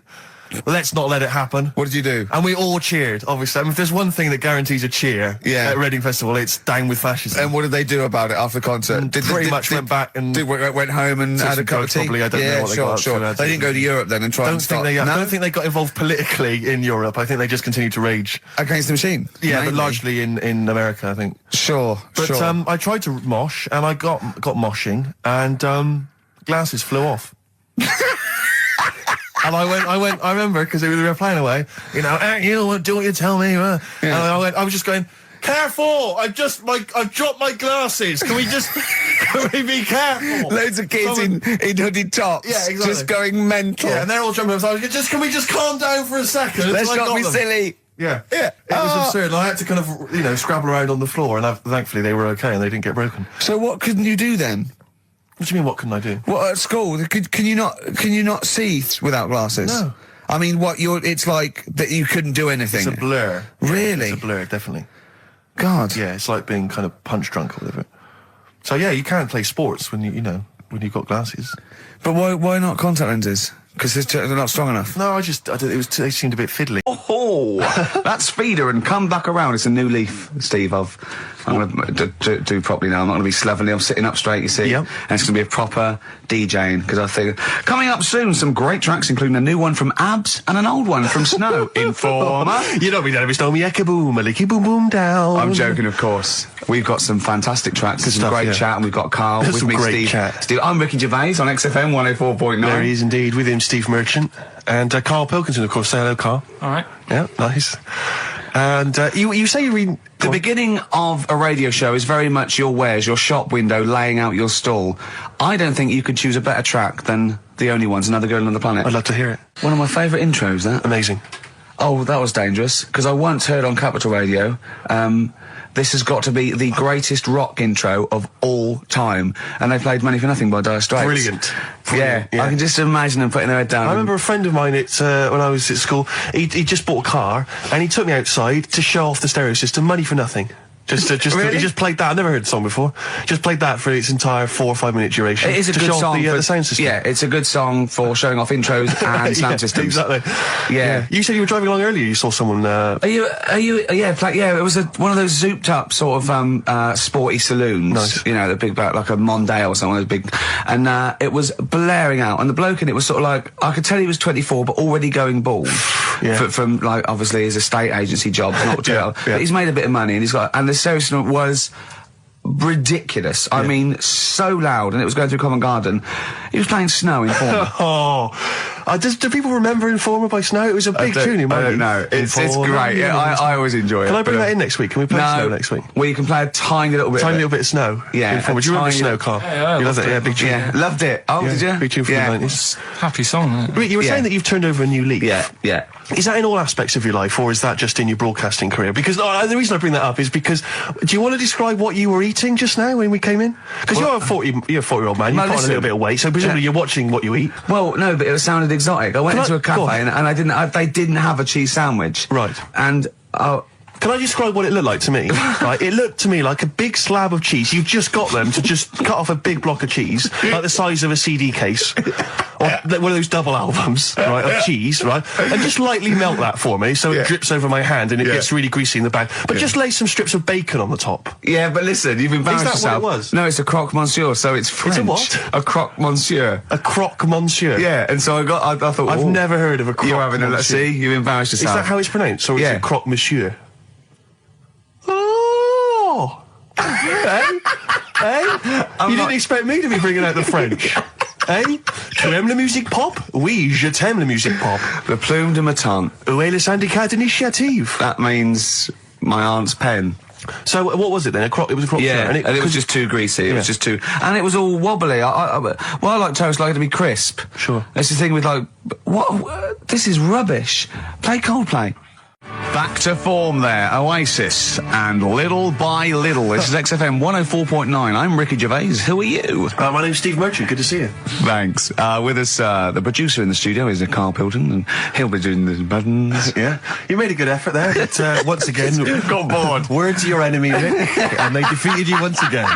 Let's not let it happen. What did you do? And we all cheered, obviously. I mean, if there's one thing that guarantees a cheer at Reading Festival, it's down with fascism. And what did they do about it after the concert? Pretty much went back and... went home and had a cup of tea? Probably, I don't know what they got up to. They didn't go to Europe then and try and stop... I don't think they got involved politically in Europe. I think they just continued to rage. Against the Machine? Yeah, mainly. but largely in America, I think. Sure. But I tried to mosh, and I got moshing, and glasses flew off. And I remember, because we were playing away, you know, you do what you tell me. And I was just going, careful! I've dropped my glasses. Can we be careful? Loads of kids in hooded tops. Yeah, exactly. Just going mental. Yeah, and they're all jumping up. So I was can we just calm down for a second? Let's not be silly. Yeah. Yeah. It was absurd. And I had to kind of, scrabble around on the floor, and thankfully they were okay and they didn't get broken. So what couldn't you do then? What do you mean, what couldn't I do? What, at school? Can you not see without glasses? No. I mean, it's like that you couldn't do anything. It's a blur. Really? It's a blur, definitely. God. Yeah, it's like being kind of punch drunk or whatever. So yeah, you can't play sports when when you've got glasses. But why not contact lenses? Because they're not strong enough. No, they seemed a bit fiddly. Oh, that's Feeder and Come Back Around. It's a new leaf, Steve. I'm going to do properly now. I'm not going to be slovenly. I'm sitting up straight, you see. Yep. And it's going to be a proper DJing, because I think... Coming up soon, some great tracks, including a new one from Abs and an old one from Snow. Informer. You don't mean that if it's me boom, a licky boom boom down. I'm joking, of course. We've got some fantastic tracks. There's some great chat, and we've got Carl with some me, great Steve. chat. Steve, I'm Ricky Gervais on XFM 104.9. There he is indeed, with him Steve Merchant. And Karl Pilkington, of course. Say hello, Karl. All right. Yeah, nice. And you say you read... The beginning of a radio show is very much your wares, your shop window, laying out your stall. I don't think you could choose a better track than The Only Ones, Another Girl on the Planet. I'd love to hear it. One of my favourite intros, that. Amazing. Oh, that was dangerous, because I once heard on Capital Radio, this has got to be the greatest rock intro of all time. And they played Money for Nothing by Dire Straits. Brilliant. Yeah, I can just imagine them putting their head down. I remember a friend of mine, when I was at school, he just bought a car, and he took me outside to show off the stereo system, Money for Nothing. Really? He just played that. I've never heard the song before. Just played that for its entire 4 or 5 minute duration. It is a good song for the sound system. Yeah, it's a good song for showing off intros and sound systems. Exactly. Yeah. You said you were driving along earlier. You saw someone. Yeah, it was one of those zooped up sort of sporty saloons. Nice. You know, the big like a Mondale or something, those big, and it was blaring out, and the bloke in it was sort of like, I could tell he was 24, but already going bald. Yeah. From like obviously his estate agency job, not too. But he's made a bit of money, and and the stereo system was ridiculous. I mean, so loud, and it was going through Covent Garden. He was playing Snow in Informer. Do people remember Informer by Snow? It was a big tune in my I don't know. It's great. Yeah, I always enjoy it. Can I bring that in next week? Can we play Snow next week? Well, you can play a tiny little bit. Tiny little bit of Snow. Yeah. Informer. Do you remember Snow, Carl? Yeah, you loved it. Yeah, big tune. Yeah, loved it. Oh, did you? Big tune from the 90s. Happy song, isn't it? Rick, you were saying that you've turned over a new leaf. Yeah. Is that in all aspects of your life, or is that just in your broadcasting career? Because the reason I bring that up is because, do you want to describe what you were eating just now when we came in? Because you're a 40-year-old man, you put on a little bit of weight, so presumably you're watching what you eat. Well, no, but it sounded exotic. I went into a cafe and they didn't have a cheese sandwich. Right. And can I describe what it looked like to me? Right, it looked to me like a big slab of cheese. You've just got them to just cut off a big block of cheese, like the size of a CD case, or one of those double albums, right, of cheese, right, and just lightly melt that for me, so it drips over my hand and it gets really greasy in the bag. But just lay some strips of bacon on the top. Yeah, but listen, you've embarrassed yourself. Is that what it was? No, it's a croque monsieur, so it's French. It's a what? A croque monsieur. A croque monsieur. Yeah, and so I thought, I've never heard of a croque You're having a monsieur. see, you embarrassed yourself. Is that how it's pronounced, or is it croque monsieur? Oh! You didn't expect me to be bringing out the French. Tu aimes la musique pop? Oui, je t'aime la musique pop. Le plume de ma tante. Où est le syndicat d'initiative? That means my aunt's pen. So what was it then? It was a crop Yeah, shirt, and it was just too greasy. It was just too, and it was all wobbly. I like toast, like it to be crisp. Sure. That's the thing with like, this is rubbish. Play Coldplay. Back to form there, Oasis, and Little by Little. This is XFM 104.9. I'm Ricky Gervais. Who are you? My name's Steve Merchant. Good to see you. Thanks. With us, the producer in the studio is Karl Pilkington, and he'll be doing the buttons. Yeah, you made a good effort there, but once again, got bored. Words are your enemy, Rick, and they defeated you once again.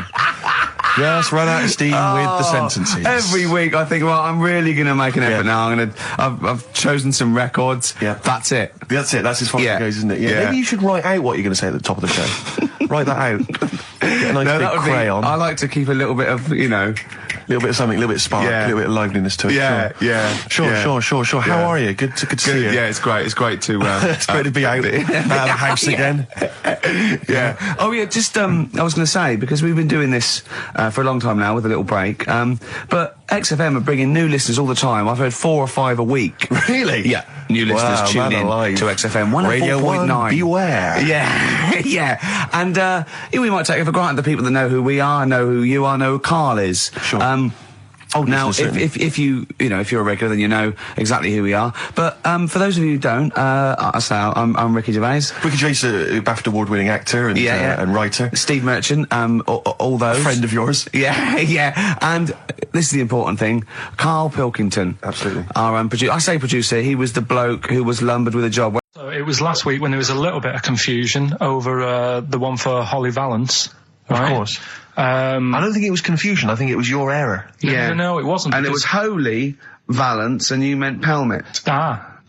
Just run out of steam with the sentences. Every week I think, well, I'm really going to make an effort now. I've chosen some records. Yeah. That's it. That's it. That's as far as it goes, isn't it? Yeah. Maybe you should write out what you're going to say at the top of the show. Write that out. Get a nice big crayon. I like to keep a little bit of, a little bit of something, a little bit of spark, a little bit of liveliness to it. Sure. How are you? Good to see you. Yeah, it's great. It's great to it's great to be out of the house again. Yeah. Oh yeah, just I was going to say, because we've been doing this for a long time now with a little break, but XFM are bringing new listeners all the time. I've heard 4 or 5 a week. Really? Yeah. New listeners tune in to XFM 104.9. Beware. Yeah. And we might take it for granted the people that know who we are, know who you are, know who Karl is. Sure. Now, if you're a regular, then you know exactly who we are. But for those of you who don't, I'm Ricky Gervais. Ricky Gervais, BAFTA award-winning actor and writer. Steve Merchant, all those. A friend of yours. Yeah. And this is the important thing. Karl Pilkington. Absolutely. Our producer. I say producer. He was the bloke who was lumbered with a job. So it was last week when there was a little bit of confusion over the one for Holly Valance. Right? Of course. I don't think it was confusion. I think it was your error. No, it wasn't. And it was Holy Valance, and you meant Pelmet.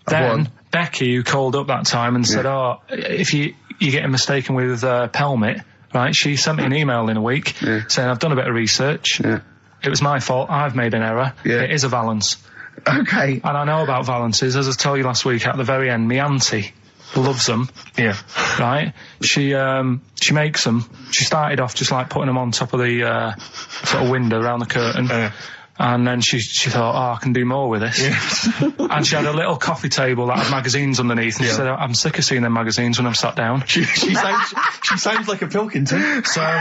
Then Becky, who called up that time and said, if you're getting mistaken with Pelmet, right, she sent me an email in a week saying, I've done a bit of research. Yeah. It was my fault. I've made an error. Yeah. It is a Valance. Okay. And I know about Valances. As I told you last week, at the very end, my auntie loves them. Yeah. Right? She makes them. She started off just like putting them on top of the sort of window around the curtain. And then she thought, I can do more with this. Yeah. And she had a little coffee table that had magazines underneath. And she said, I'm sick of seeing them magazines when I'm sat down. She sounds like a Pilkington. So...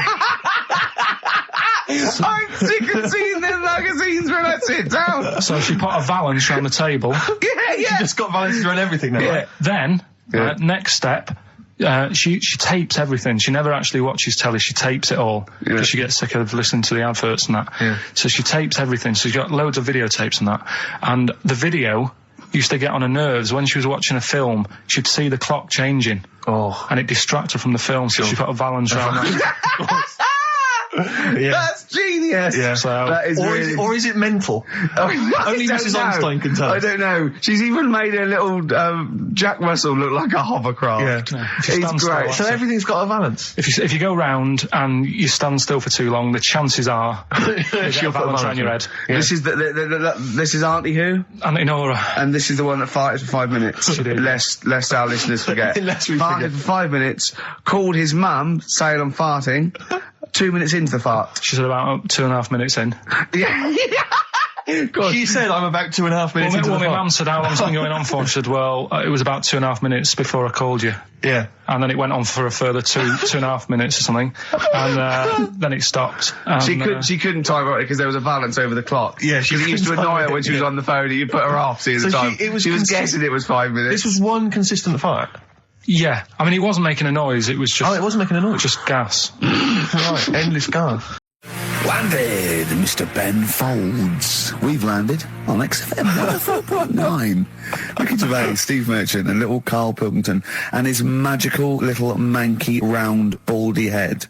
I'm sick of seeing them magazines when I sit down. So she put a Valance around the table. She just got Valances around everything now. Right? Then, next step, she tapes everything. She never actually watches telly. She tapes it all because she gets sick of listening to the adverts and that. Yeah. So she tapes everything. So she's got loads of videotapes and that. And the video used to get on her nerves. When she was watching a film, she'd see the clock changing. And it distracted her from the film. So she put a Valance around that. That's genius. Yeah. So, that is or is it mental? Only Mrs. Einstein can tell. I don't know. She's even made a little Jack Russell look like a hovercraft. Yeah. It's great. So everything's got a Valance. If you go round and you stand still for too long, the chances are she'll put a Valance around your head. Yeah. This is this is Auntie who? Auntie Nora. And this is the one that farted for 5 minutes. She did. Lest our listeners forget. Farted for 5 minutes. Called his mum, saying I'm farting. 2 minutes into the fart. She said about 2.5 minutes in. Yeah. God. She said I'm about 2.5 minutes into the fart. My mum said, how long's it been going on for? She said, well, it was about 2.5 minutes before I called you. Yeah. And then it went on for a further 2.5 minutes or something. And then it stopped. And, she couldn't time it because there was a Valance over the clock. Yeah, she used to annoy her when she was on the phone. You put her off. See the time. She was guessing it was 5 minutes. This was one consistent fart. Yeah, I mean, it wasn't making a noise, it was just... Oh, it wasn't making a noise? Just gas. Right, endless gas. Landed, Mr. Ben Folds. We've landed on XFM 104.9. Ricky Gervais, Steve Merchant, and little Karl Pilkington, and his magical little manky, round, baldy head.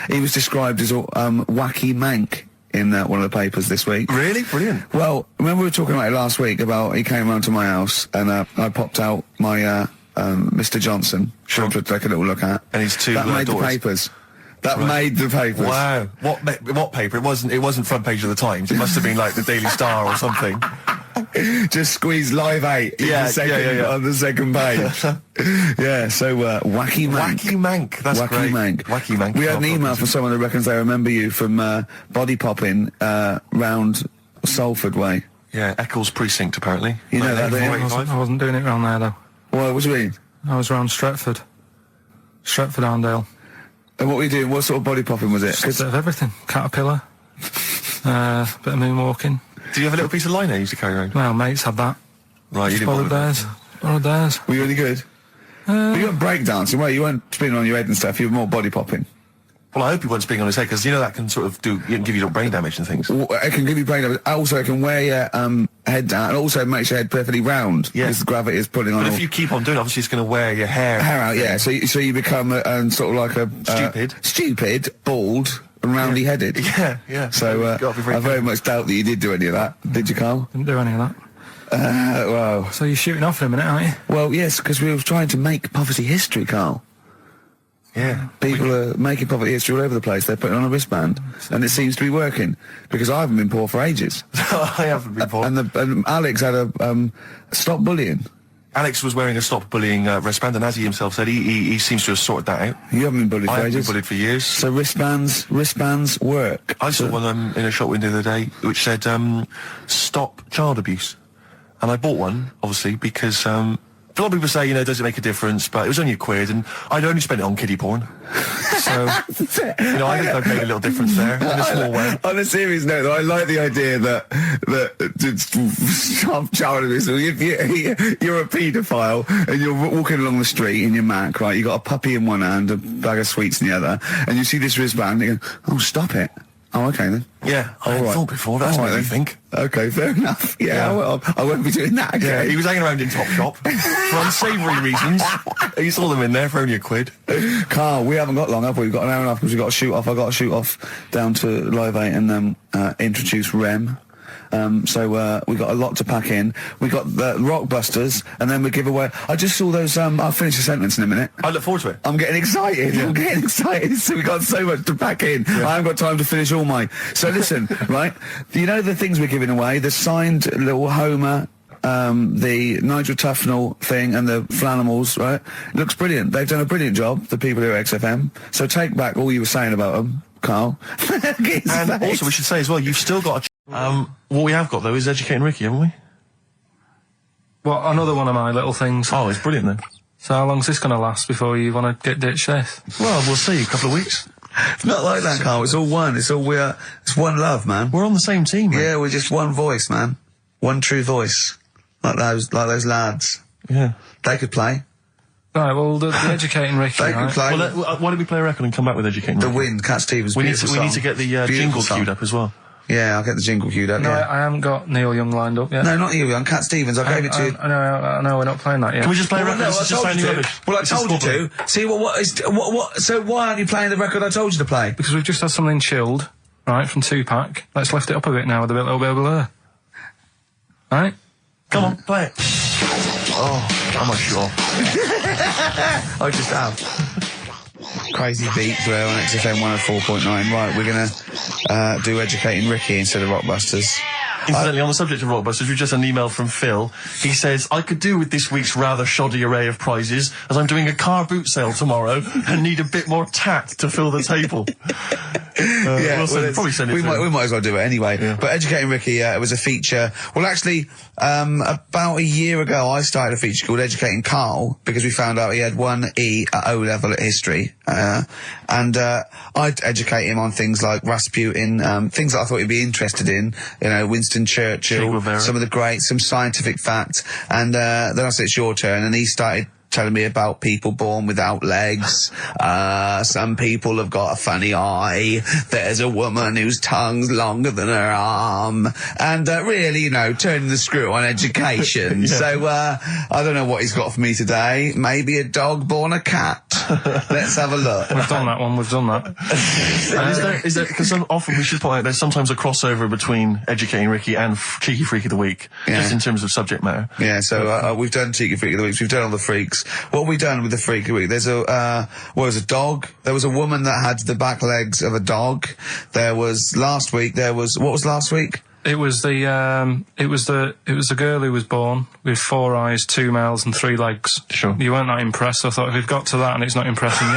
He was described as wacky mank in one of the papers this week. Really? Brilliant. Well, remember we were talking about it last week, about he came round to my house, and I popped out my... Mr. Johnson, to take a little look at. And his two that made daughters. The papers. That made the papers. Wow. What paper? It wasn't front page of the Times. It must have been like the Daily Star or something. Just squeeze Live 8 on the second page. Yeah, so Wacky Mank. Wacky Mank, that's Wacky great. Mank. Wacky Mank. We had an email from someone that reckons they remember you from body popping round Salford Way. Yeah, Eccles Precinct, apparently. You know that, I wasn't doing it round there, though. What do you mean? I was round Stretford. Stretford Arndale. And what were you doing? What sort of body popping was it? A bit of everything. Caterpillar. Bit of moonwalking. Do you have a little piece of liner you used to carry around? Well, mates had that. Right, you didn't Borrowed theirs. Borrowed theirs. Were you any good? But you weren't breakdancing, were you? You weren't spinning on your head and stuff. You were more body popping. Well, I hope he wasn't spinning on his head, because you know that can sort of give you little brain damage and things. Well, it can give you brain damage. Also, it can wear your head down, and also makes your head perfectly round. Yeah. Because the gravity is pulling on. But if you keep on doing it, obviously it's going to wear your hair out, yeah. So you become sort of like a stupid, bald, and roundy headed. Yeah, yeah. So I very much doubt that you did do any of that. Did you, Carl? Didn't do any of that. Well. So you're shooting off in a minute, aren't you? Well, yes, because we were trying to make poverty history, Carl. Yeah. People are making poverty history all over the place. They're putting on a wristband, and it seems to be working, because I haven't been poor for ages. I haven't been poor. And Alex had a stop bullying. Alex was wearing a stop bullying wristband, and as he himself said, he seems to have sorted that out. You haven't been bullied for I haven't ages? been bullied for years. So wristbands work. I saw one in a shop window the other day which said, stop child abuse. And I bought one, obviously, because a lot of people say, does it make a difference? But it was only £1, and I'd only spent it on kiddie porn. So, I think I've made a little difference there, in a small way. On a serious note, though, I like the idea that stop child abuse. If you're a paedophile and you're walking along the street in your Mac, right? You got a puppy in one hand, a bag of sweets in the other, and you see this wristband, and you go, "Oh, stop it." Oh, okay then. Yeah, I hadn't thought before. That's what you think. Okay, fair enough. Yeah. I won't be doing that again. Yeah, he was hanging around in Topshop for unsavoury reasons. You saw them in there for only £1. Carl, we haven't got long, have we? We've got an hour and a half because we've got to shoot off. I've got to shoot off down to Live 8 and introduce Rem. So we got a lot to pack in. We got the Rockbusters, and then we give away. I just saw those. I'll finish the sentence in a minute. I look forward to it. I'm getting excited. Yeah. I'm getting excited. So we got so much to pack in. Yeah. I haven't got time to finish all my. So listen, right? You know the things we're giving away. The signed little Homer. The Nigel Tufnell thing and the Flanimals, right? It looks brilliant. They've done a brilliant job, the people here at XFM. So take back all you were saying about them, Carl. And also we should say as well, you've still got what we have got though is Educating Ricky, haven't we? Well, another one of my little things. Oh, it's brilliant then. So how long's this going to last before you want to get ditched this? Well, we'll see, a couple of weeks. It's not like that, Carl. It's all one. It's one love, man. We're on the same team, man. Yeah, we're just one voice, man. One true voice. Like those lads. Yeah. They could play. Right, well, the Educating Ricky, They could play. Well, why don't we play a record and come back with Educating The Ricky? Wind, Cat Stevens. We need to get the jingle queued up as well. Yeah, I'll get the jingle queued up. No, yeah. I haven't got Neil Young lined up yet. No, not you, young Cat Stevens. I gave it to you. I know, we're not playing that yet. Can we just play a Well, record? no, This I is just told you sounding to. rubbish. Well, I This is told you squabbling. to. See, so why aren't you playing the record I told you to play? Because we've just had something chilled, right, from Tupac. Let's lift it up a bit now with a little bit of blur. Right? Come on, play it. Oh, I'm not sure. I just have. Crazy beats there on XFM 104.9. Right, we're gonna do Educating Ricky instead of Rockbusters. Incidentally, on the subject of Rockbusters, we've just had an email from Phil. He says, I could do with this week's rather shoddy array of prizes, as I'm doing a car boot sale tomorrow and need a bit more tact to fill the table. Probably send it we to him. might as well do it anyway. Yeah. But Educating Ricky, it was a feature. Well, actually, about a year ago, I started a feature called Educating Carl because we found out he had 1 E at O level at history, and I'd educate him on things like Rasputin, things that I thought he'd be interested in. Winston Churchill, some of the greats, some scientific fact, and then I said it's your turn, and he started telling me about people born without legs. Some people have got a funny eye. There's a woman whose tongue's longer than her arm. And really, turning the screw on education. Yeah. So I don't know what he's got for me today. Maybe a dog born a cat. Let's have a look. We've done that one, we've done that. Is there, because often we should point out there's sometimes a crossover between Educating Ricky and Cheeky Freak of the Week, just in terms of subject matter. Yeah, so we've done Cheeky Freak of the Week, we've done all the freaks. What have we done with the Freak of the Week? There's a dog. There was a woman that had the back legs of a dog. There was last week, what was last week? It was the girl who was born with 4 eyes, 2 mouths and 3 legs. Sure. You weren't that impressed, so I thought if we've got to that and it's not impressing you.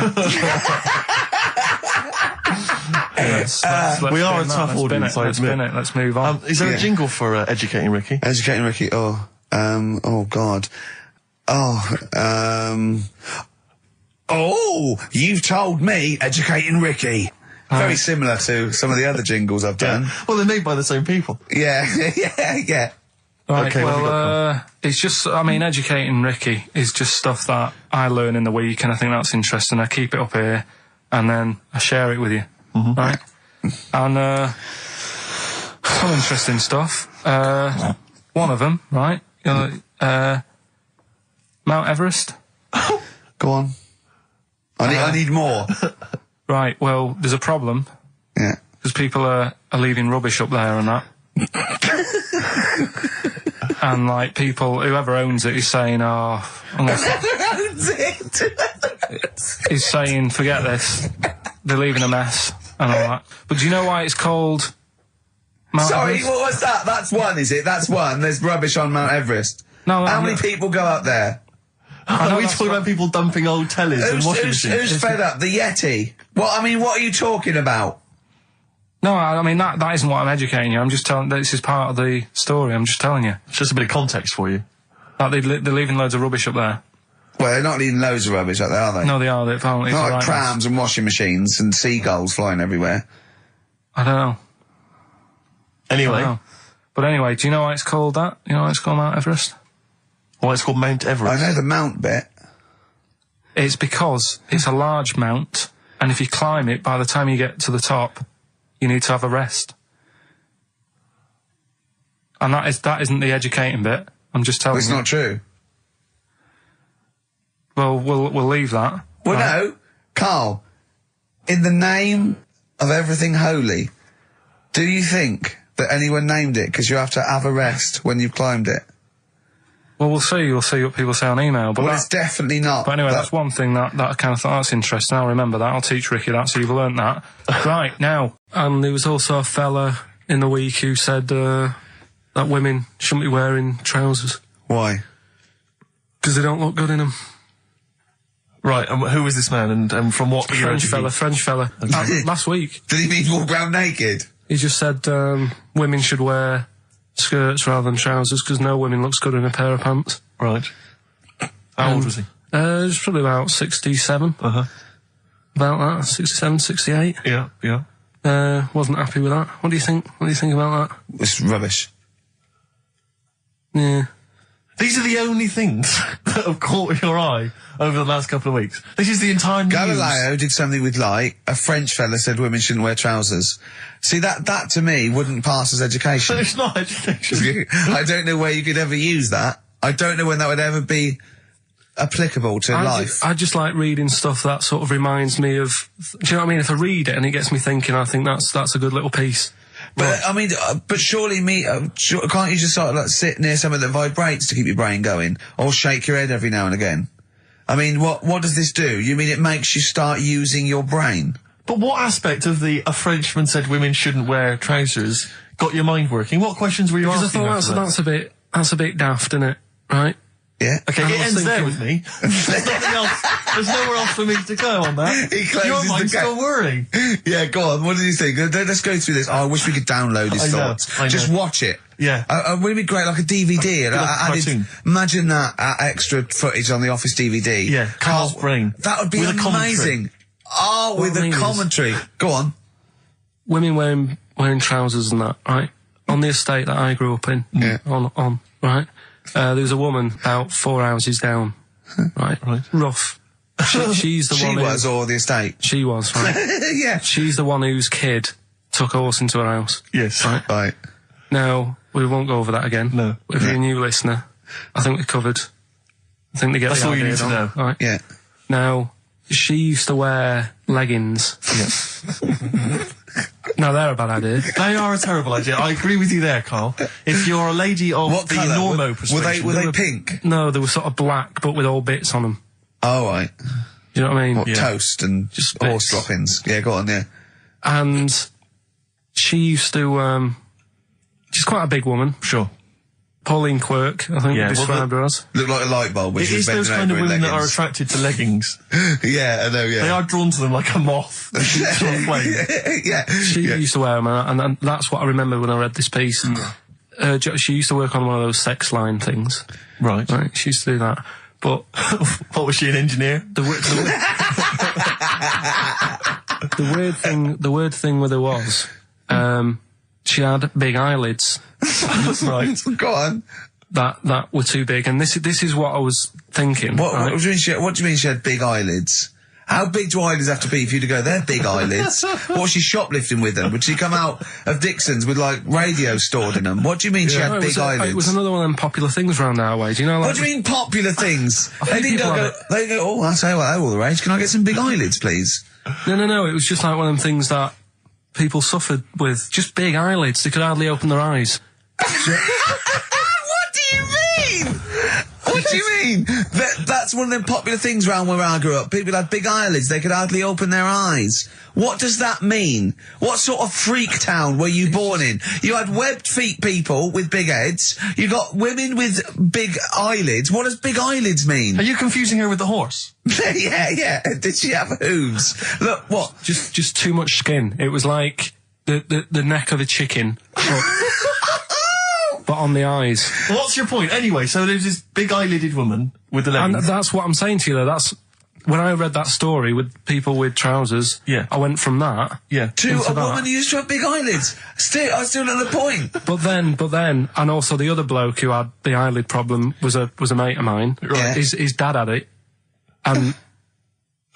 let's we are a spin tough that. audience, Let's spin it. Let's move on. Is there a jingle for Educating Ricky? Educating Ricky, oh God. Oh, you've told me, educating Ricky. Very similar to some of the other jingles I've done. Yeah. Well, they're made by the same people. Yeah, yeah. Right, Okay, what have you got, it's just, I mean, educating Ricky is just stuff that I learn in the week, and I think that's interesting. I keep it up here, and then I share it with you, right? And, some interesting stuff. One of them, right? Mount Everest. Go on. I need more. Right, well, there's a problem. Yeah. Because people are leaving rubbish up there and that. And, like, people, whoever owns it is saying, oh... Whoever owns it! Is saying, forget this. They're leaving a mess and all that. But do you know why it's called Mount Sorry, Everest? what was that? That's one, is it? That's one. There's rubbish on Mount Everest. No, How many people go up there? Are we talking about people dumping old tellies and washing machines? Who's fed up? The Yeti? What are you talking about? No, I mean, that isn't what I'm educating you. I'm just telling, this is part of the story. I'm just telling you. It's just a bit of context for you. Like, they're leaving loads of rubbish up there. Well, they're not leaving loads of rubbish up there, are they? No, they are. They're apparently Not like right prams and washing machines and seagulls flying everywhere. I don't know. Anyway. I don't know. But anyway, do you know why it's called that? You know why it's called Mount Everest? Why it's called Mount Everest? I know the mount bit. It's because it's a large mount, and if you climb it, by the time you get to the top, you need to have a rest. And that isn't the educating bit. I'm just telling you. It's not true. Well, we'll leave that. Well, no, Carl, in the name of everything holy, do you think that anyone named it because you have to have a rest when you've climbed it? Well, we'll see. We'll see what people say on email. But Well, it's definitely not. But anyway, that's one thing that I kind of thought, that's interesting. I'll remember that. I'll teach Ricky that, so you've learnt that. Right, now. And there was also a fella in the week who said that women shouldn't be wearing trousers. Why? Because they don't look good in them. Right, and who was this man, and from what era did he- French fella. Last week. Did he mean walk around naked? He just said women should wear skirts rather than trousers because no woman looks good in a pair of pants. Right. How old was he? He was probably about 67. Uh-huh. About that, 67, 68. Yeah, yeah. Wasn't happy with that. What do you think? What do you think about that? It's rubbish. Yeah. These are the only things that have caught your eye over the last couple of weeks. This is the entire news. Galileo did something with light. A French fella said women shouldn't wear trousers. See, that to me wouldn't pass as education. It's not education. I don't know where you could ever use that. I don't know when that would ever be applicable to life. I just like reading stuff that sort of reminds me of... Do you know what I mean? If I read it and it gets me thinking, I think that's a good little piece. But, I mean, but surely can't you just sort of like sit near something that vibrates to keep your brain going? Or shake your head every now and again? I mean, what does this do? You mean it makes you start using your brain? But what aspect of a Frenchman said women shouldn't wear trousers got your mind working? What questions were you asking? Because I thought that's a bit daft, isn't it? Right? Yeah. Okay, it ends there with me. There's nothing else. There's nowhere else for me to go on that. He closes Your mind's the gap. still whirring. Yeah, go on. What did you think? Let's go through this. Oh, I wish we could download his thoughts. I know. Just watch it. Yeah. Wouldn't it be great, like a DVD? And like a cartoon. Imagine that extra footage on the Office DVD. Yeah, Carl's brain. That would be With a commentary. amazing. Oh, with a commentary. Go on. Women wearing trousers and that, right? On the estate that I grew up in. Yeah. On, right? There was a woman about 4 houses down. Right? Right. Rough. She's the She one was, or the estate. She was, right? Yeah. She's the one whose kid took a horse into her house. Yes. Right. Now, we won't go over that again. No. If you're a new listener, I think we're covered. I think they get That's the all you idea need to now. know. Right. Yeah. Now, she used to wear leggings. Yeah. Now, they're a bad idea. They are a terrible idea. I agree with you there, Carl. If you're a lady of What the colour? normo Were persuasion... they pink? No, they were sort of black, but with all bits on them. Oh, right. Do you know what I mean? What, toast and Just horse bits. droppings. Yeah, go on, yeah. And she used to, she's quite a big woman. Sure. Pauline Quirk, I think Yeah, we described her as. Look like a light bulb, which It is those kind of women that are attracted to leggings. Yeah, I know, yeah. They are drawn to them like a moth. To a flame. Yeah. She used to wear them, and that's what I remember when I read this piece. She used to work on one of those sex line things. Right. Right, she used to do that. But what was she, an engineer? the weird thing with her was, she had big eyelids. That's right. Go on. That were too big, and this is what I was thinking. What right? do you mean she had big eyelids? How big do eyelids have to be for you to go, they're big eyelids? What was she shoplifting with them? Would she come out of Dixon's with, like, radio stored in them? What do you mean she had big eyelids? It was another one of them popular things around our way. Do you know, like... What do you mean popular things? They go, oh, I'll tell you what, they're all the rage. Can I get some big eyelids, please? No. It was just like one of them things that people suffered with. Just big eyelids. They could hardly open their eyes. What do you mean? What do you mean? That's one of them popular things around where I grew up. People had big eyelids. They could hardly open their eyes. What does that mean? What sort of freak town were you born in? You had webbed feet people with big heads. You got women with big eyelids. What does big eyelids mean? Are you confusing her with the horse? Yeah. Did she have hooves? Look, what? Just too much skin. It was like the neck of a chicken. But on the eyes. What's your point? Anyway, so there's this big eyelidded woman with the leggings. And that's what I'm saying to you, though. That's... When I read that story with people with trousers, yeah, I went from that to a woman who used to have big eyelids. I still don't know the point. But then, and also the other bloke who had the eyelid problem was a mate of mine. Right. His dad had it, and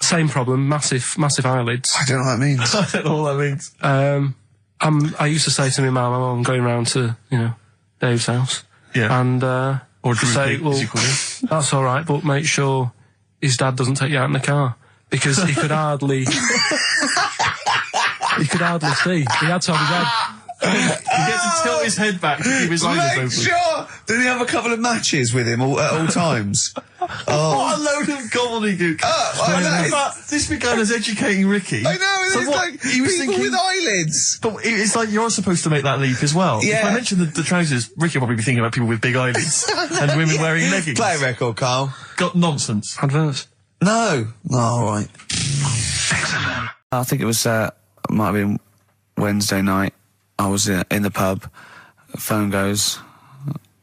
same problem, massive eyelids. I don't know what that means. I don't know what that means. I used to say to my mum, I'm going round to Dave's house, and or to say, well, that's all right, but make sure his dad doesn't take you out in the car, because he could hardly see. He had to have his head. He gets to tilt his head back to keep his eyes open. Sure. Did he have a couple of matches with him at all times? Oh. What a load of gobbledygook. This began as educating Ricky. I know, it's like he was people thinking, with eyelids. But it's like you're supposed to make that leap as well. Yeah. If I mentioned the trousers, Ricky will probably be thinking about people with big eyelids and women wearing leggings. Play a record, Carl. Got nonsense. Adverts. No. All right. XFM. I think it was, might have been Wednesday night. I was in the pub. Phone goes.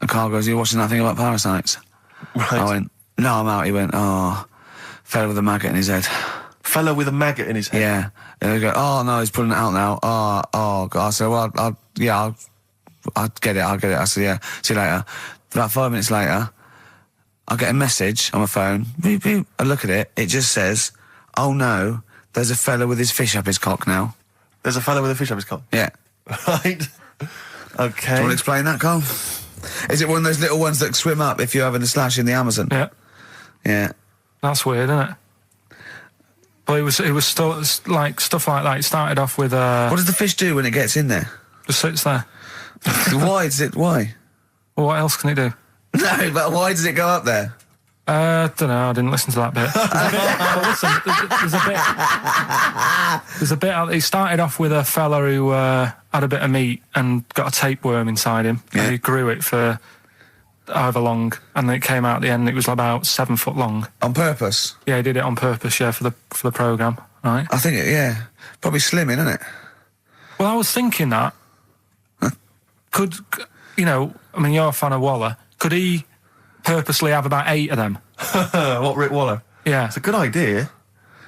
Carl goes, "Are you watching that thing about parasites?" Right. I went, "No, I'm out." He went, "Oh, fella with a maggot in his head." Fella with a maggot in his head? Yeah. And they go, "Oh, no, he's pulling it out now." Oh, God. I said, "Well, I'll get it. I said, "Yeah, see you later." About 5 minutes later, I get a message on my phone. Beep, beep. I look at it. It just says, "Oh, no, there's a fella with his fish up his cock now." There's a fella with a fish up his cock? Yeah. Right. Okay. Do you want to explain that, Carl? Is it one of those little ones that swim up if you're having a slash in the Amazon? Yeah. Yeah. That's weird, isn't it? But it was still like stuff like that. It started off with What does the fish do when it gets in there? Just sits there. Why? Well, what else can it do? No, but why does it go up there? Don't know. I didn't listen to that bit. There's a bit. It started off with a fella who had a bit of meat and got a tapeworm inside him. Yeah. And he grew it for however long, and then it came out at the end. It was about 7 foot long. On purpose? Yeah, he did it on purpose. Yeah, for the program, right? I think probably slimming, isn't it? Well, I was thinking that could I mean, you're a fan of Waller. Could he purposely have about 8 of them? What, Rick Waller? Yeah. It's a good idea.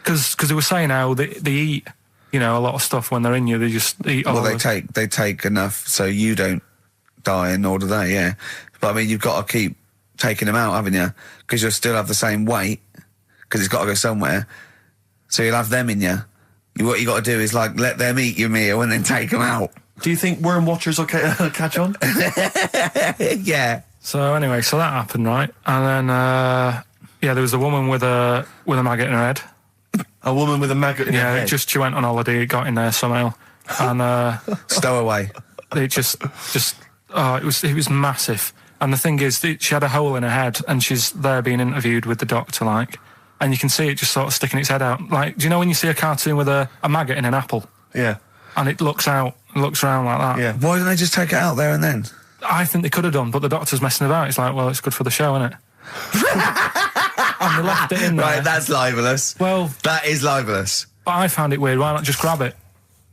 Because they were saying how they eat, a lot of stuff when they're in you. They just eat all Well, of it. they take enough so you don't die, and nor do they, yeah. But, I mean, you've got to keep taking them out, haven't you? Because you'll still have the same weight, because it's got to go somewhere. So you'll have them in you. What you got to do is, like, let them eat your meal and then take them out. Do you think worm watchers will catch on? Yeah. So anyway, that happened, right? And then, there was a woman with a maggot in her head. A woman with a maggot in her head? Yeah, she went on holiday, it got in there somehow. And, Stowaway. It just, it was massive. And the thing is, she had a hole in her head, and she's there being interviewed with the doctor, like, and you can see it just sort of sticking its head out. Like, do you know when you see a cartoon with a maggot in an apple? Yeah. And it looks around like that? Yeah. Why didn't they just take it out there and then? I think they could have done, but the doctor's messing about. It's like, well, it's good for the show, isn't it? And they left it in there. Right, that's libelous. Well, that is libelous. But I found it weird. Why not just grab it?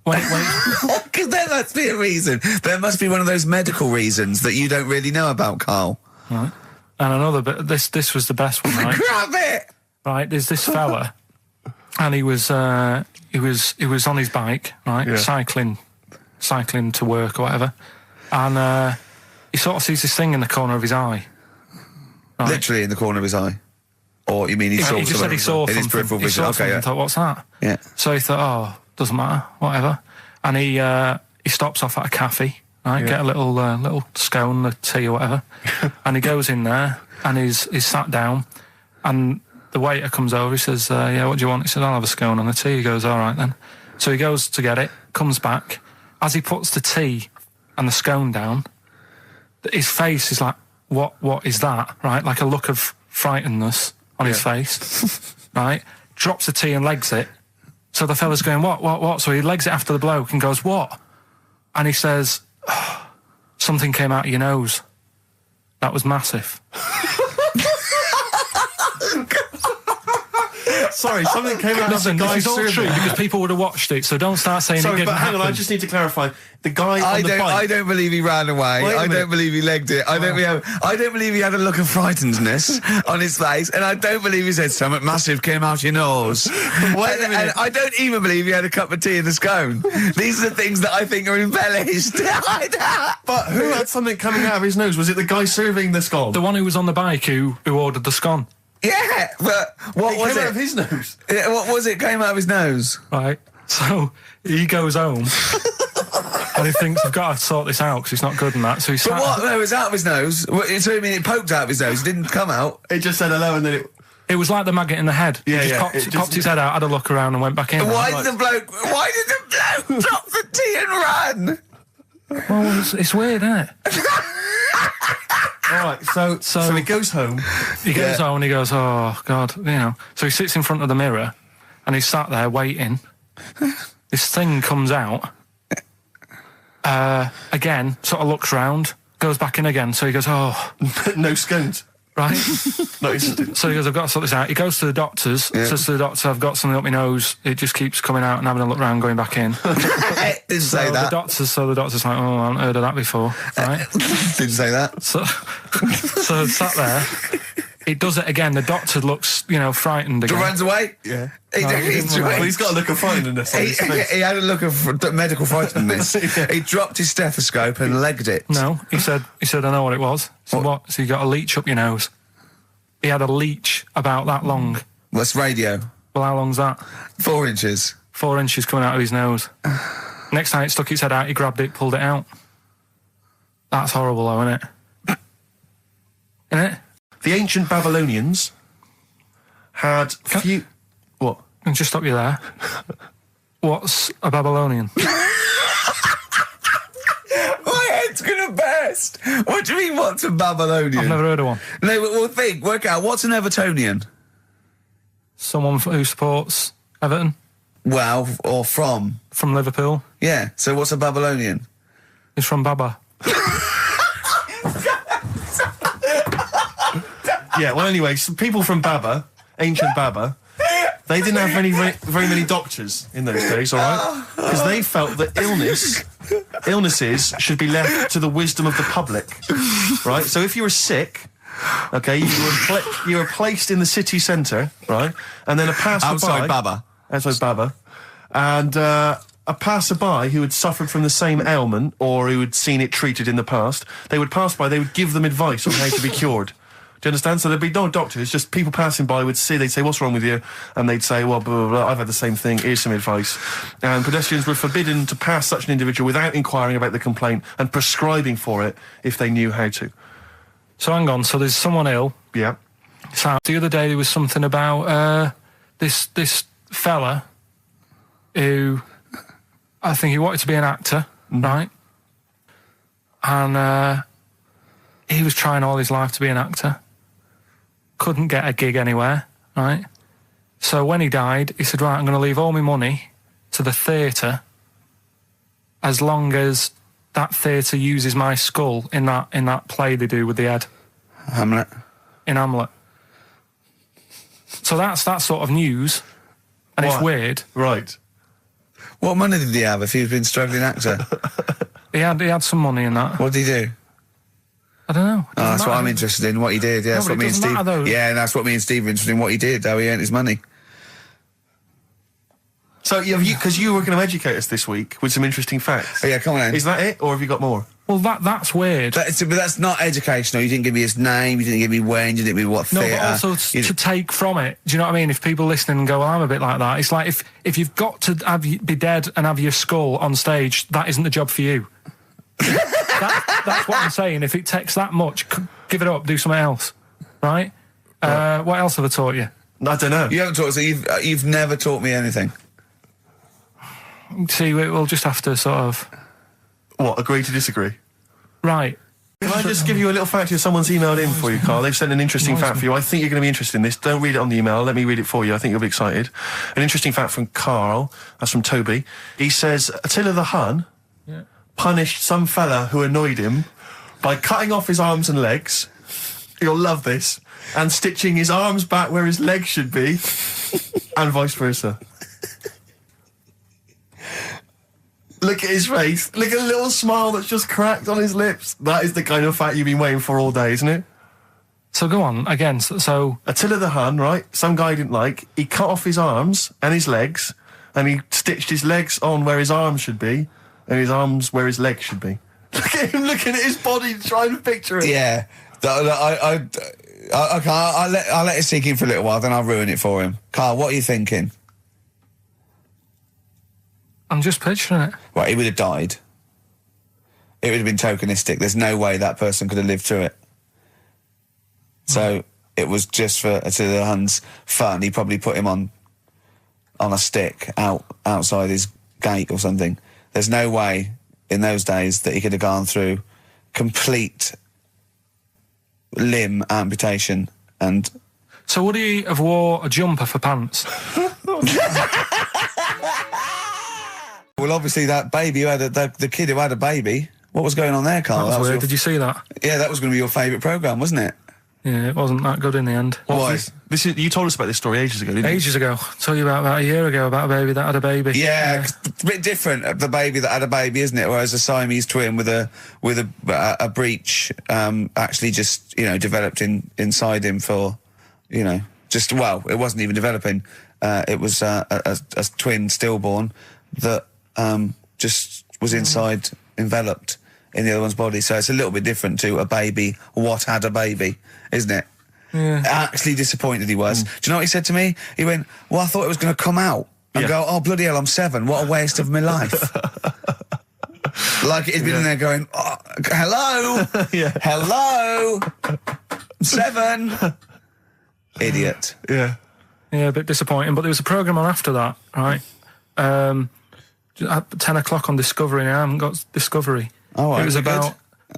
Because there must be a reason. There must be one of those medical reasons that you don't really know about, Carl. Right. And another bit. This was the best one, right? Grab it! Right, there's this fella, and he was on his bike, right, cycling to work or whatever, and he sort of sees this thing in the corner of his eye. Right? Literally in the corner of his eye. Or you mean he just said he saw in his peripheral vision? Okay, yeah. Thought, what's that? Yeah. So he thought, oh, doesn't matter, whatever, and he stops off at a cafe, right, get a little scone, a tea or whatever, and he goes in there and he's sat down, and the waiter comes over, he says, yeah, what do you want? He said, I'll have a scone and a tea. He goes, all right then. So he goes to get it, comes back. As he puts the tea and the scone down, his face is like, what is that? Right? Like a look of frightenedness on his face. Right? Drops the tea and legs it. So the fella's going, what? So he legs it after the bloke and goes, what? And he says, oh, something came out of your nose. That was massive. Sorry, something came out of the guy. This is all true because people would have watched it, so don't start saying it didn't but hang on, happen. I just need to clarify. The guy on the bike... I don't believe he ran away. I don't believe he legged it. I don't believe he had a look of frightenedness on his face, and I don't believe he said something massive came out your nose. And I don't even believe he had a cup of tea and a scone. These are the things that I think are embellished. But who had something coming out of his nose? Was it the guy serving the scone? The one who was on the bike who ordered the scone. Yeah, but what was it? Came out of his nose. What was it? Came out of his nose. Right. So he goes home and he thinks, I've got to sort this out because it's not good and that. So he sat. But what? No, it was out of his nose. So you mean it poked out of his nose? It didn't come out. It just said hello and then it... It was like the maggot in the head. Yeah, he just popped his head out, had a look around and went back in. Why did the bloke drop the tea and run? Well, it's weird, isn't it? All right, so he goes home. He goes home and he goes, oh, God, you know. So he sits in front of the mirror and he's sat there waiting. This thing comes out. Again, sort of looks round, goes back in again. So he goes, oh. No scones. Right? No, so he goes, I've got to sort this out. He goes to the doctors, says to the doctor, I've got something up my nose. It just keeps coming out and having a look round, going back in. Didn't say that. The doctor's like, oh, I haven't heard of that before. Right? Didn't say that. So sat there. He does it again. The doctor looks, frightened again. Runs away? Yeah. He's got a look of frightenedness on his face. He had a look of medical frightenedness. He dropped his stethoscope and legged it. No, he said, I know what it was. So what? So you got a leech up your nose. He had a leech about that long. What's radio? Well, how long's that? 4 inches. 4 inches coming out of his nose. Next time it stuck its head out, he grabbed it, pulled it out. That's horrible, though, isn't it? Isn't it? The ancient Babylonians had What? Can I just stop you there? What's a Babylonian? My head's gonna burst. What do you mean, what's a Babylonian? I've never heard of one. No, but we'll work out, what's an Evertonian? Someone who supports Everton. Well, or from? From Liverpool. Yeah, so what's a Babylonian? He's from Baba. Yeah, well, anyway, some people from Baba, ancient Baba, they didn't have very many doctors in those days, all right? Because they felt that illnesses should be left to the wisdom of the public, right? So if you were sick, okay, you were placed in the city centre, right? And then a passerby... Outside Baba. And a passerby who had suffered from the same ailment or who had seen it treated in the past, they would pass by, they would give them advice on how to be cured. Do you understand? So there'd be no doctors, just people passing by would see, they'd say, what's wrong with you? And they'd say, well, blah, blah, blah, I've had the same thing, here's some advice. And pedestrians were forbidden to pass such an individual without inquiring about the complaint and prescribing for it if they knew how to. So hang on, so there's someone ill. Yeah. So the other day there was something about this fella who, I think he wanted to be an actor, right? And he was trying all his life to be an actor. Couldn't get a gig anywhere, right? So when he died, he said, right, I'm going to leave all my money to the theatre as long as that theatre uses my skull in that play they do with the head. Hamlet. In Hamlet. So that's that sort of news, and it's weird. Right. What money did he have if he'd been a struggling actor? He had some money in that. What did he do? I don't know. Oh, that's what I'm interested in, what he did. Yeah, that's what me and Steve. Yeah, that's what me and Steve are interested in, what he did, how he earned his money. So, because you were going to educate us this week with some interesting facts. Oh, yeah, come on then. Is that it, or have you got more? Well, that's weird. But that's not educational. You didn't give me his name, you didn't give me when, you didn't give me what theatre. No, but also to take from it. Do you know what I mean? If people listening and go, well, I'm a bit like that, it's like if you've got to be dead and have your skull on stage, that isn't the job for you. That's what I'm saying. If it takes that much, give it up, do something else. Right? What else have I taught you? I don't know. You haven't taught us, you've never taught me anything. See, we'll just have to sort of... What, agree to disagree? Right. Can I just give you a little fact here? Someone's emailed in for you, Carl. They've sent an interesting fact for you. I think you're going to be interested in this. Don't read it on the email. Let me read it for you. I think you'll be excited. An interesting fact from Carl. That's from Toby. He says, Attila the Hun punished some fella who annoyed him by cutting off his arms and legs. You'll love this. And stitching his arms back where his legs should be. And vice versa. Look at his face. Look at the little smile that's just cracked on his lips. That is the kind of fact you've been waiting for all day, isn't it? So go on, again, so... Attila the Hun, right? Some guy didn't like. He cut off his arms and his legs, and he stitched his legs on where his arms should be, and his arms where his legs should be. Look at him looking at his body, trying to picture it. Yeah. I'll let it sink in for a little while, then I'll ruin it for him. Carl, what are you thinking? I'm just picturing it. Right, he would have died. It would have been tokenistic. There's no way that person could have lived through it. So it was just for Attila the Hun's fun. He probably put him on a stick outside his gate or something. There's no way in those days that he could have gone through complete limb amputation and... So would he have wore a jumper for pants? Well, obviously that baby who had the kid who had a baby. What was going on there, Carl? That was weird. Did you see that? Yeah, that was going to be your favourite programme, wasn't it? Yeah, it wasn't that good in the end. Why? You told us about this story ages ago, didn't you? Ages ago. I told you about a year ago about a baby that had a baby. Yeah, it's a bit different, the baby that had a baby, isn't it? Whereas a Siamese twin with a breach actually just, developed inside him for, it wasn't even developing. It was a twin stillborn that just was inside, enveloped in the other one's body. So it's a little bit different to a baby, what had a baby, isn't it? Yeah. Actually disappointed he was. Do you know what he said to me? He went, well, I thought it was going to come out. And go, oh, bloody hell, I'm 7. What a waste of my life. Like he'd been in there going, oh, hello? Hello? 7? Idiot. Yeah. Yeah, a bit disappointing. But there was a programme on after that, right? At 10 o'clock on Discovery, and I haven't got Discovery. Oh, right. It was about... Good.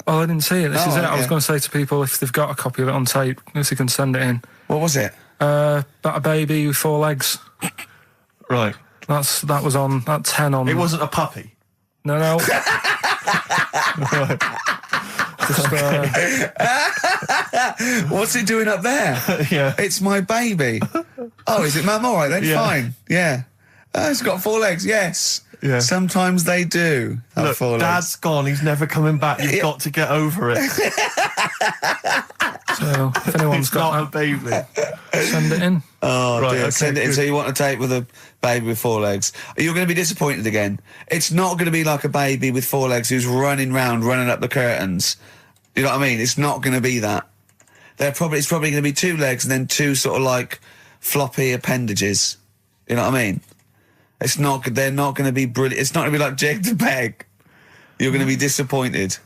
Oh, I didn't see it. This is it. I was yeah. going to say to people, if they've got a copy of it on tape, if they can send it in. What was it? About a baby with 4 legs. Right. That was on... That 10 on... It wasn't a puppy? No. Right. Just, What's it doing up there? Yeah. It's my baby. Oh, is it, Mum? All right then, fine. Yeah. It's got 4 legs, yes. Yeah. Sometimes they do have Look, 4 legs. Dad's gone, he's never coming back, you've got to get over it. so, if anyone's It's got not a baby. send it in. Oh, Right, dear. okay, Send it in. good. So you want a tape with a baby with 4 legs. You're going to be disappointed again. It's not going to be like a baby with 4 legs who's running up the curtains. You know what I mean? It's not going to be that. It's probably going to be 2 legs and then 2 sort of like floppy appendages. You know what I mean? They're not going to be brilliant. It's not going to be like Jake the Peg. You're going to be disappointed.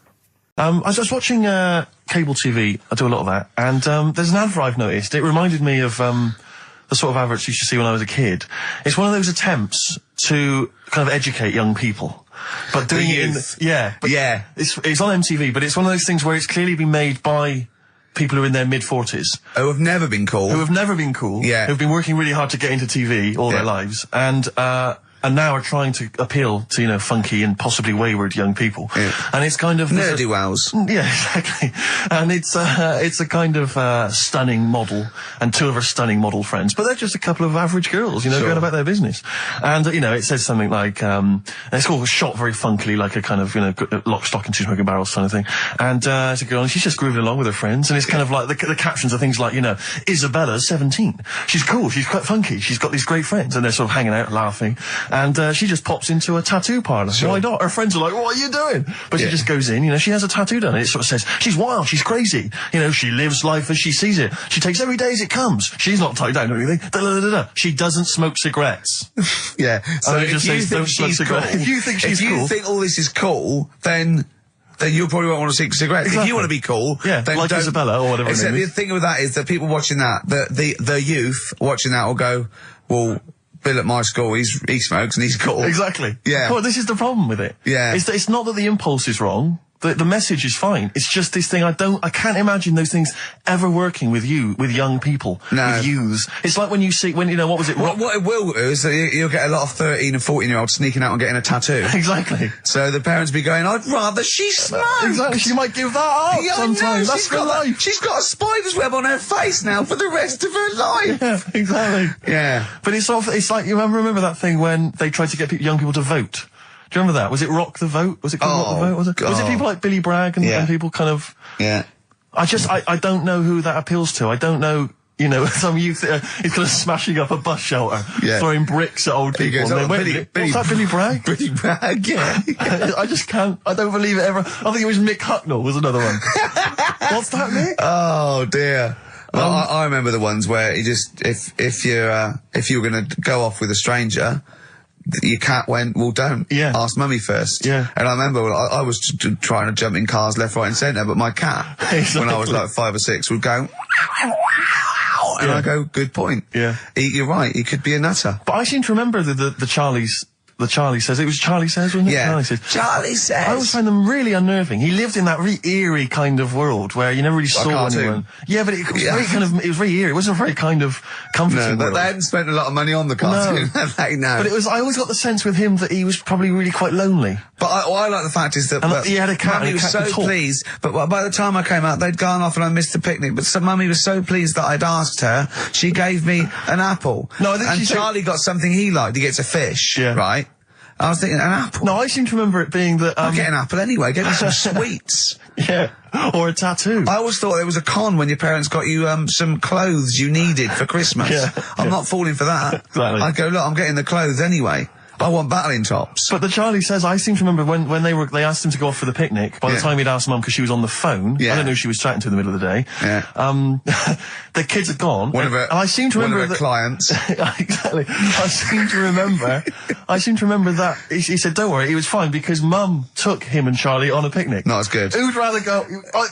I was watching cable TV. I do a lot of that, and there's an advert I've noticed. It reminded me of the sort of adverts you used to see when I was a kid. It's one of those attempts to kind of educate young people, but doing it in it's on MTV, but it's one of those things where it's clearly been made by people who are in their mid-40s. Who have never been cool. Who have never been cool. Yeah. Who've been working really hard to get into TV all their lives. And and now are trying to appeal to, you know, funky and possibly wayward young people. Yeah. And it's kind of... Nerdy wows. Yeah, exactly. And it's a kind of stunning model, and two of her stunning model friends, but they're just a couple of average girls, you know, going about their business. And, you know, it says something like, it's all shot very funkily, like a kind of, you know, lock, stock and two smoking barrels kind of thing. And it's a girl, and she's just grooving along with her friends, and it's kind of like, the captions are things like, you know, Isabella's 17. She's cool, she's quite funky, she's got these great friends, and they're sort of hanging out, laughing. And she just pops into a tattoo parlour. Why not? Her friends are like, what are you doing? But she just goes in, you know, she has a tattoo done, and it sort of says, she's wild, she's crazy. You know, she lives life as she sees it. She takes every day as it comes. She's not tied down or anything. She doesn't smoke cigarettes. Yeah. So if you think she's cool, if you think she's cool, think all this is cool, then you probably won't want to smoke cigarettes. Exactly. If you want to be cool, then like don't. Isabella or whatever. Except the thing with that is that people watching that, the youth watching that will go, well, Bill at my school, he smokes and he's cool. Exactly. Yeah. Well, this is the problem with it. Yeah. It's not that the impulse is wrong. The message is fine. It's just this thing. I can't imagine those things ever working with young people, with youths. It's like when you know, what was it? What it will do is that you'll get a lot of 13 and 14-year-olds sneaking out and getting a tattoo. Exactly. So the parents be going, I'd rather she smoked. Exactly. She might give that up sometimes. That's for life. She's got a spider's web on her face now for the rest of her life. Yeah, exactly. Yeah. But it's like, you remember that thing when they tried to get young people to vote? Do you remember that? Was it Rock the Vote? Was it called Rock the Vote? Was it people like Billy Bragg and people kind of... Yeah. I don't know who that appeals to. I don't know, you know, some youth is kind of smashing up a bus shelter, throwing bricks at old people. Goes, what's that, Billy Bragg? Billy Bragg, yeah. I just can't, I don't believe it ever. I think it was Mick Hucknall was another one. What's that, Mick? Oh, dear. Well, I remember the ones where you just, if you were going to go off with a stranger, your cat went, well, don't. Yeah. Ask mummy first. Yeah. And I remember I was trying to jump in cars left, right and centre, but my cat, when I was like 5 or 6, would go, and I go, good point. Yeah. You're right, he could be a nutter. But I seem to remember the Charlie's... The Charlie Says. It was Charlie Says, wasn't it? Yeah. Charlie Says. I always find them really unnerving. He lived in that really eerie kind of world where you never really saw anyone. Yeah, but it was very kind of, it was very eerie. It wasn't a very kind of comforting world. They hadn't spent a lot of money on the cartoon. No. But I always got the sense with him that he was probably really quite lonely. But I like the fact is that he had a cat. Mummy was so pleased. But by the time I came out, they'd gone off and I missed the picnic. But Mummy was so pleased that I'd asked her. She gave me an apple. No, I think and Charlie got something he liked. He gets a fish. Yeah. Right. I was thinking, an apple? No, I seem to remember it being that... I'll get an apple anyway. Get me some sweets. Yeah. Or a tattoo. I always thought there was a con when your parents got you some clothes you needed for Christmas. I'm not falling for that. Exactly. I'd go, look, I'm getting the clothes anyway. I want battling tops. But the Charlie Says, I seem to remember when they asked him to go off for the picnic, by the time he'd asked Mum because she was on the phone, I don't know who she was chatting to in the middle of the day, the kids had gone, and I seem to remember one of her clients. Exactly. I seem to remember that he said, don't worry, he was fine because Mum took him and Charlie on a picnic. Not as good. Who'd rather go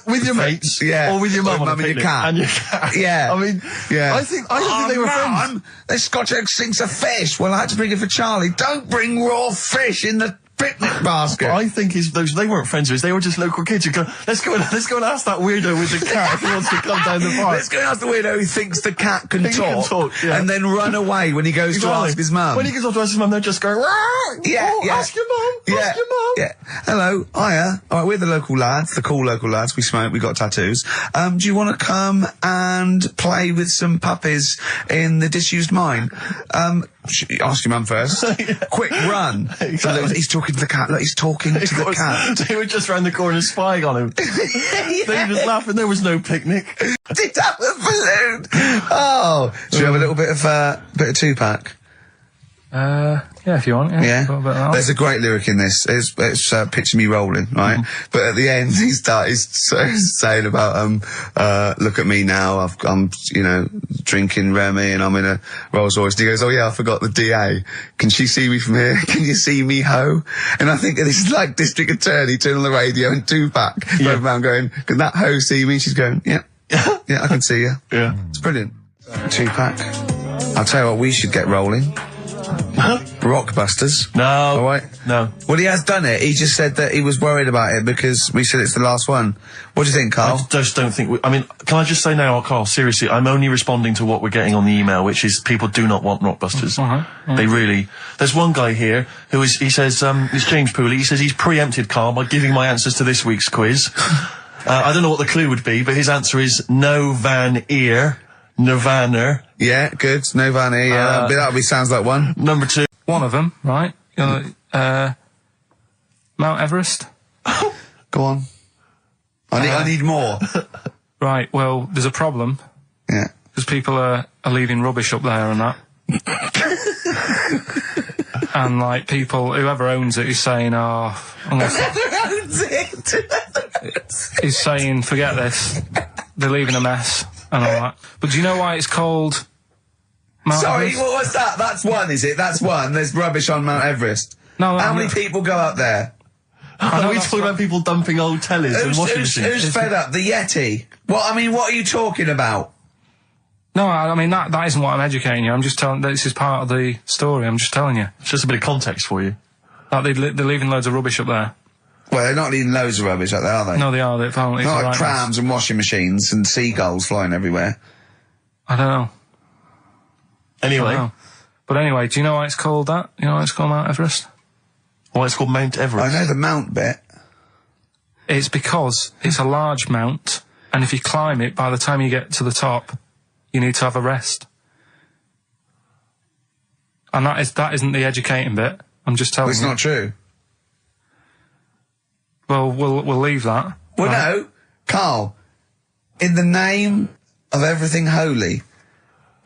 with your mates or with your mum on a picnic? And your cat. Yeah. I mean, I think they were friends. This Scotch egg stinks of fish. Well, I had to bring it for Charlie. Don't bring raw fish in the picnic basket. I think they weren't friends with us. They were just local kids who go, let's go and ask that weirdo with the cat if he wants to come down the park. Let's go and ask the weirdo who thinks the cat can talk and then run away when he goes to ask his mum. When he goes off to ask his mum, they're just going, ask your mum, ask your mum. Yeah. Hello, hiya. All right, we're the local lads, the cool local lads. We smoke, we got tattoos. Do you want to come and play with some puppies in the disused mine? Ask your mum first. Quick, run. Exactly. He's talking to the cat. Look, he's talking to the cat. They were just round the corner spying on him. They were just laughing. There was no picnic. Did have a balloon. Oh, should we have a little bit of Tupac? Yeah, if you want. Yeah. There's a great lyric in this. It's picture me rolling, right? But at the end, he's saying about look at me now. I'm drinking Remy and I'm in a Rolls Royce. And he goes, oh yeah, I forgot the DA. Can she see me from here? Can you see me, ho? And I think this is like District Attorney turning on the radio and Tupac going around going, can that ho see me? She's going, yeah, I can see you. Yeah, it's brilliant. Tupac. I'll tell you what, we should get rolling. Rockbusters. No. All right. No. Well, he has done it. He just said that he was worried about it because we said it's the last one. What do you think, Carl? I just don't think... I mean, can I just say now, Carl, seriously, I'm only responding to what we're getting on the email, which is people do not want Rockbusters. They really... There's one guy here who is... He says... it's James Pooley. He says he's preempted Carl by giving my answers to this week's quiz. I don't know what the clue would be, but his answer is no van ear. Nirvana. Yeah, good. No Van E. Yeah, that sounds like one. Number 2. One of them, right? Mount Everest. Go on. I need more. Right. Well, there's a problem. Yeah. Because people are leaving rubbish up there and that. And like people, whoever owns it is saying, "Oh, Whoever owns it." He's saying, "Forget this. They're leaving a mess." And all that. But do you know why it's called Mount Everest? What was that? That's one, is it? That's one. There's rubbish on Mount Everest. No, How many people go up there? Are we talking about people dumping old tellies and washing machines? Who's fed up? The Yeti? What are you talking about? No, I mean, that isn't what I'm educating you. I'm just telling, this is part of the story. I'm just telling you. It's just a bit of context for you. Like they're leaving loads of rubbish up there. Well, they're not leaving loads of rubbish up there, are they? No, they are. They're apparently not like right trams and washing machines and seagulls flying everywhere. I don't know. Anyway. But anyway, do you know why it's called that? You know why it's called Mount Everest? Why it's called Mount Everest? I know the mount bit. It's because it's a large mount, and if you climb it, by the time you get to the top, you need to have a rest. And that isn't the educating bit. I'm just telling you. It's not true. Well, we'll leave that. Well, no, Carl, in the name of everything holy,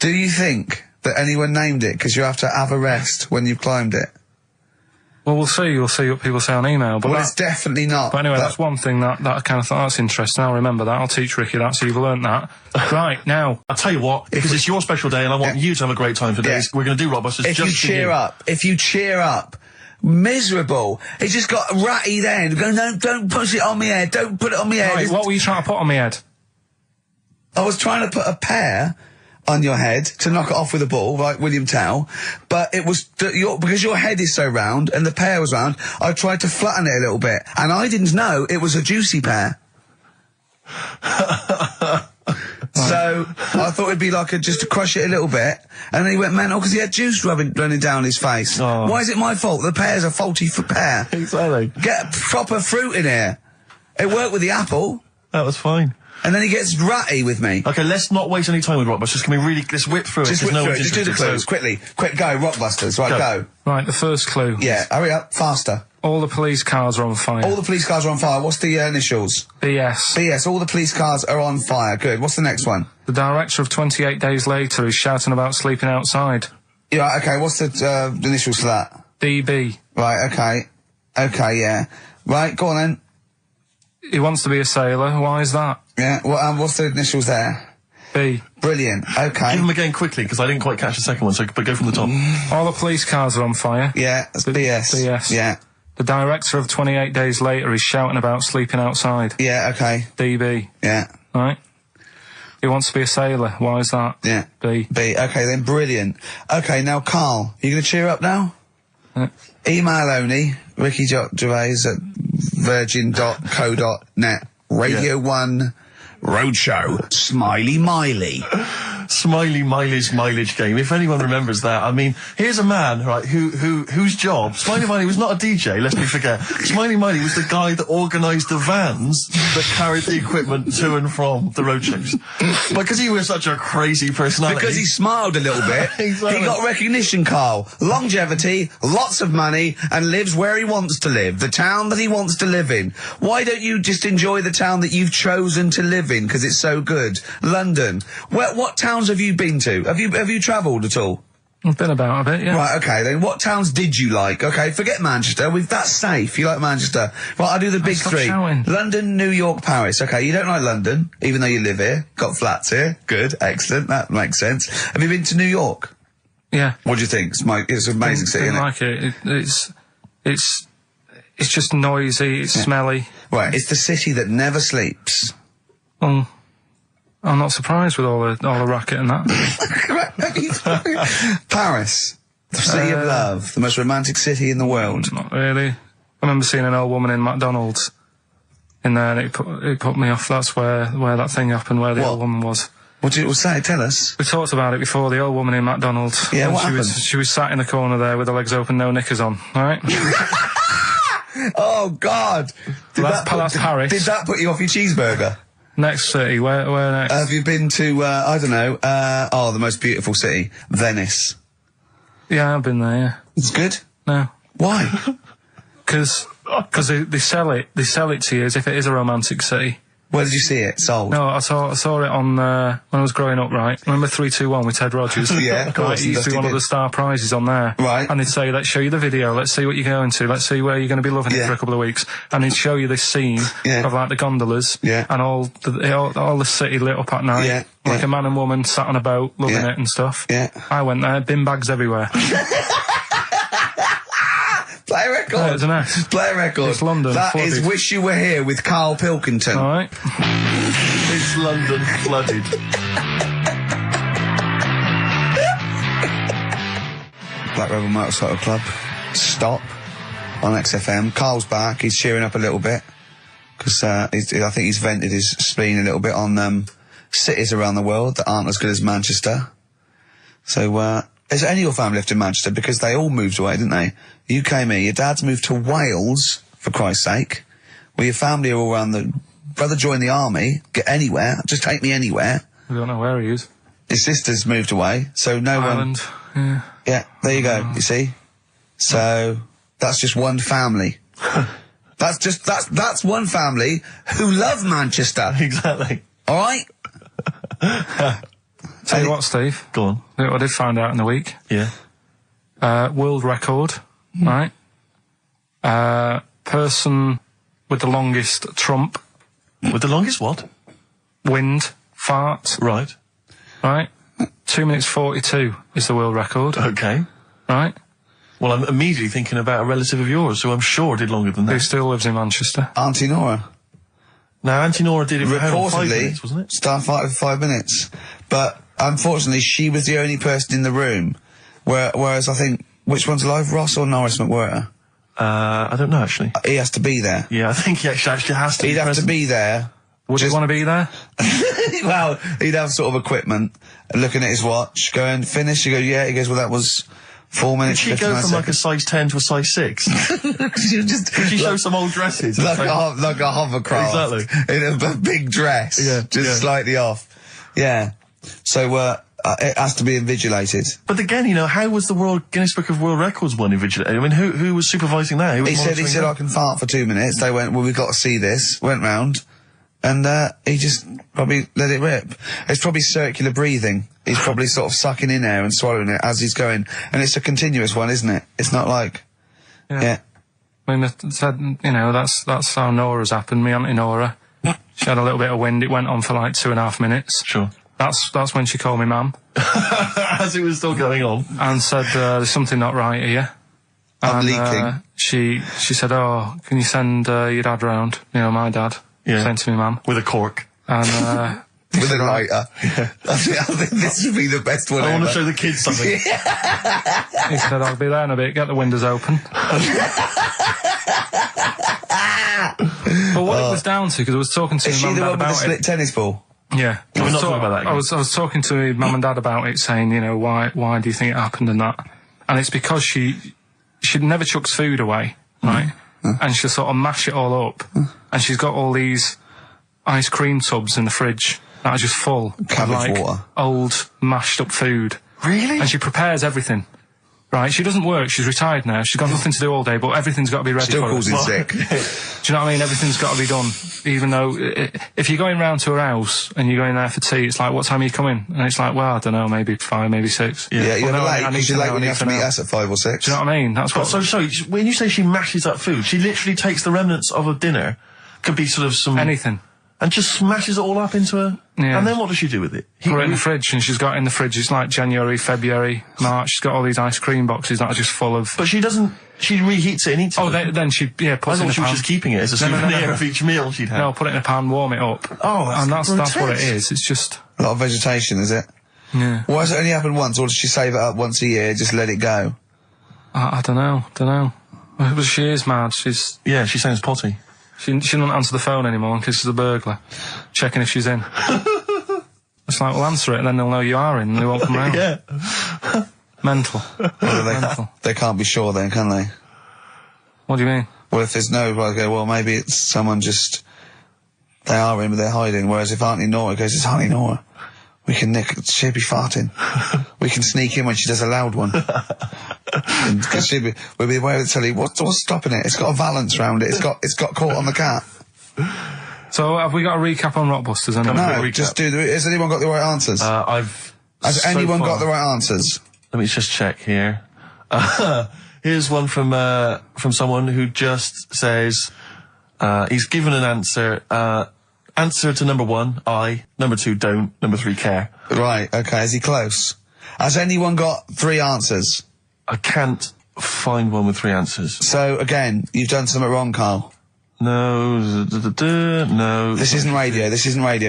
do you think that anyone named it because you have to have a rest when you've climbed it? Well, we'll see. We'll see what people say on email. But it's definitely not. But anyway, that's one thing that I kind of thought, that's interesting. I'll remember that. I'll teach Ricky that, so you've learnt that. Right, now. I'll tell you what, because it's your special day and I want you to have a great time today, we're going to do Rockbusters just for you. If you cheer up. Miserable. It just got ratty then. Go, don't push it on my head. Don't put it on my head. Right, what were you trying to put on my head? I was trying to put a pear on your head to knock it off with a ball, like William Tell, but it was because your head is so round and the pear was round, I tried to flatten it a little bit, and I didn't know it was a juicy pear. So I thought it'd be like just to crush it a little bit, and then he went mental because he had juice running down his face. Oh. Why is it my fault? The pear's a faulty pear. Exactly. Get proper fruit in here. It worked with the apple. That was fine. And then he gets ratty with me. Okay, let's not waste any time with Rockbusters. Can we really let's whip through it? Just whip through it. Just do the clues quickly. Quick, go Rockbusters. Right, go. Right, the first clue. Yeah, hurry up, faster. All the police cars are on fire. All the police cars are on fire. What's the initials? BS. BS. All the police cars are on fire. Good. What's the next one? The director of 28 Days Later is shouting about sleeping outside. Yeah. Okay. What's the initials for that? DB. Right. Okay. Okay. Yeah. Right. Go on then. He wants to be a sailor. Why is that? Yeah. Well, what's the initials there? B. Brilliant. Okay. Give them again quickly because I didn't quite catch the second one. So, but go from the top. All the police cars are on fire. Yeah. That's BS. BS. Yeah. The director of 28 Days Later is shouting about sleeping outside. Yeah. Okay. DB. Yeah. Right. He wants to be a sailor. Why is that? Yeah. B. B. Okay then. Brilliant. Okay. Now, Carl, you going to cheer up now? Email only. Ricky Gervais at virgin.co.net. Radio 1 Roadshow. Smiley Miley. Smiley Miley's mileage game. If anyone remembers that, I mean, here's a man, right, whose job, Smiley Miley was not a DJ, lest we forget. Smiley Miley was the guy that organised the vans that carried the equipment to and from the road shows. Because he was such a crazy personality. Because he smiled a little bit. Exactly. He got recognition, Carl. Longevity, lots of money, and lives where he wants to live. The town that he wants to live in. Why don't you just enjoy the town that you've chosen to live in, because it's so good? London. What towns have you been to? Have you travelled at all? I've been about a bit, yeah. Right, okay, then what towns did you like? Okay, forget Manchester. That's safe. You like Manchester. Right, I'll do the big three. Shouting. London, New York, Paris. Okay, you don't like London, even though you live here. Got flats here. Good, excellent. That makes sense. Have you been to New York? Yeah. What do you think? It's an amazing city, isn't it? Like it. It's just noisy, it's smelly. Right, it's the city that never sleeps. Well, I'm not surprised with all the racket and that. Paris. The city of love, the most romantic city in the world. Not really. I remember seeing an old woman in McDonald's in there, and it put me off. That's where that thing happened, where the old woman was. What did it say? Tell us. We talked about it before, the old woman in McDonald's. Yeah, what happened? She was sat in the corner there with her legs open, no knickers on, alright? Oh, God! That's Paris. Did that put you off your cheeseburger? Next city, where next? Have you been to, I don't know, the most beautiful city, Venice? Yeah, I've been there, yeah. It's good? No. Why? Because they sell it to you as if it is a romantic city. Where did you see it sold? No, I saw it on, when I was growing up, right? Remember 3-2-1 with Ted Rogers? Yeah, of course. Right, it used to be one of the star prizes on there. Right. And they'd say, let's show you the video, let's see what you're going to, let's see where you're going to be loving it for a couple of weeks. And they'd show you this scene of like the gondolas and all the city lit up at night. Like a man and woman sat on a boat loving it and stuff. Yeah. I went there, bin bags everywhere. Play a record. Yeah, it's a mess. Play a record. It's London. That flooded. is Wish You Were Here with Karl Pilkington. Alright. It's London flooded. Black Rebel Motorcycle Club. Stop. On XFM. Karl's back. He's cheering up a little bit. Because I think he's vented his spleen a little bit on cities around the world that aren't as good as Manchester. So, is any of your family left in Manchester? Because they all moved away, didn't they? You came here. Your dad's moved to Wales, for Christ's sake. Well, your family are all around the... Brother joined the army. Get anywhere. Just take me anywhere. I don't know where he is. His sister's moved away, so no Ireland. one... Yeah, there you go, you see? So, that's just one family. That's one family who love Manchester. Exactly. Alright? Tell you what, Steve. Go on. Look what I did find out in the week. Yeah. World record, right? Person with the longest trump. With the longest what? Wind. Fart. Right. Right? 2 minutes 42 is the world record. Okay. Right? Well, I'm immediately thinking about a relative of yours who I'm sure did longer than Who that. still lives in Manchester. Auntie Nora. Now, Auntie Nora did it for how long? 5 Reportedly, minutes, wasn't it? Starfighter for 5 minutes. But, unfortunately, she was the only person in the room. Whereas I think, which one's alive, Ross or Norris McWhirter? I don't know, actually. He has to be there. Yeah, I think he actually has to He'd be have present. to be there. Would you want to be there? Well, he'd have sort of equipment, looking at his watch, going, finish? He goes, yeah. He goes, well, that was 4 minutes. Did she go from like a size 10 to a size 6? Did She show some old dresses. like a hovercraft. Exactly. In a big dress. Yeah, Just slightly off. Yeah. So, it has to be invigilated. But again, you know, how was the Guinness Book of World Records one invigilated? I mean, who was supervising that? Who was He monitoring said, that? I can fart for 2 minutes. They went, well, we've got to see this. Went round. And, he just probably let it rip. It's probably circular breathing. He's probably sort of sucking in air and swallowing it as he's going. And it's a continuous one, isn't it? It's not like... Yeah. I mean, I said, you know, that's how Nora's happened. Me Auntie Nora. She had a little bit of wind. It went on for like 2.5 minutes. Sure. That's when she called me mum. As it was still going on. And said, there's something not right here. I'm And, leaking. She said, oh, can you send your dad round? You know, my dad. Yeah. Sent to me mum. With a cork. And, With a lighter. I think this would be the best one I ever. want to show the kids something. he said, I'll be there in a bit, get the windows open. But what it was down to, because I was talking to Is my she mum the and one dad with the about split it. tennis ball? Yeah. We're not talking about that again. I was talking to my mum and dad about it, saying, you know, why do you think it happened and that? And it's because she never chucks food away, right? And she'll sort of mash it all up. And she's got all these ice cream tubs in the fridge that are just full Cabbage of, like, water. old, mashed up food. Really? And she prepares everything. Right, she doesn't work, she's retired now, she's got nothing to do all day, but everything's got to be ready Still for calls her. in sick. Do you know what I mean? Everything's got to be done. Even though, if you're going round to her house and you're going there for tea, it's like, what time are you coming? And it's like, well, I don't know, maybe 5, maybe 6. Yeah, you're Well, no, late, I need because to you're late know, when I you need have to to meet know. us at 5 or 6. Do you know what I mean? That's what... So, sorry, when you say she mashes up food, she literally takes the remnants of a dinner, could be sort of some... Anything. And just smashes it all up into a... Yeah. And then what does she do with it? Put it in the fridge, and she's got in the fridge, it's like January, February, March, she's got all these ice cream boxes that are just full of... But she doesn't... She reheats it and eats it. Oh, then she, puts I it in thought a she was pan. just keeping it as a No, souvenir no. of each meal she'd had. No, put it in a pan, warm it up. Oh, And that's what it grotesque. is, it's just... A lot of vegetation, is it? Yeah. Why has it only happened once, or does she save it up once a year, just let it go? I don't know. Well, she is mad. Yeah, she sounds potty. She doesn't answer the phone anymore in case it's a burglar. Checking if she's in. It's like, well, answer it and then they'll know you are in and they won't come round. Yeah. Mental. Well, they can't be sure then, can they? What do you mean? Well, if there's no, well, maybe it's someone they are in, but they're hiding. Whereas if Auntie Nora goes, it's Auntie Nora, we can she'll be farting. We can sneak in when she does a loud one. Because we'll be aware of the telly. What's stopping it? It's got a valance round it. It's got caught on the cat. So have we got a recap on Rockbusters? No, just has anyone got the right answers? Has anyone got the right answers? Let me just check here. Here's one from someone who just says, he's given an answer. Answer to number 1, I. Number 2, don't. Number 3, care. Right, okay, is he close? Has anyone got 3 answers? I can't find one with 3 answers. So, again, you've done something wrong, Carl. No, no. This isn't radio,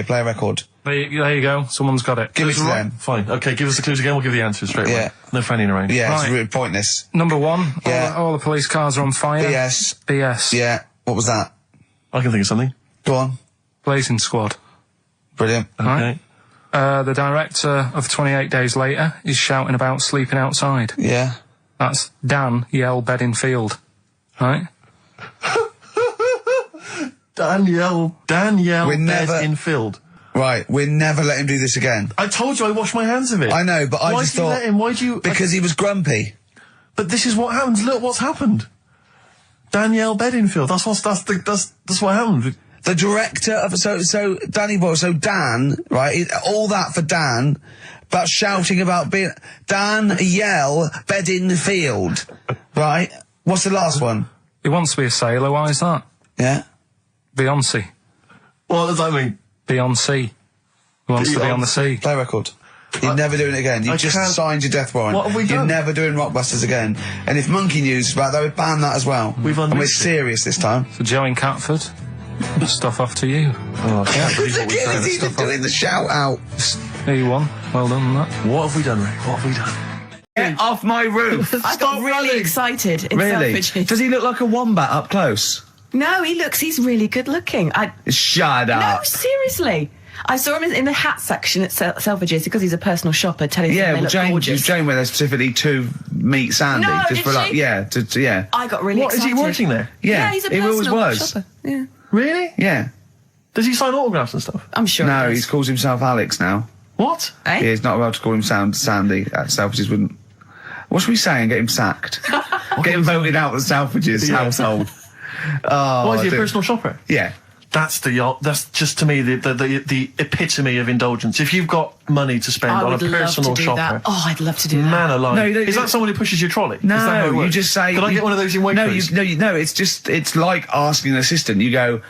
play a record. There you go, someone's got it. Give it to them. Fine, okay, give us the clues again, we'll give the answers straight away. Yeah. No fanning around. Yeah, Right. it's really pointless. Number 1, Yeah. all the police cars are on fire. BS. Yeah, what was that? I can think of something. Go on. Blazing Squad. Brilliant. Okay. The director of 28 Days Later is shouting about sleeping outside. Yeah. That's Dan Yell Bedingfield. Right? Danielle Bedingfield. Right, we'll never let him do this again. I told you I washed my hands of it. I know, but I Why just do you thought... let him? Why do you... Because he was grumpy. But this is what happens. Look what's happened. Danielle Bedingfield. That's what happened. The director of... So Danny Boyle, so Dan, right, all that for Dan, about shouting about being... Dan Yell Bedingfield, right? What's the last one? He wants to be a sailor, why is that? Yeah? Beyonce. What does that mean? Beyonce. He wants to be on the sea. Play record. You're never doing it again. You just signed your death warrant. What have we done? You're never doing Rockbusters again. And if Monkey News is back, they would ban that as well. And we're serious this time. So Joe in Catford, stuff off to you. Oh, I can't believe what we've done. He's even doing the shout out. There you won. Well done on that. What have we done, Ray? What have we done? Get off my roof. I got really excited in Really? Selfridges. Does he look like a wombat up close? No, he's really good looking. Shut up. No, seriously. I saw him in the hat section at Selfridges because he's a personal shopper telling Yeah, them well, they look gorgeous. Jane went there specifically to meet Sandy. No, just did for like, she? yeah, yeah. I got really What, is excited. he working there? Yeah, he's a he always personal was. shopper. Yeah, Really? Yeah. Does he sign autographs and stuff? I'm sure. No, he he calls himself Alex now. What? Eh? Yeah, he's not allowed to call him Sandy at Selfridges. Wouldn't. What should we say and get him sacked? Get him voted out of Selfridges household. Oh, Why is he a personal shopper? Yeah. That's just to me the epitome of indulgence. If you've got money to spend on a personal shopper, that. Oh, I'd love to do that. Man alive. No, is that someone who pushes your trolley? No, is that how it works? you just say... Can I get one of those in Waitrose? No, it's like asking an assistant. You go,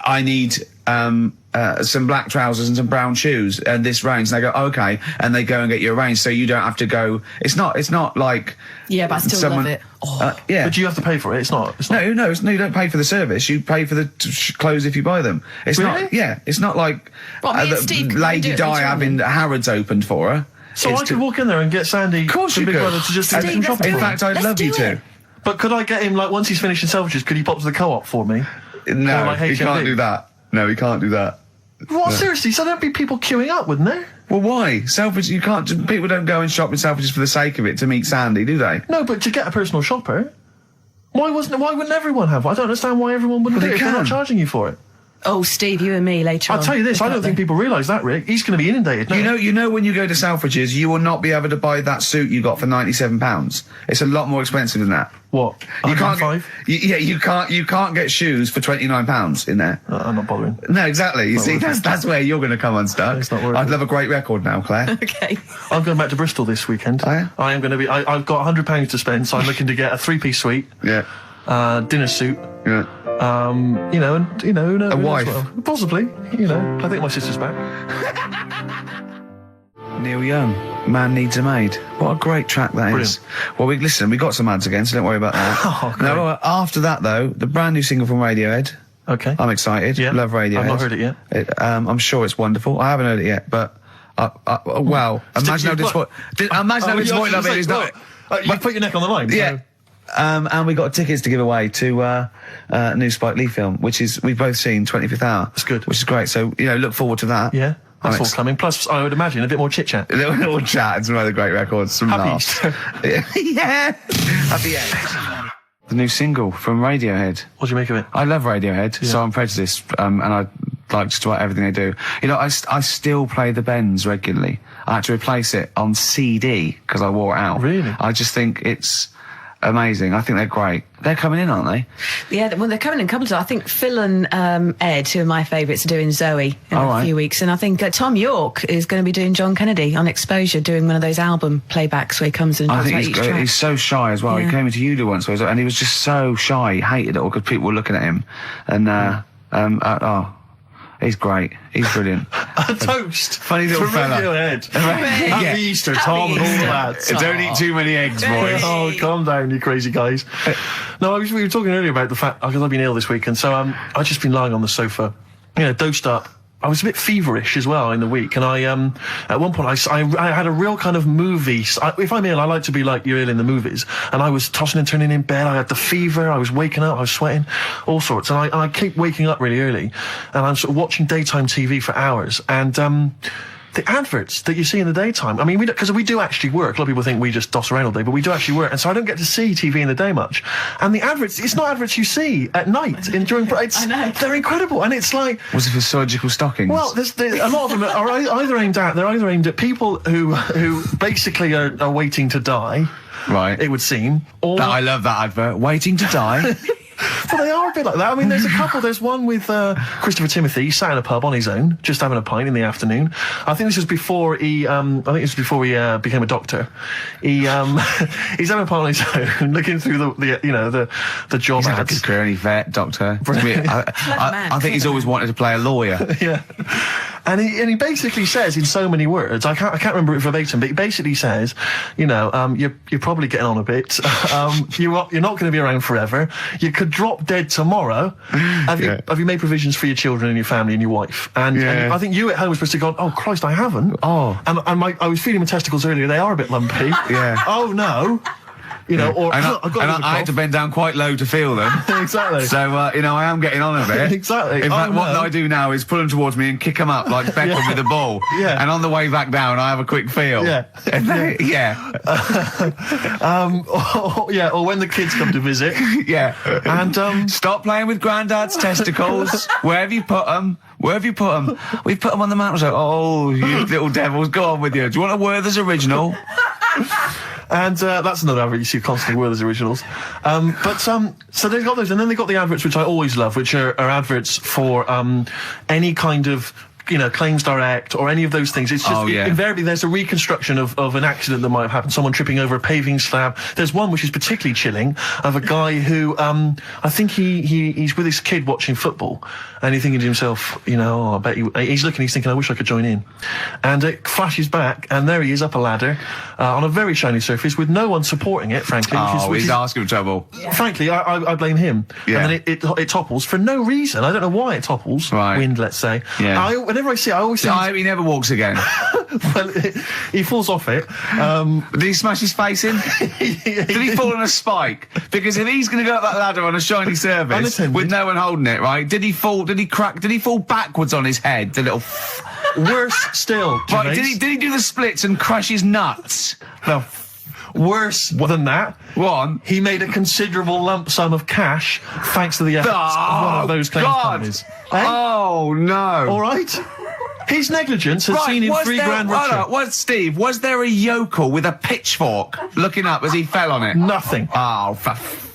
I need some black trousers and some brown shoes and this range. And they go, okay. And they go and get you a range so you don't have to go... It's not like... Yeah, but I still love it. Oh. Yeah. But you have to pay for it. It's not. No, you don't pay for the service. You pay for the clothes if you buy them. It's Really? not. Yeah, it's not like Well, me and Steve can Lady do it Di later on having Harrods opened for her. So I could walk in there and get Sandy, Of course you Big could. Brother, to just do Steve, some let's shopping. In do it. fact, I'd Let's love you do to. it. But could I get him, like, once he's finished in Selfridges, could he pop to the co-op for me? No, Or like he can't HMV? do that. No, he can't do that. What, seriously? So there'd be people queuing up, wouldn't there? Well, why? Selfridges, you can't. People don't go and shop in Selfridges for the sake of it to meet Sandy, do they? No, but to get a personal shopper, why wouldn't everyone have one? I don't understand why everyone wouldn't Well, do it they if they're not can. charging you for it. Oh, Steve, you and me later on. I'll tell you this, I don't think people realise that, Rick. He's going to be inundated now. You know when you go to Selfridges, you will not be able to buy that suit you got for £97. It's a lot more expensive than that. What? You can't 105? you can't get shoes for £29 in there. I'm not bothering. No, exactly. You see, worth it. that's where you're going to come unstuck. It's not worth I'd it. love a great record now, Claire. Okay. I'm going back to Bristol this weekend. Oh, yeah? I am going to be. I've got £100 to spend, so I'm looking to get a 3-piece suite, Yeah. dinner suit. Yeah. Who knows? A wife. Well. Possibly. I think my sister's back. Neil Young, Man Needs a Maid. What a great track that is. Well, we got some ads again, so don't worry about that. Oh, great. No, after that though, the brand new single from Radiohead. Okay. I'm excited. Yeah. Love Radiohead. I've not heard it yet. I'm sure it's wonderful. I haven't heard it yet, but wow! Imagine how disappointed. Imagine how disappointed I've been. It's not. You put your neck on the line. Yeah. And we got tickets to give away to a new Spike Lee film, which is we've both seen 25th Hour. That's good. Which is great. So look forward to that. Yeah. That's all coming. Plus, I would imagine a bit more chit chat. A little chat and some other great records. Some Happy laughs. Easter. Yeah. Happy end. The new single from Radiohead. What do you make of it? I love Radiohead, so I'm prejudiced, and I like just about everything they do. I still play the Bends regularly. I had to replace it on CD because I wore it out. Really? I just think it's amazing. I think they're great. They're coming in, aren't they? Yeah, well, they're coming in a couple of times. I think Phil and Ed, who are my favourites, are doing Zoe in a few weeks. And I think Tom York is going to be doing John Kennedy on Exposure, doing one of those album playbacks where he comes and talks about each track. He's so shy as well. Yeah. He came into Udo once, and he was just so shy. He hated it all because people were looking at him. And, he's great. He's brilliant. A toast. Funny little fella. Radiohead. Happy Easter, Tom, and all that. Don't eat too many eggs, boys. Oh, calm down, you crazy guys. No, we were talking earlier about the fact, because I've been ill this week, and so I've just been lying on the sofa, dosed up. I was a bit feverish as well in the week, and I at one point I had a real kind of movie. If I'm ill, I like to be like you're ill in the movies, and I was tossing and turning in bed. I had the fever. I was waking up. I was sweating, all sorts, and I keep waking up really early, and I'm sort of watching daytime TV for hours, and the adverts that you see in the daytime, I mean, because we do actually work. A lot of people think we just doss around all day, but we do actually work, and so I don't get to see TV in the day much. And the adverts, it's not adverts you see at night during. I know. They're incredible, and it's like. Was it for surgical stockings? Well, there's a lot of them are either aimed at people who basically are waiting to die. Right. It would seem. Or I love that advert. Waiting to die. Well, they are a bit like that. I mean, there's a couple. There's one with Christopher Timothy. He sat in a pub on his own, just having a pint in the afternoon. I think this was before he. Became a doctor. He's having a pint on his own, looking through the job He's had a ads. good career, any vet, doctor. I think he's always wanted to play a lawyer. Yeah. And he basically says in so many words, I can't remember it verbatim, but he basically says, you're probably getting on a bit. You're not going to be around forever. You could drop dead tomorrow. Have you made provisions for your children and your family and your wife? And I think you at home were supposed to go, oh Christ, I haven't. Oh. And I was feeling my testicles earlier. They are a bit lumpy. Yeah. Oh no. Or I had to bend down quite low to feel them. Exactly. So, I am getting on a bit. Exactly. In fact, what I do now is pull them towards me and kick them up like Beckham with the ball. Yeah. And on the way back down, I have a quick feel. Yeah. Or when the kids come to visit. Yeah. And, stop playing with Grandad's testicles. Where have you put them? Where have you put them? We've put them on the mountain. So, oh, you little devils, go on with you. Do you want a Werther's original? And that's another advert you see constantly, Werther's originals. So they've got those, and then they've got the adverts, which I always love, which are adverts for any kind of Claims Direct or any of those things. It's just invariably there's a reconstruction of an accident that might have happened, someone tripping over a paving slab. There's one which is particularly chilling of a guy who I think he's with his kid watching football, and he's thinking to himself, I bet he's thinking, I wish I could join in. And it flashes back, and there he is up a ladder on a very shiny surface with no one supporting it, frankly. He's asking for trouble. Frankly, I blame him. Yeah. And then it topples for no reason. I don't know why it topples. Right. Wind, let's say. Yeah. Whenever I see it, I always think... he never walks again. Well, he falls off it. Did he smash his face in? Did he fall on a spike? Because if he's going to go up that ladder on a shiny surface with no one holding it, right? Did he fall? Did he crack? Did he fall backwards on his head? The little... Worse still, Gervais. Right, did he do the splits and crush his nuts? No. Worse than that, he made a considerable lump sum of cash thanks to the efforts of one of those claims companies. Eh? Oh, no. All right. His negligence has seen him £3,000 richer. Steve, was there a yokel with a pitchfork looking up as he fell on it? Nothing. Oh,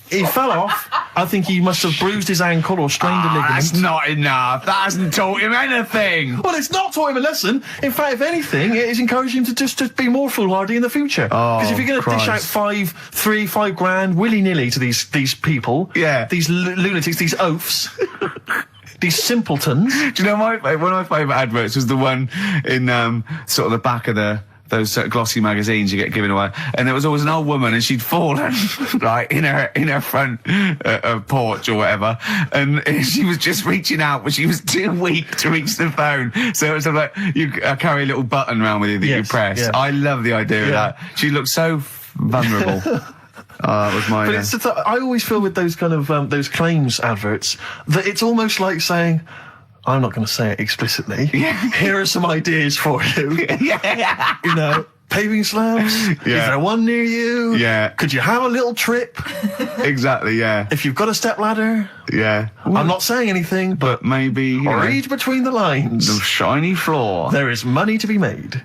he fell off. I think he must have bruised his ankle or strained a ligament. That's not enough. That hasn't taught him anything. Well, it's not taught him a lesson. In fact, if anything, it has encouraged him to be more foolhardy in the future. Because if you're going to dish out $5,000 willy-nilly to these people, these lunatics, these oafs, these simpletons. Do you know one of my favourite adverts was the one in sort of the back of those glossy magazines you get given away, and there was always an old woman, and she'd fallen right in her front porch or whatever, and she was just reaching out, but she was too weak to reach the phone. So it was like you carry a little button around with you that you press. Yeah. I love the idea of that. She looked so vulnerable. That was my... But it's just, I always feel with those kind of, those claims adverts, that it's almost like saying, I'm not going to say it explicitly. Here are some ideas for you. You know, paving slabs? Is there one near you? Yeah. Could you have a little trip? Exactly, yeah. If you've got a step ladder? Yeah. I'm not saying anything, but maybe... read between the lines. The shiny floor. There is money to be made.